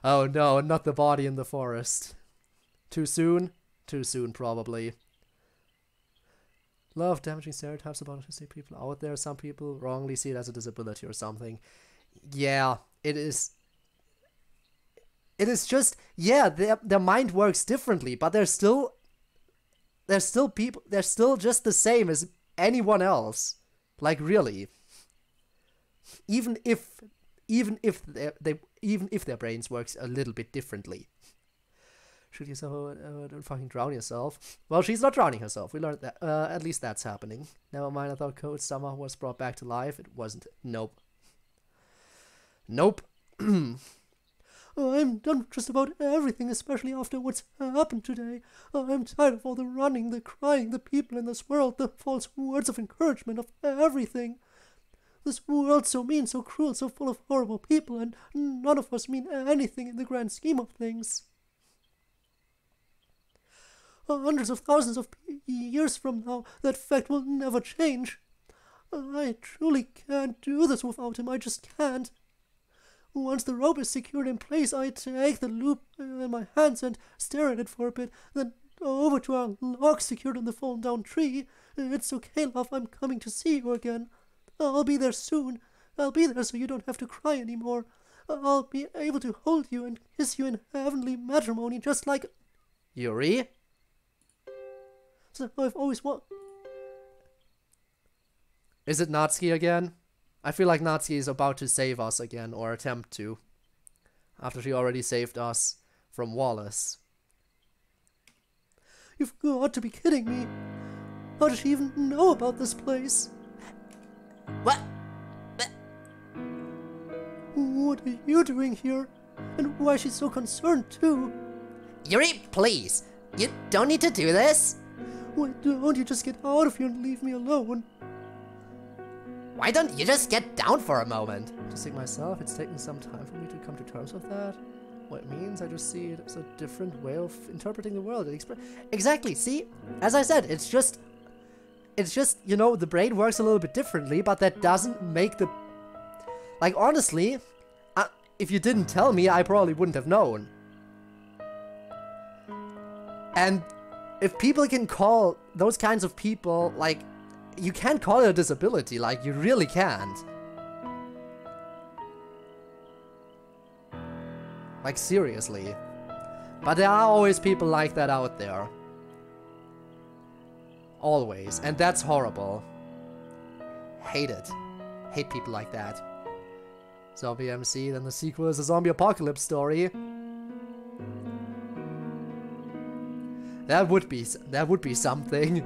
Oh no, not the body in the forest. Too soon? Too soon, probably. Love damaging stereotypes about autistic people out there. Some people wrongly see it as a disability or something. Yeah, it is. It is just, yeah, their mind works differently, but they're still people. They're still just the same as anyone else. Like really. Even if their brains works a little bit differently. Should you don't fucking drown yourself? Well, she's not drowning herself. We learned that. At least that's happening. Never mind, I thought Code Summer was brought back to life. It wasn't. Nope. Nope. I'm done with just about everything, especially after what's happened today. I'm tired of all the running, the crying, the people in this world, the false words of encouragement, of everything. This world's so mean, so cruel, so full of horrible people, and none of us mean anything in the grand scheme of things. Hundreds of thousands of years from now, that fact will never change. I truly can't do this without him, I just can't. Once the rope is secured in place, I take the loop in my hands and stare at it for a bit, then over to our log secured in the fallen down tree. It's okay, love, I'm coming to see you again. I'll be there soon. I'll be there so you don't have to cry anymore. I'll be able to hold you and kiss you in heavenly matrimony just like... Yuri? So I've always wanted... Is it Natsuki again? I feel like Natsuki is about to save us again, or attempt to. After she already saved us from Wallace. You've got to be kidding me. How does she even know about this place? What? What are you doing here? And why is she so concerned too? Yuri, please. You don't need to do this. Why don't you just get out of here and leave me alone? Why don't you just get down for a moment? To think myself, it's taken some time for me to come to terms with that. What it means, I just see it as a different way of interpreting the world. Exactly, see? As I said, it's just, you know, the brain works a little bit differently, but that doesn't make the... Like, honestly, if you didn't tell me, I probably wouldn't have known. And if people can call those kinds of people, like, you can't call it a disability, like, you really can't. Like, seriously. But there are always people like that out there. Always. And that's horrible. Hate it. Hate people like that. Zombie MC, then the sequel is a zombie apocalypse story. That would be something.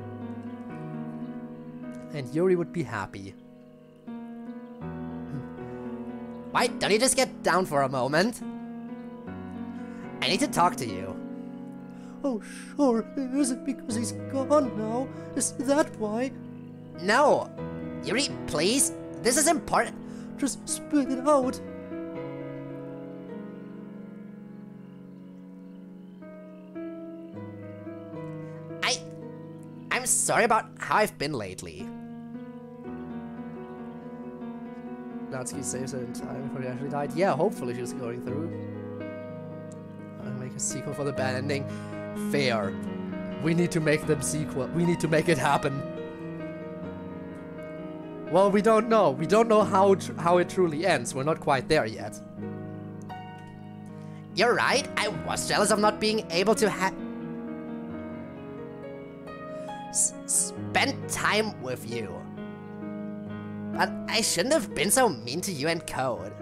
And Yuri would be happy. Why don't you just get down for a moment? I need to talk to you. Oh, sure. Is it because he's gone now? Is that why? No! Yuri, please. This is important. Just spit it out. I'm sorry about how I've been lately. Natsuki saves her in time before he actually died. Yeah, hopefully she's going through. I'll make a sequel for the bad ending. Fair. We need to make them sequel. We need to make it happen. Well, we don't know. We don't know how it truly ends. We're not quite there yet. You're right. I was jealous of not being able to spend time with you. But I shouldn't have been so mean to you and Code.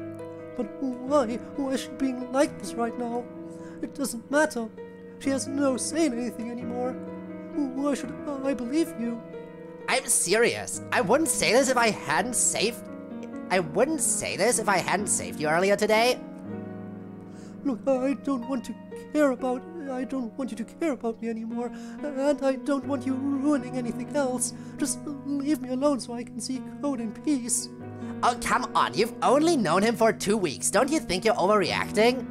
But why? Why is she being like this right now? It doesn't matter. She has no say in anything anymore. Why should I believe you? I'm serious. I wouldn't say this if I hadn't saved... I wouldn't say this if I hadn't saved you earlier today. Look, I don't want you to care about me anymore, and I don't want you ruining anything else. Just leave me alone so I can see Code in peace. Oh, come on. You've only known him for 2 weeks. Don't you think you're overreacting?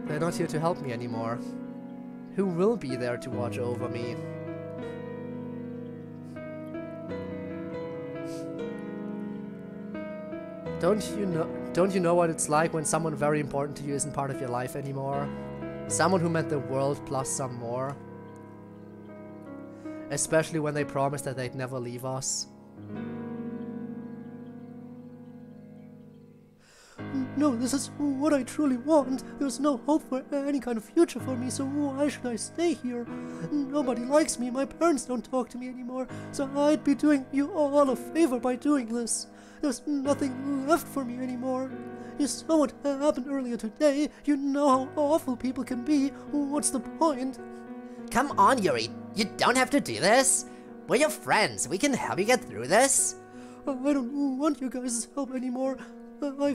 They're not here to help me anymore. Who will be there to watch over me? Don't you know what it's like when someone very important to you isn't part of your life anymore? Someone who meant the world plus some more. Especially when they promised that they'd never leave us. No, this is what I truly want. There's no hope for any kind of future for me, so why should I stay here? Nobody likes me, my parents don't talk to me anymore, so I'd be doing you all a favor by doing this. There's nothing left for me anymore. You saw what happened earlier today. You know how awful people can be. What's the point? Come on, Yuri. You don't have to do this. We're your friends. We can help you get through this. I don't want you guys' help anymore. I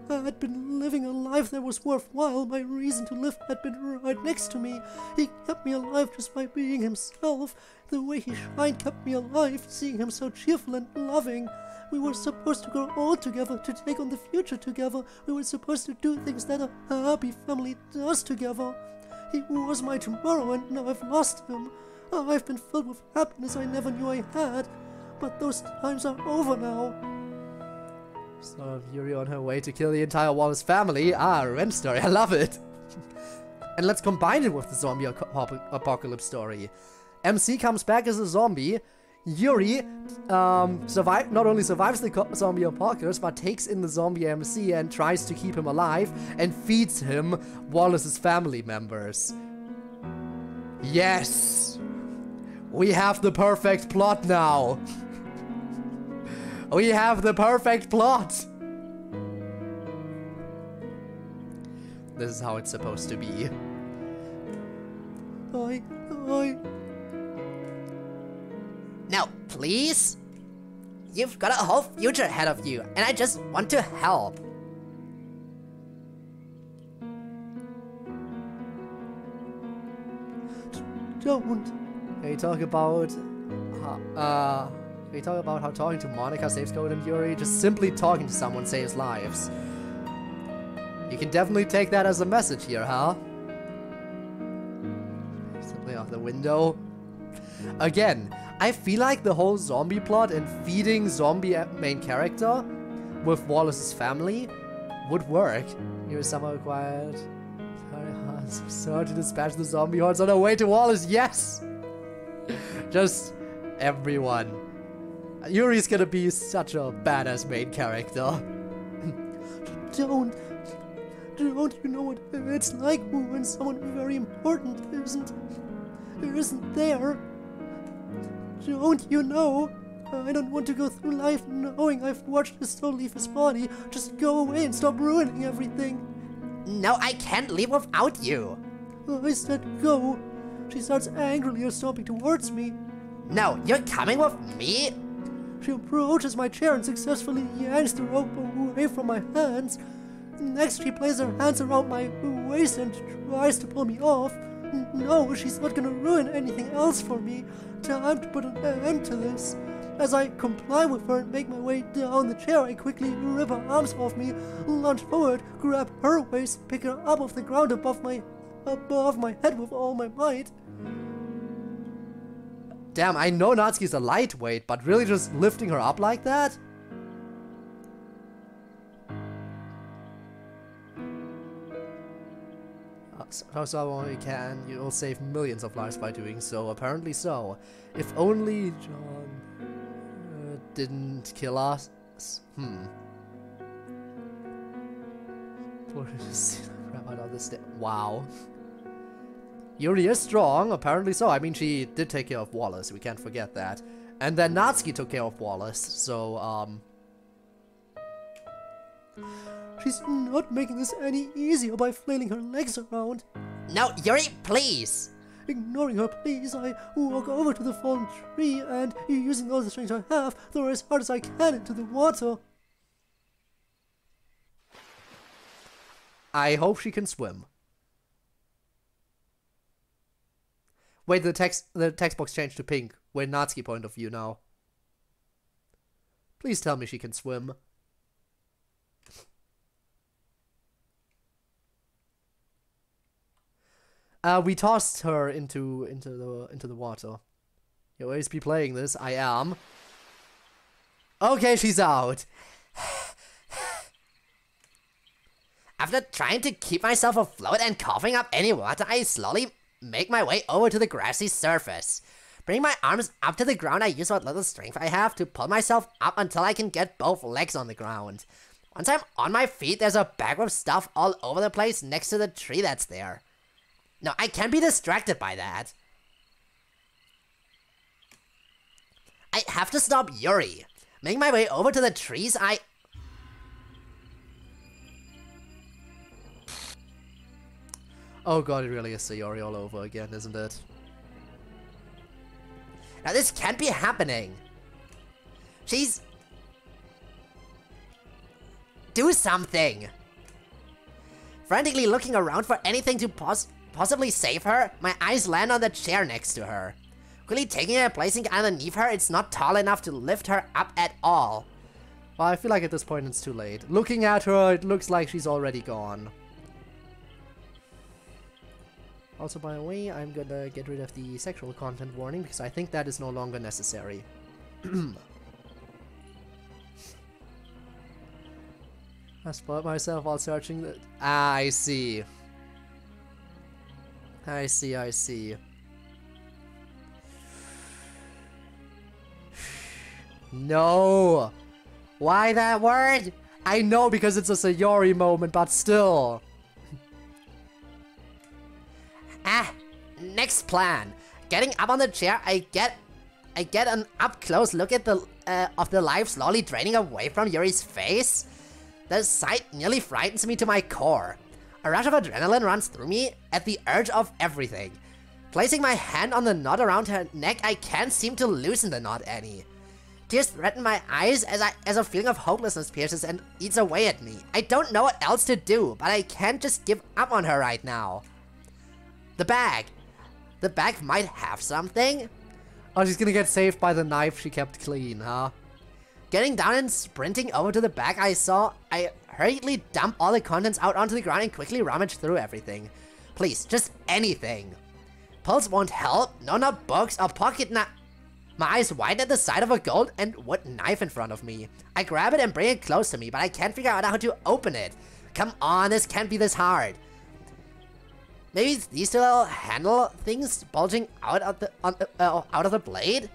had been living a life that was worthwhile. My reason to live had been right next to me. He kept me alive just by being himself. The way he shined kept me alive, seeing him so cheerful and loving. We were supposed to grow old together, to take on the future together. We were supposed to do things that a happy family does together. He was my tomorrow, and now I've lost him. I've been filled with happiness I never knew I had. But those times are over now. So Yuri on her way to kill the entire Wallace family. Revenge story, I love it. And let's combine it with the zombie apocalypse story. MC comes back as a zombie. Yuri not only survives the zombie apocalypse, but takes in the zombie MC and tries to keep him alive and feeds him Wallace's family members. Yes! We have the perfect plot now! We have the perfect plot! This is how it's supposed to be. Now, please? You've got a whole future ahead of you, and I just want to help. Don't. Can you talk about how talking to Monica saves Code and Yuri? Just simply talking to someone saves lives. You can definitely take that as a message here, huh? Simply out the window. Again, I feel like the whole zombie plot and feeding zombie main character with Wallace's family would work. Here is somehow required. So to dispatch the zombie hordes on our way to Wallace, yes! Just everyone. Yuri's gonna be such a badass main character. Don't you know what it's like when someone very important isn't there? Don't you know? I don't want to go through life knowing I've watched his soul leave his body. Just go away and stop ruining everything. No, I can't leave without you. I said go. She starts angrily stomping towards me. No, you're coming with me? She approaches my chair and successfully yanks the rope away from my hands. Next, she places her hands around my waist and tries to pull me off. No, she's not gonna ruin anything else for me. Time to put an end to this. As I comply with her and make my way down the chair, I quickly rip her arms off me, lunge forward, grab her waist, pick her up off the ground above my head with all my might. Damn, I know Natsuki's a lightweight, but really just lifting her up like that? So you can, you'll save millions of lives by doing so. Apparently so. If only John didn't kill us. Wow. Yuri is strong, apparently so. I mean, she did take care of Wallace, we can't forget that. And then Natsuki took care of Wallace, so, She's not making this any easier by flailing her legs around. No, Yuri, please! Ignoring her please, I walk over to the fallen tree and, using all the strength I have, throw her as hard as I can into the water. I hope she can swim. Wait, the text box changed to pink. We're Natsuki point of view now. Please tell me she can swim. We tossed her into the water. You'll always be playing this. I am. Okay, she's out. After trying to keep myself afloat and coughing up any water, I slowly make my way over to the grassy surface. Bring my arms up to the ground, I use what little strength I have to pull myself up until I can get both legs on the ground. Once I'm on my feet, there's a bag of stuff all over the place next to the tree that's there. No, I can't be distracted by that. I have to stop Yuri. Making my way over to the trees, Oh god, it really is Sayori all over again, isn't it? Now this can't be happening. She's... Do something! Frantically looking around for anything to possibly save her, my eyes land on the chair next to her. Quickly taking her and placing it underneath her, it's not tall enough to lift her up at all. Well, I feel like at this point it's too late. Looking at her, it looks like she's already gone. Also, by the way, I'm gonna get rid of the sexual content warning because I think that is no longer necessary. I spoiled myself while searching the... Ah, I see. I see. No! Why that word? I know because it's a Sayori moment, but still. Next plan. Getting up on the chair, I get an up-close look at the of the life slowly draining away from Yuri's face. The sight nearly frightens me to my core. A rush of adrenaline runs through me at the urge of everything. Placing my hand on the knot around her neck, I can't seem to loosen the knot any. Tears threaten my eyes as a feeling of hopelessness pierces and eats away at me. I don't know what else to do, but I can't just give up on her right now. The bag. The bag might have something. Oh, she's gonna get saved by the knife she kept clean, huh? Getting down and sprinting over to the bag I hurriedly dump all the contents out onto the ground and quickly rummage through everything. Please, just anything. Pulse won't help, no, not books, a pocket knife. My eyes widen at the sight of a gold and wood knife in front of me. I grab it and bring it close to me, but I can't figure out how to open it. Come on, this can't be this hard. Maybe these two little handle things bulging out of the blade?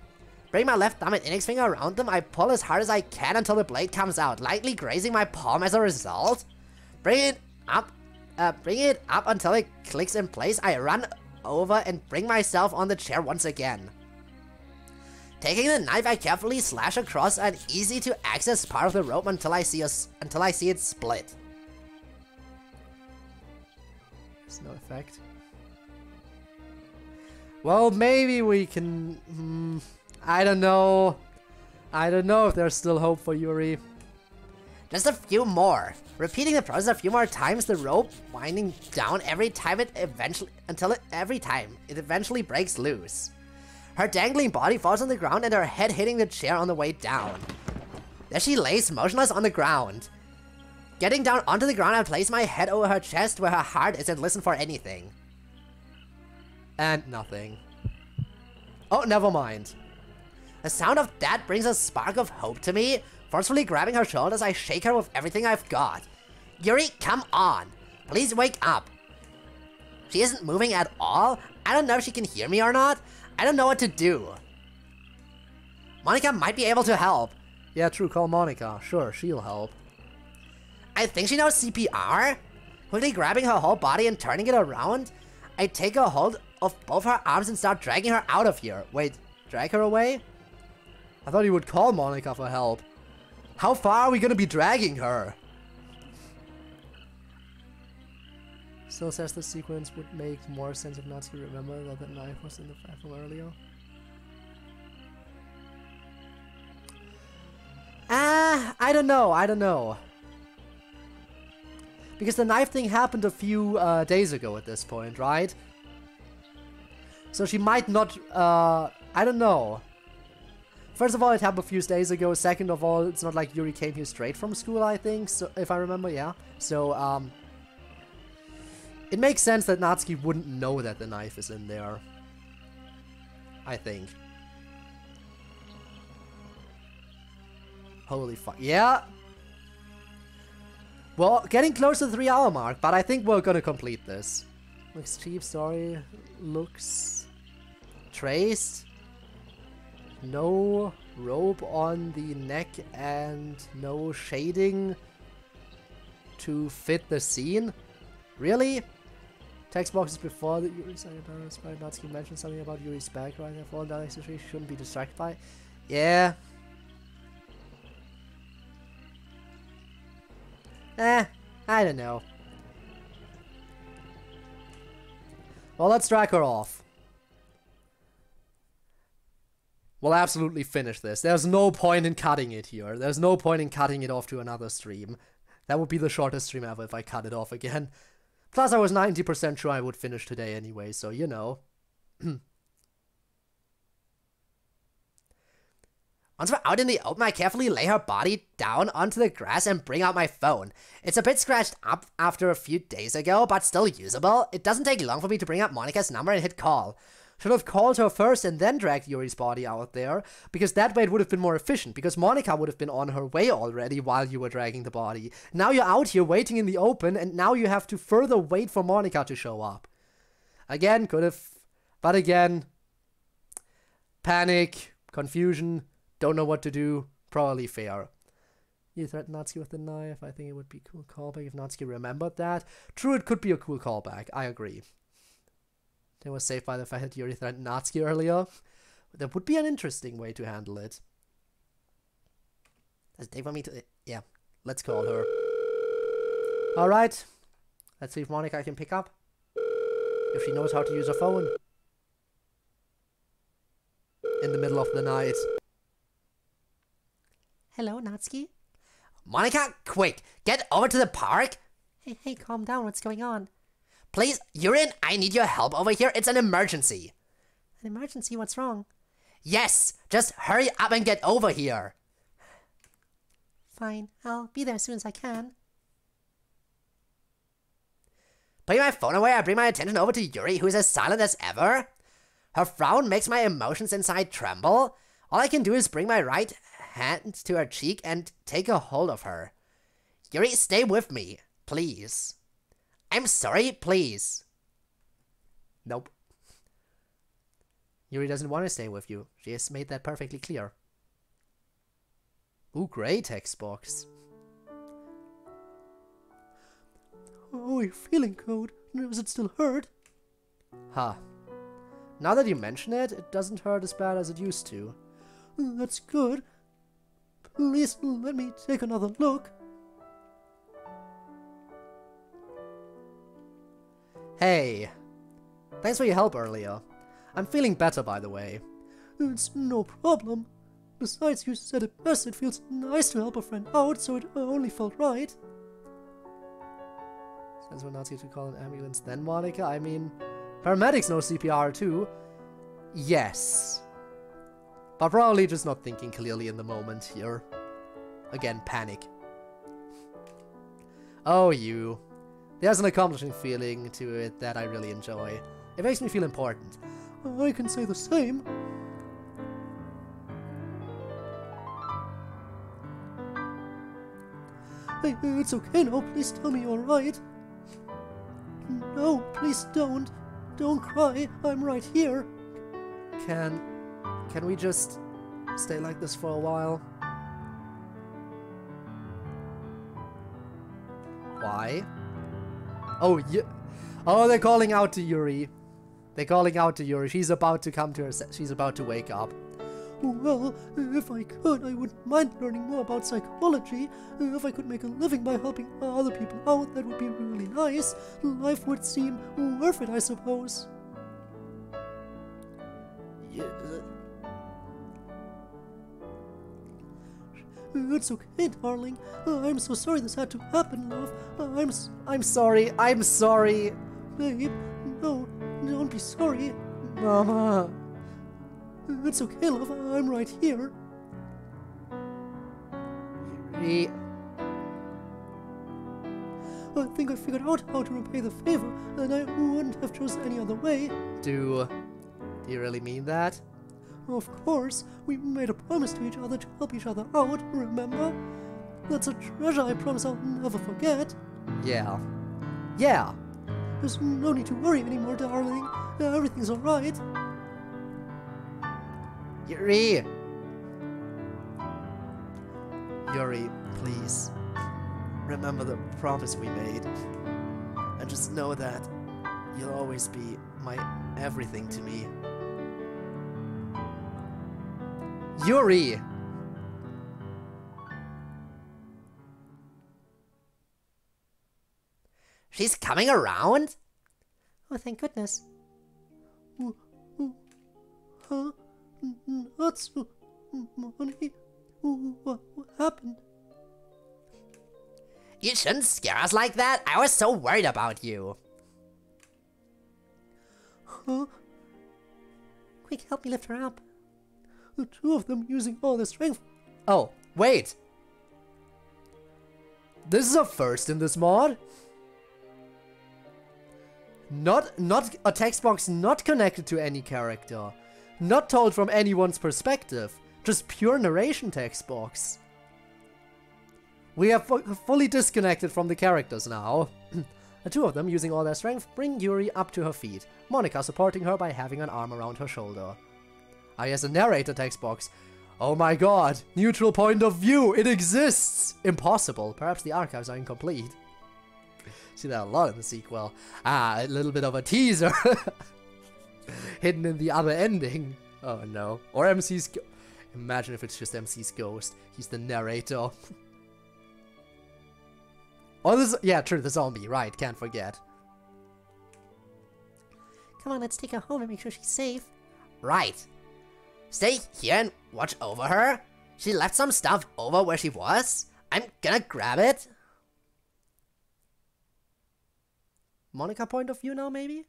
Bring my left thumb and index finger around them, I pull as hard as I can until the blade comes out, lightly grazing my palm as a result. Bring it up until it clicks in place. I run over and bring myself on the chair once again. Taking the knife, I carefully slash across an easy to access part of the rope until I see it split. There's no effect. Well, maybe we can... I don't know. I don't know if there's still hope for Yuri. Just a few more. Repeating the process a few more times, the rope winding down every time it eventually breaks loose. Her dangling body falls on the ground and her head hitting the chair on the way down. There she lays motionless on the ground. Getting down onto the ground, I place my head over her chest where her heart is and listen for anything. And nothing. Oh, never mind. The sound of that brings a spark of hope to me. Forcefully grabbing her shoulders, I shake her with everything I've got. Yuri, come on. Please wake up. She isn't moving at all. I don't know if she can hear me or not. I don't know what to do. Monica might be able to help. Yeah, true, call Monica. Sure, she'll help. I think she knows CPR. Quickly grabbing her whole body and turning it around, I take a hold of both her arms and start dragging her out of here. Wait, drag her away? I thought you would call Monica for help. How far are we gonna be dragging her? Still says the sequence would make more sense if Natsuki remembered that the knife was in the fight from earlier. I don't know. Because the knife thing happened a few days ago at this point, right? So she might not, I don't know. First of all, it happened a few days ago. Second of all, it's not like Yuri came here straight from school, I think, so if I remember, yeah. So, it makes sense that Natsuki wouldn't know that the knife is in there. I think. Holy fuck. Yeah. Well, getting close to the 3-hour mark, but I think we're gonna complete this. Looks cheap, sorry. Looks traced. No rope on the neck and no shading to fit the scene. Really? Text boxes before the Yuri's Natsuki mentioned something about Yuri's back right there. Falling down situation shouldn't be distracted by. Yeah. I don't know. Well, let's drag her off. We'll absolutely finish this. There's no point in cutting it here. There's no point in cutting it off to another stream. That would be the shortest stream ever if I cut it off again. Plus, I was 90% sure I would finish today anyway, so you know. Once we're out in the open, I carefully lay her body down onto the grass and bring out my phone. It's a bit scratched up after a few days ago, but still usable. It doesn't take long for me to bring up Monica's number and hit call. Should have called her first and then dragged Yuri's body out there, because that way it would have been more efficient, because Monica would have been on her way already while you were dragging the body. Now you're out here waiting in the open, and now you have to further wait for Monica to show up. Again, could have, but again, panic, confusion, don't know what to do, probably fair. You threatened Natsuki with the knife. I think it would be a cool callback if Natsuki remembered that. True, it could be a cool callback, I agree. They were saved by the fact that Yuri threatened Natsuki earlier. That would be an interesting way to handle it. Does it take for me to... Yeah, let's call her. Alright. Let's see if Monica can pick up. If she knows how to use her phone. In the middle of the night. Hello, Natsuki? Monica, quick, get over to the park. Hey, calm down. What's going on? Please, Yurin, I need your help over here. It's an emergency. An emergency? What's wrong? Yes, just hurry up and get over here. Fine. I'll be there as soon as I can. Putting my phone away, I bring my attention over to Yuri, who is as silent as ever. Her frown makes my emotions inside tremble. All I can do is bring my right hand to her cheek and take a hold of her. Yuri, stay with me, please. I'm sorry, please. Nope. Yuri doesn't want to stay with you. She has made that perfectly clear. Ooh, great text box. How are you feeling, Code? Does it still hurt? Huh. Now that you mention it, it doesn't hurt as bad as it used to. That's good. Please let me take another look. Hey. Thanks for your help earlier. I'm feeling better, by the way. It's no problem. Besides, you said it best. It feels nice to help a friend out, so it only felt right. Since we're not here to call an ambulance then, Monica, I mean... Paramedics know CPR too. Yes. But probably just not thinking clearly in the moment here. Again, panic. Oh, you. There's an accomplishing feeling to it that I really enjoy. It makes me feel important. I can say the same. Hey, it's okay now. Please tell me you're alright. No, please don't. Don't cry. I'm right here. Can we just stay like this for a while? Why? Oh, yeah. Oh, they're calling out to Yuri. They're calling out to Yuri. She's about to come to her. She's about to wake up. Well, if I could, I wouldn't mind learning more about psychology. If I could make a living by helping other people out, that would be really nice. Life would seem worth it, I suppose. Yeah. It's okay, darling. I'm so sorry this had to happen, love. I'm sorry. I'm sorry. Babe, no, don't be sorry. Mama. It's okay, love. I'm right here. Yuri. I think I figured out how to repay the favor, and I wouldn't have chosen any other way. Do you really mean that? Of course, we made a promise to each other to help each other out, remember? That's a treasure I promise I'll never forget. Yeah. Yeah. There's no need to worry anymore, darling. Everything's alright. Yuri. Yuri, please. Remember the promise we made. And just know that you'll always be my everything to me. Yuri! She's coming around? Oh, thank goodness. Huh? Nuts? Money? What happened? You shouldn't scare us like that. I was so worried about you. Huh? Quick, help me lift her up. The two of them using all their strength. Oh, wait! This is a first in this mod. Not a text box not connected to any character. Not told from anyone's perspective. Just pure narration text box. We are fully disconnected from the characters now. The two of them, using all their strength, bring Yuri up to her feet, Monica supporting her by having an arm around her shoulder. Ah, yes, a narrator text box. Oh my god, neutral point of view, it exists! Impossible, perhaps the archives are incomplete. See that a lot in the sequel. Ah, a little bit of a teaser. Hidden in the other ending. Oh no. Or MC's... Imagine if it's just MC's ghost. He's the narrator. Oh, this, yeah, true, the zombie, right, can't forget. Come on, let's take her home and make sure she's safe. Right. Stay here and watch over her. She left some stuff over where she was. I'm gonna grab it. Monica point of view now, maybe?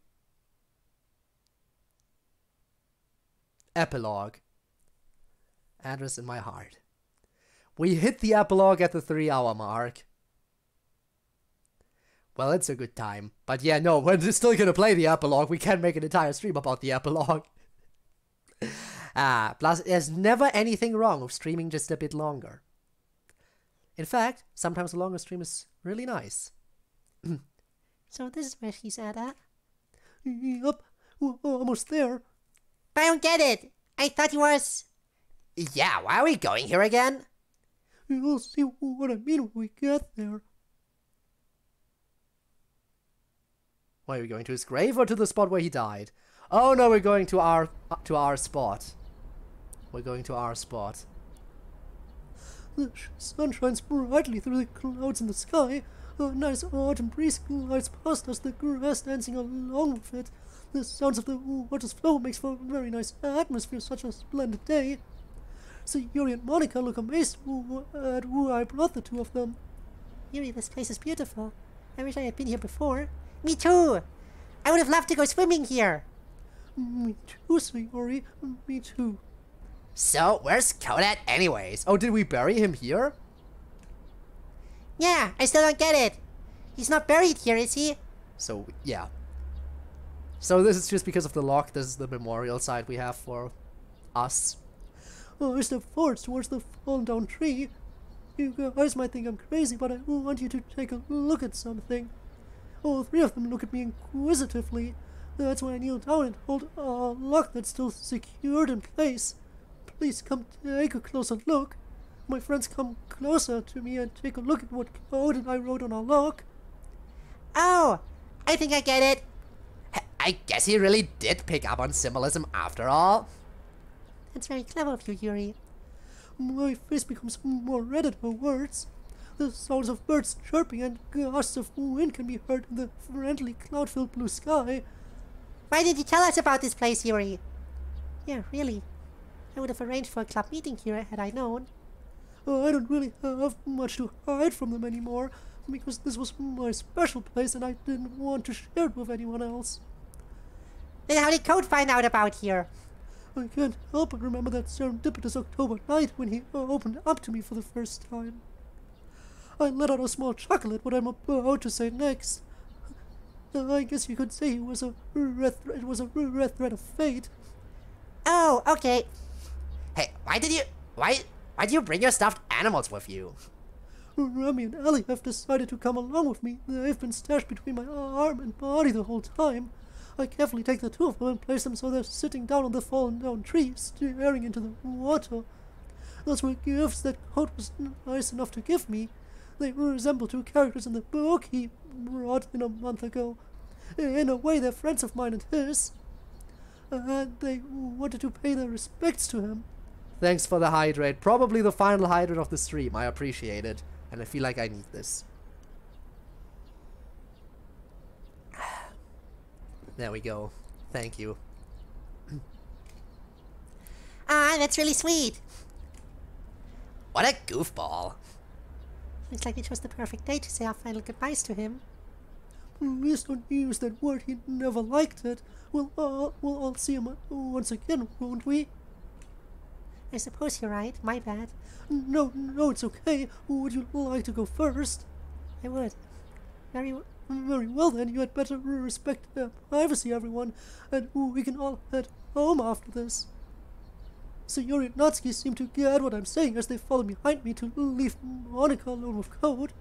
Epilogue. Address in my heart. We hit the epilogue at the 3-hour mark. Well, it's a good time. But yeah, no, we're still gonna play the epilogue. We can't make an entire stream about the epilogue. Plus, there's never anything wrong with streaming just a bit longer. In fact, sometimes a longer stream is really nice. So this is where she's at? Yup, we're almost there. But I don't get it. I thought you was... Yeah, why are we going here again? You'll see what I mean when we get there. Why are we going to his grave or to the spot where he died? Oh no, we're going to our spot. We're going to our spot. The sun shines brightly through the clouds in the sky. A nice autumn breeze glides past us, the grass dancing along with it. The sounds of the water's flow makes for a very nice atmosphere such a splendid day. Sayori and Monica look amazed at who I brought the two of them. Yuri, this place is beautiful. I wish I had been here before. Me too! I would have loved to go swimming here. Me too, Sayori. Me too. So, where's CodeErr anyways? Oh, did we bury him here? Yeah, I still don't get it. He's not buried here, is he? So, yeah. So this is just because of the lock. This is the memorial site we have for us. I step forward towards the fallen down tree. You guys might think I'm crazy, but I want you to take a look at something. All three of them look at me inquisitively. That's why I kneel down and hold a lock that's still secured in place. Please come take a closer look. My friends, come closer to me and take a look at what code I wrote on our lock. Oh, I think I get it. I guess he really did pick up on symbolism after all. That's very clever of you, Yuri. My face becomes more red at her words. The sounds of birds chirping and gusts of wind can be heard in the friendly cloud-filled blue sky. Why didn't you tell us about this place, Yuri? Yeah, really. I would have arranged for a club meeting here had I known. I don't really have much to hide from them anymore, because this was my special place and I didn't want to share it with anyone else. Then how did Code find out about here? I can't help but remember that serendipitous October night when he opened up to me for the first time. I let out a small chuckle at what I'm about to say next. I guess you could say it was a red thread of fate. Oh, okay. Hey, why did you bring your stuffed animals with you? Remy and Ellie have decided to come along with me. They've been stashed between my arm and body the whole time. I carefully take the two of them and place them so they're sitting down on the fallen down tree, staring into the water. Those were gifts that Code was nice enough to give me. They resemble two characters in the book he brought in a month ago. In a way, they're friends of mine and his. And they wanted to pay their respects to him. Thanks for the hydrate. Probably the final hydrate of the stream. I appreciate it. And I feel like I need this. There we go. Thank you. Ah, that's really sweet. What a goofball. Looks like it was the perfect day to say our final goodbyes to him. Please don't use that word, he never liked it. We'll all see him once again, won't we? I suppose you're right. My bad. No, it's okay. Would you like to go first? I would. Very well then, you had better respect their privacy, everyone, and we can all head home after this. Sayori and Natsuki seem to get what I'm saying as they follow behind me to leave Monica alone with Code.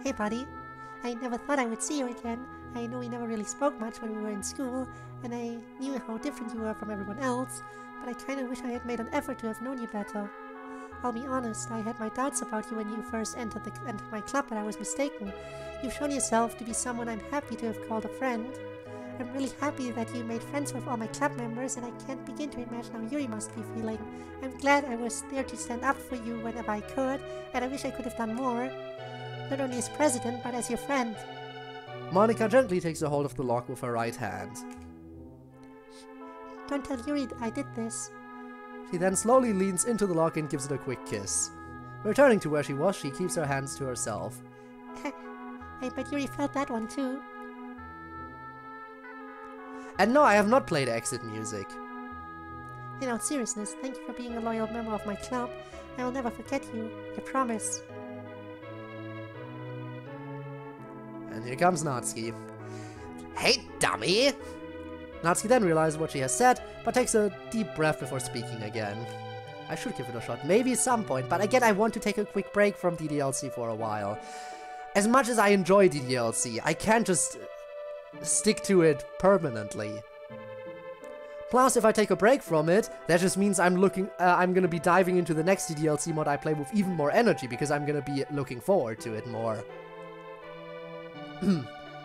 Hey, buddy. I never thought I would see you again. I know we never really spoke much when we were in school, and I knew how different you were from everyone else, but I kinda wish I had made an effort to have known you better. I'll be honest, I had my doubts about you when you first entered my club, but I was mistaken. You've shown yourself to be someone I'm happy to have called a friend. I'm really happy that you made friends with all my club members, and I can't begin to imagine how Yuri must be feeling. I'm glad I was there to stand up for you whenever I could, and I wish I could have done more. Not only as president, but as your friend. Monica gently takes a hold of the lock with her right hand. Don't tell Yuri I did this. She then slowly leans into the lock and gives it a quick kiss. Returning to where she was, she keeps her hands to herself. I bet Yuri felt that one too. And no, I have not played exit music. In all seriousness, thank you for being a loyal member of my club. I will never forget you, I promise. And here comes Natsuki. Hey, dummy! Natsuki then realizes what she has said, but takes a deep breath before speaking again. I should give it a shot, maybe at some point, but again I want to take a quick break from DDLC for a while. As much as I enjoy DDLC, I can't just stick to it permanently. Plus, if I take a break from it, that just means I'm gonna be diving into the next DDLC mod I play with even more energy, because I'm gonna be looking forward to it more.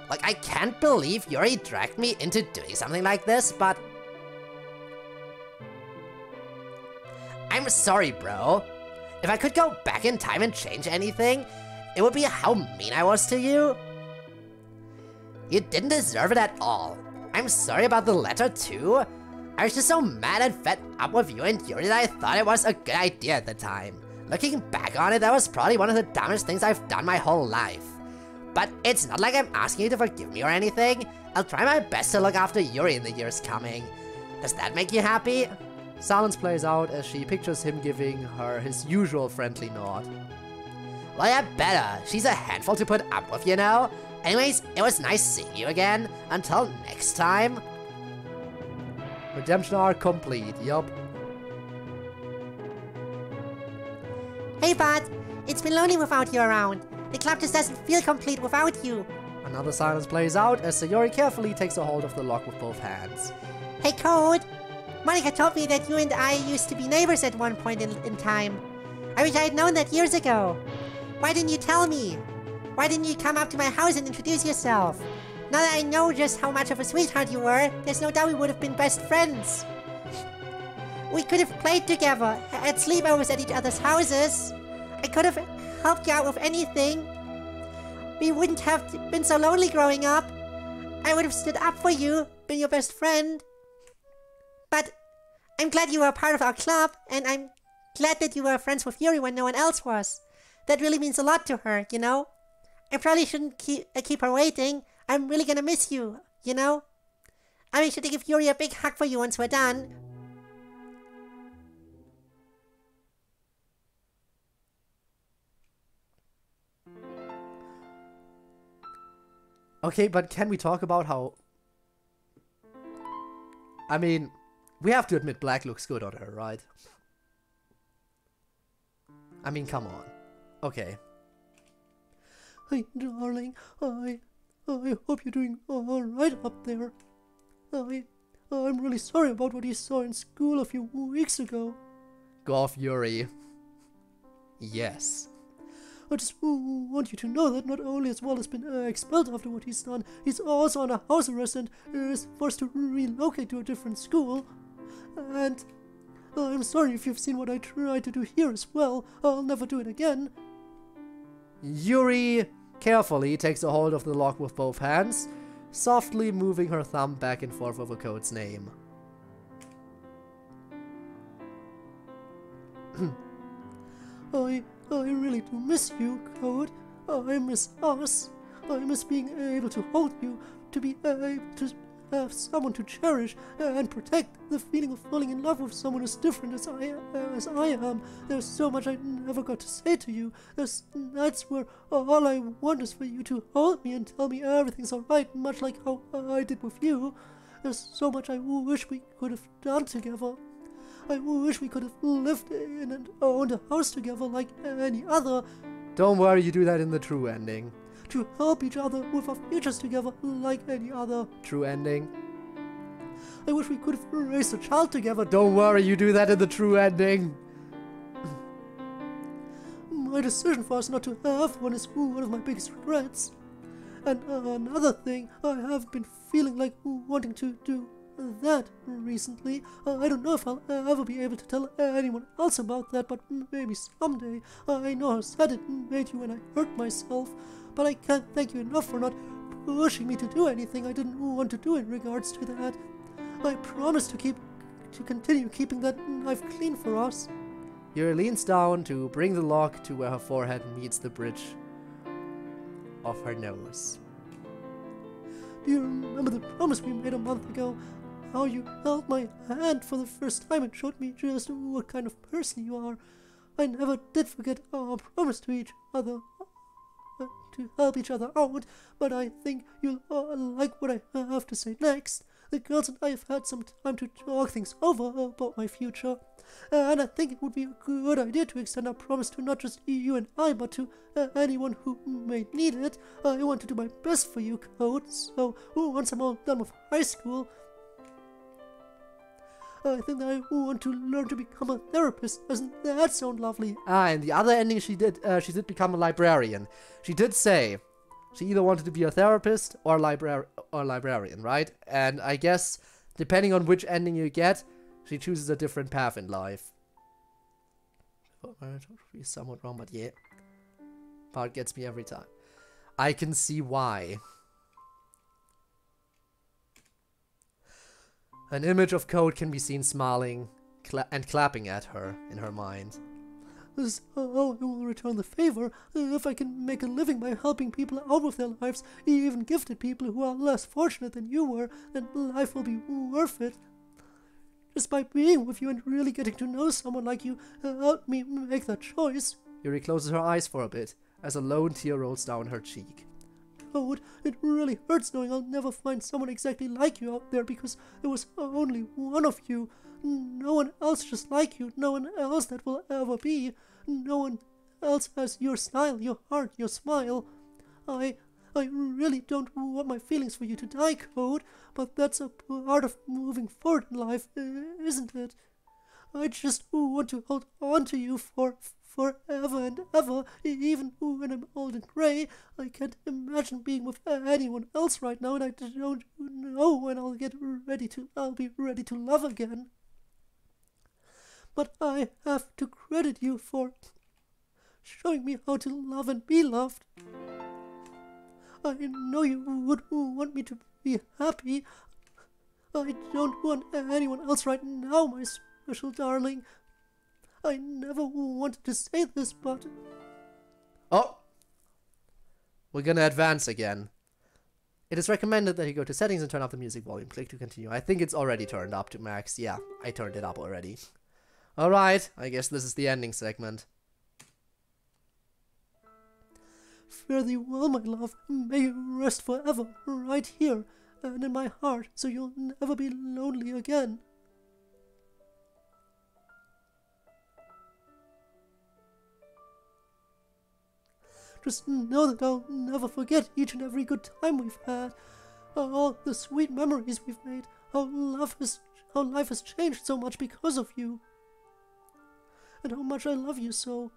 Like, I can't believe Yuri dragged me into doing something like this, but... I'm sorry, bro. If I could go back in time and change anything, it would be how mean I was to you. You didn't deserve it at all. I'm sorry about the letter, too. I was just so mad and fed up with you and Yuri that I thought it was a good idea at the time. Looking back on it, that was probably one of the dumbest things I've done my whole life. But it's not like I'm asking you to forgive me or anything. I'll try my best to look after Yuri in the years coming. Does that make you happy? Silence plays out as she pictures him giving her his usual friendly nod. Well, yeah, better. She's a handful to put up with, you know? Anyways, it was nice seeing you again. Until next time. Redemption arc complete, yup. Hey, Bud! It's been lonely without you around. The club just doesn't feel complete without you. Another silence plays out as Sayori carefully takes a hold of the lock with both hands. Hey, Code! Monica told me that you and I used to be neighbors at one point in time. I wish I had known that years ago. Why didn't you tell me? Why didn't you come up to my house and introduce yourself? Now that I know just how much of a sweetheart you were, there's no doubt we would have been best friends. We could have played together, had sleepovers at each other's houses. I could have helped you out with anything. We wouldn't have been so lonely growing up. I would have stood up for you, been your best friend. But I'm glad you were a part of our club, and I'm glad that you were friends with Yuri when no one else was. That really means a lot to her, you know? I probably shouldn't keep her waiting. I'm really gonna miss you, you know? I'll make sure to give Yuri a big hug for you once we're done. Okay, but can we talk about how... I mean, we have to admit black looks good on her, right? I mean, come on. Okay. Hey, darling, I hope you're doing alright up there. I'm really sorry about what you saw in school a few weeks ago. Go off, Yuri. Yes. I just want you to know that not only has Wallace been expelled after what he's done, he's also under house arrest and is forced to relocate to a different school. And I'm sorry if you've seen what I tried to do here as well. I'll never do it again. Yuri carefully takes a hold of the lock with both hands, softly moving her thumb back and forth over Code's name. I really do miss you, Code. I miss us. I miss being able to hold you, to be able to have someone to cherish and protect. The feeling of falling in love with someone as different as I am. There's so much I never got to say to you. There's nights where all I want is for you to hold me and tell me everything's alright, much like how I did with you. There's so much I wish we could have done together. I wish we could have lived in and owned a house together like any other. Don't worry, you do that in the true ending. To help each other with our futures together like any other. True ending. I wish we could have raised a child together. Don't worry, you do that in the true ending. my decision for us not to have one is one of my biggest regrets. And another thing, I have been feeling like wanting to do that recently. I don't know if I'll ever be able to tell anyone else about that, but maybe someday. I know how sad it made you when I hurt myself, but I can't thank you enough for not pushing me to do anything I didn't want to do in regards to that. I promise to continue keeping that knife clean for us. Yuri leans down to bring the lock to where her forehead meets the bridge of her nose. Do you remember the promise we made a month ago? How you held my hand for the first time and showed me just what kind of person you are. I never did forget our promise to each other, to help each other out, but I think you'll like what I have to say next. The girls and I have had some time to talk things over about my future, and I think it would be a good idea to extend our promise to not just you and I, but to anyone who may need it. I want to do my best for you, Code, so once I'm all done with high school, I think that I want to learn to become a therapist. Doesn't that sound lovely? In the other ending she did become a librarian. She did say she either wanted to be a therapist or librarian, right? And I guess, depending on which ending you get, she chooses a different path in life. I'm totally somewhat wrong, but yeah. Part gets me every time. I can see why. An image of Code can be seen smiling and clapping at her in her mind. So I will return the favor if I can make a living by helping people out with their lives, even gifted people who are less fortunate than you were, then life will be worth it. Just by being with you and really getting to know someone like you helped me make that choice. Yuri closes her eyes for a bit as a lone tear rolls down her cheek. Code, it really hurts knowing I'll never find someone exactly like you out there because there was only one of you. No one else just like you, no one else that will ever be. No one else has your style, your heart, your smile. I really don't want my feelings for you to die, Code, but that's a part of moving forward in life, isn't it? I just want to hold on to you forever and ever, even when I'm old and grey. I can't imagine being with anyone else right now, and I don't know when I'll be ready to love again. But I have to credit you for showing me how to love and be loved. I know you would want me to be happy. I don't want anyone else right now, my special darling. I never wanted to say this, but... Oh! We're gonna advance again. It is recommended that you go to settings and turn off the music volume. Click to continue. I think it's already turned up to max. Yeah, I turned it up already. Alright, I guess this is the ending segment. Fare thee well, my love. May you rest forever, right here, and in my heart, so you'll never be lonely again. Just know that I'll never forget each and every good time we've had, all the sweet memories we've made, how life has changed so much because of you, and how much I love you so.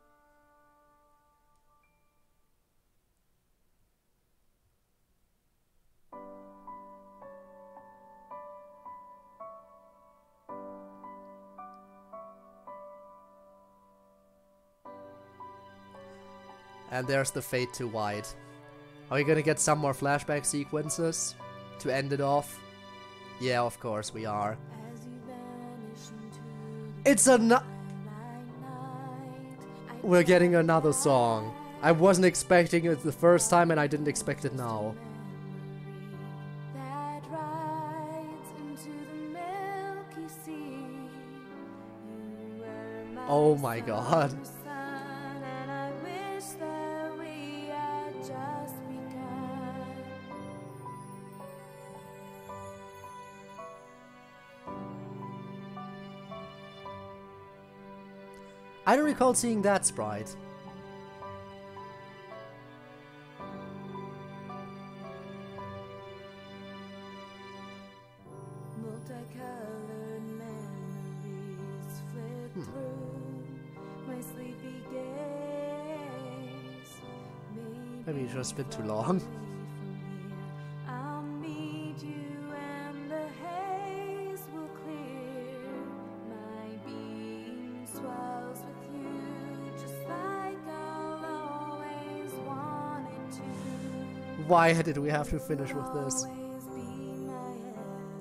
And there's the fade to white. Are we gonna get some more flashback sequences to end it off? Yeah, of course we are. We're getting another song. I wasn't expecting it the first time and I didn't expect it now. Oh my god. I don't recall seeing that sprite. Multicolored memories flit through my sleepy gaze. Maybe it's just been too long. I'll meet you and the haze will clear. My being swells with you, just like I'll always want it to. Why did we have to finish with this? Always be my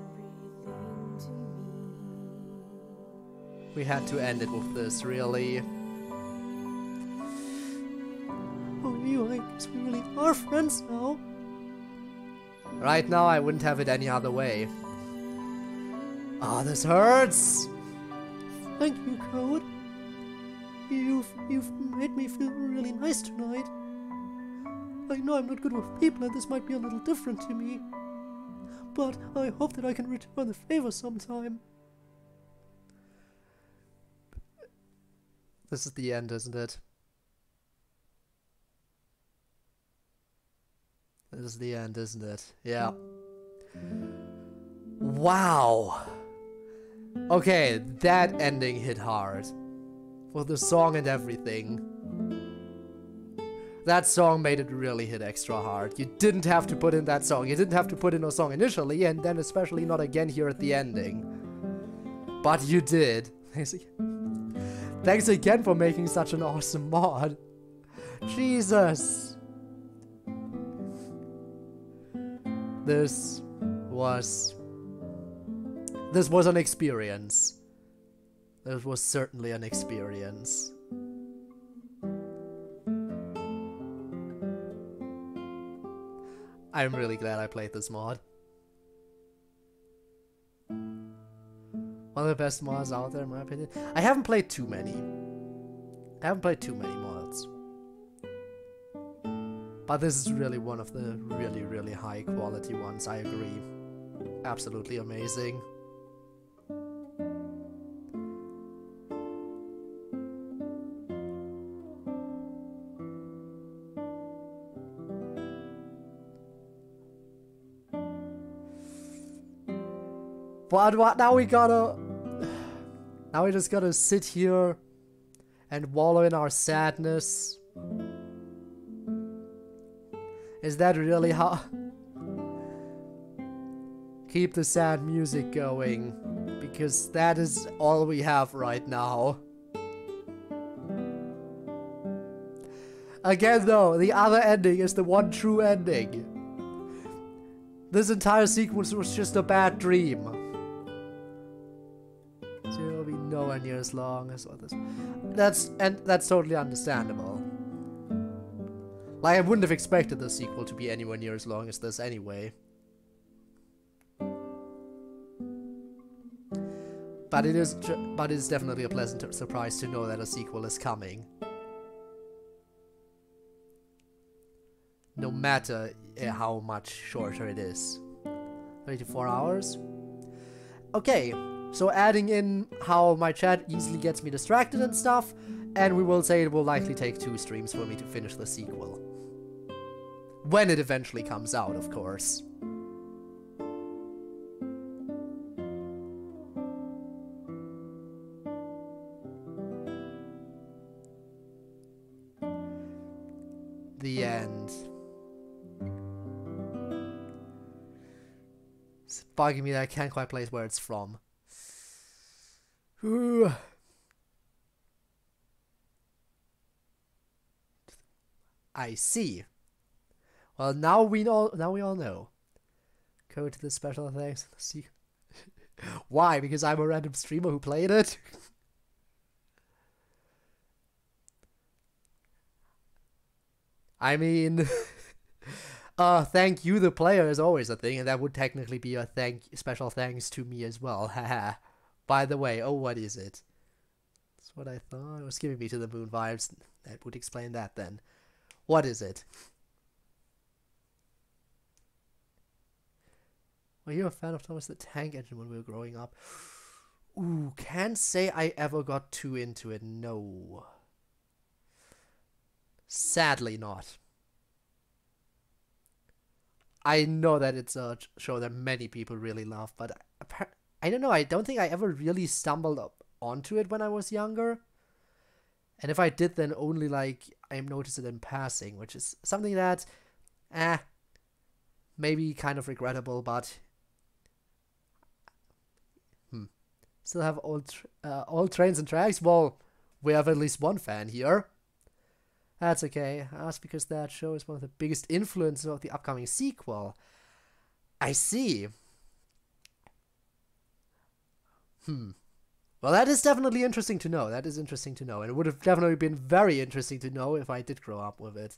everything to me. We had to end it with this, really. Oh, you, I guess we really are friends now. Right now, I wouldn't have it any other way. Oh, this hurts! Thank you, Code. You've made me feel really nice tonight. I know I'm not good with people and this might be a little different to me. But I hope that I can return the favor sometime. This is the end, isn't it? This is the end, isn't it? Yeah. Wow! Okay, that ending hit hard. For the song and everything. That song made it really hit extra hard. You didn't have to put in that song. You didn't have to put in a song initially, and then especially not again here at the ending. But you did. Thanks again for making such an awesome mod. Jesus. This was an experience. This was certainly an experience. I'm really glad I played this mod. One of the best mods out there in my opinion. I haven't played too many. Mods. But this is really one of the really high quality ones, I agree. Absolutely amazing. But what now we just gotta sit here and wallow in our sadness. Is that really how? Keep the sad music going, because that is all we have right now. Again though, the other ending is the one true ending. This entire sequence was just a bad dream. So it'll be nowhere near as long as what this. That's totally understandable. Like, I wouldn't have expected the sequel to be anywhere near as long as this anyway. But it is definitely a pleasant surprise to know that a sequel is coming. No matter how much shorter it is. 34 hours? Okay, so adding in how my chat easily gets me distracted and stuff, and we will say it will likely take 2 streams for me to finish the sequel. When it eventually comes out, of course. The end. It's bugging me that I can't quite place where it's from. Ooh. I see. Well, now we all know. Code to the special thanks. See. Why? Because I'm a random streamer who played it? I mean, thank you the player is always a thing, and that would technically be a special thanks to me as well. Haha. By the way, oh, what is it? That's what I thought. It was giving me to the moon vibes. That would explain that then. What is it? Were you a fan of Thomas the Tank Engine when we were growing up? Ooh, can't say I ever got too into it, no. Sadly not. I know that it's a show that many people really love, but I don't know, I don't think I ever really stumbled up onto it when I was younger. And if I did, then only like I noticed it in passing, which is something that, maybe kind of regrettable, but still have all trains and tracks. Well, we have at least one fan here. That's okay. That's because that show is one of the biggest influences of the upcoming sequel. I see. Well, that is definitely interesting to know. That is interesting to know. And it would have definitely been very interesting to know if I did grow up with it.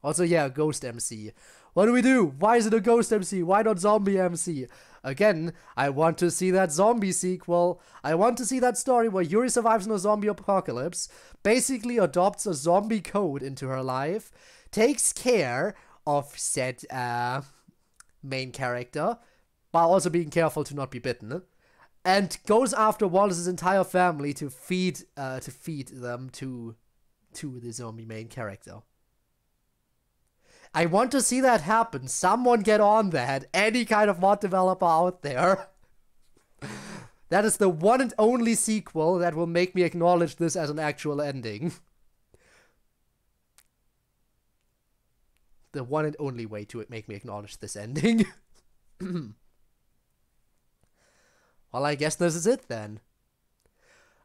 Also, yeah, Ghost MC. What do we do? Why is it a Ghost MC? Why not Zombie MC? Again, I want to see that zombie sequel. I want to see that story where Yuri survives in a zombie apocalypse, basically adopts a zombie code into her life, takes care of said main character, while also being careful to not be bitten, and goes after Wallace's entire family to feed them to the zombie main character. I want to see that happen. Someone get on that. Any kind of mod developer out there. That is the one and only sequel that will make me acknowledge this as an actual ending. The one and only way to make me acknowledge this ending. Well, I guess this is it then.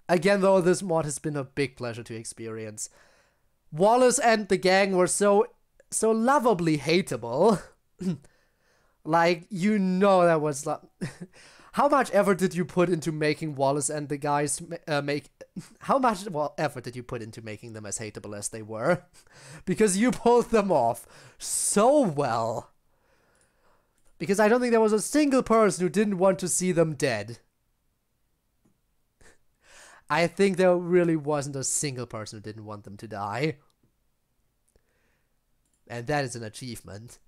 Again, though, this mod has been a big pleasure to experience. Wallace and the gang were so lovably hateable. Like, you know, that was like... How much effort did you put into making Wallace and the guys how much effort did you put into making them as hateable as they were? Because you pulled them off so well. Because I don't think there was a single person who didn't want to see them dead. I think there really wasn't a single person who didn't want them to die. And that is an achievement.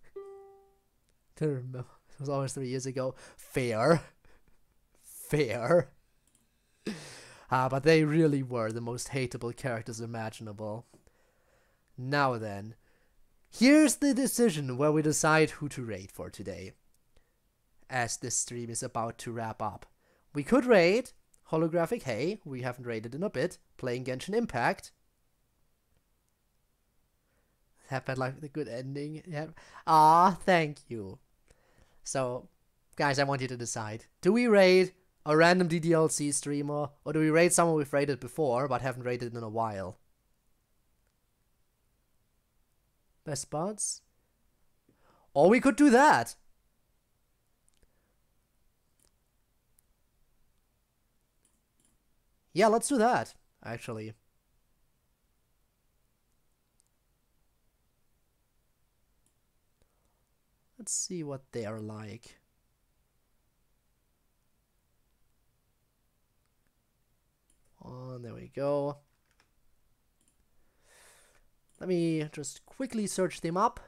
To remember, it was almost 3 years ago. Fair. Fair. But they really were the most hateable characters imaginable. Now then, here's the decision where we decide who to raid for today. As this stream is about to wrap up. We could raid Holographic Hay, we haven't raided in a bit, playing Genshin Impact. That had like the good ending. Yeah. Ah, thank you. So, guys, I want you to decide. Do we raid a random DDLC streamer, or do we raid someone we've raided before but haven't raided in a while? Best buds? Or we could do that. Yeah, let's do that, actually. Let's see what they are like. Oh, there we go. Let me just quickly search them up.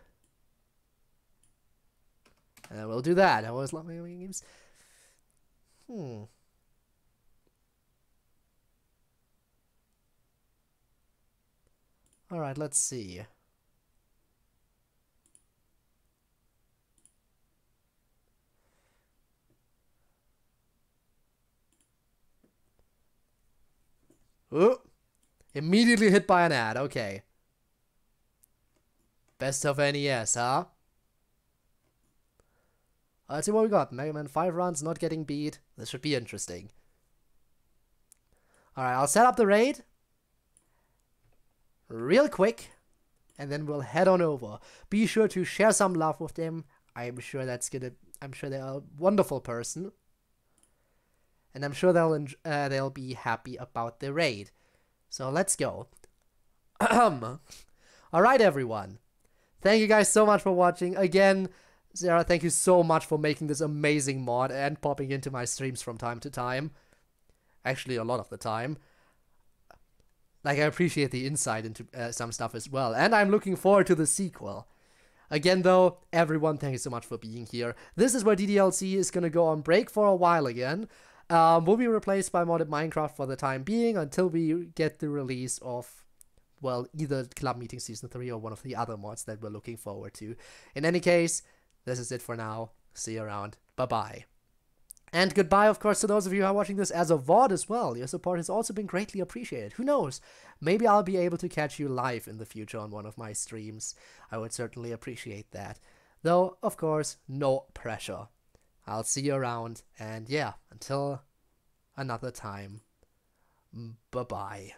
And we'll do that. I always love my games. Alright, let's see. Oh! Immediately hit by an ad, okay. Best of NES, huh? Let's see what we got. Mega Man 5 runs, not getting beat. This should be interesting. Alright, I'll set up the raid real quick, and then we'll head on over. Be sure to share some love with them. I'm sure they're a wonderful person, and I'm sure they'll be happy about the raid. So let's go. Alright, everyone. Thank you guys so much for watching. Again, Sarah, thank you so much for making this amazing mod and popping into my streams from time to time. Actually, a lot of the time. Like, I appreciate the insight into some stuff as well. And I'm looking forward to the sequel. Again, though, everyone, thank you so much for being here. This is where DDLC is going to go on break for a while again. Will be replaced by modded Minecraft for the time being until we get the release of, well, either Club Meeting Season 3 or one of the other mods that we're looking forward to. In any case, this is it for now. See you around. Bye-bye. And goodbye, of course, to those of you who are watching this as a VOD as well. Your support has also been greatly appreciated. Who knows? Maybe I'll be able to catch you live in the future on one of my streams. I would certainly appreciate that. Though, of course, no pressure. I'll see you around, and yeah, until another time, bye-bye.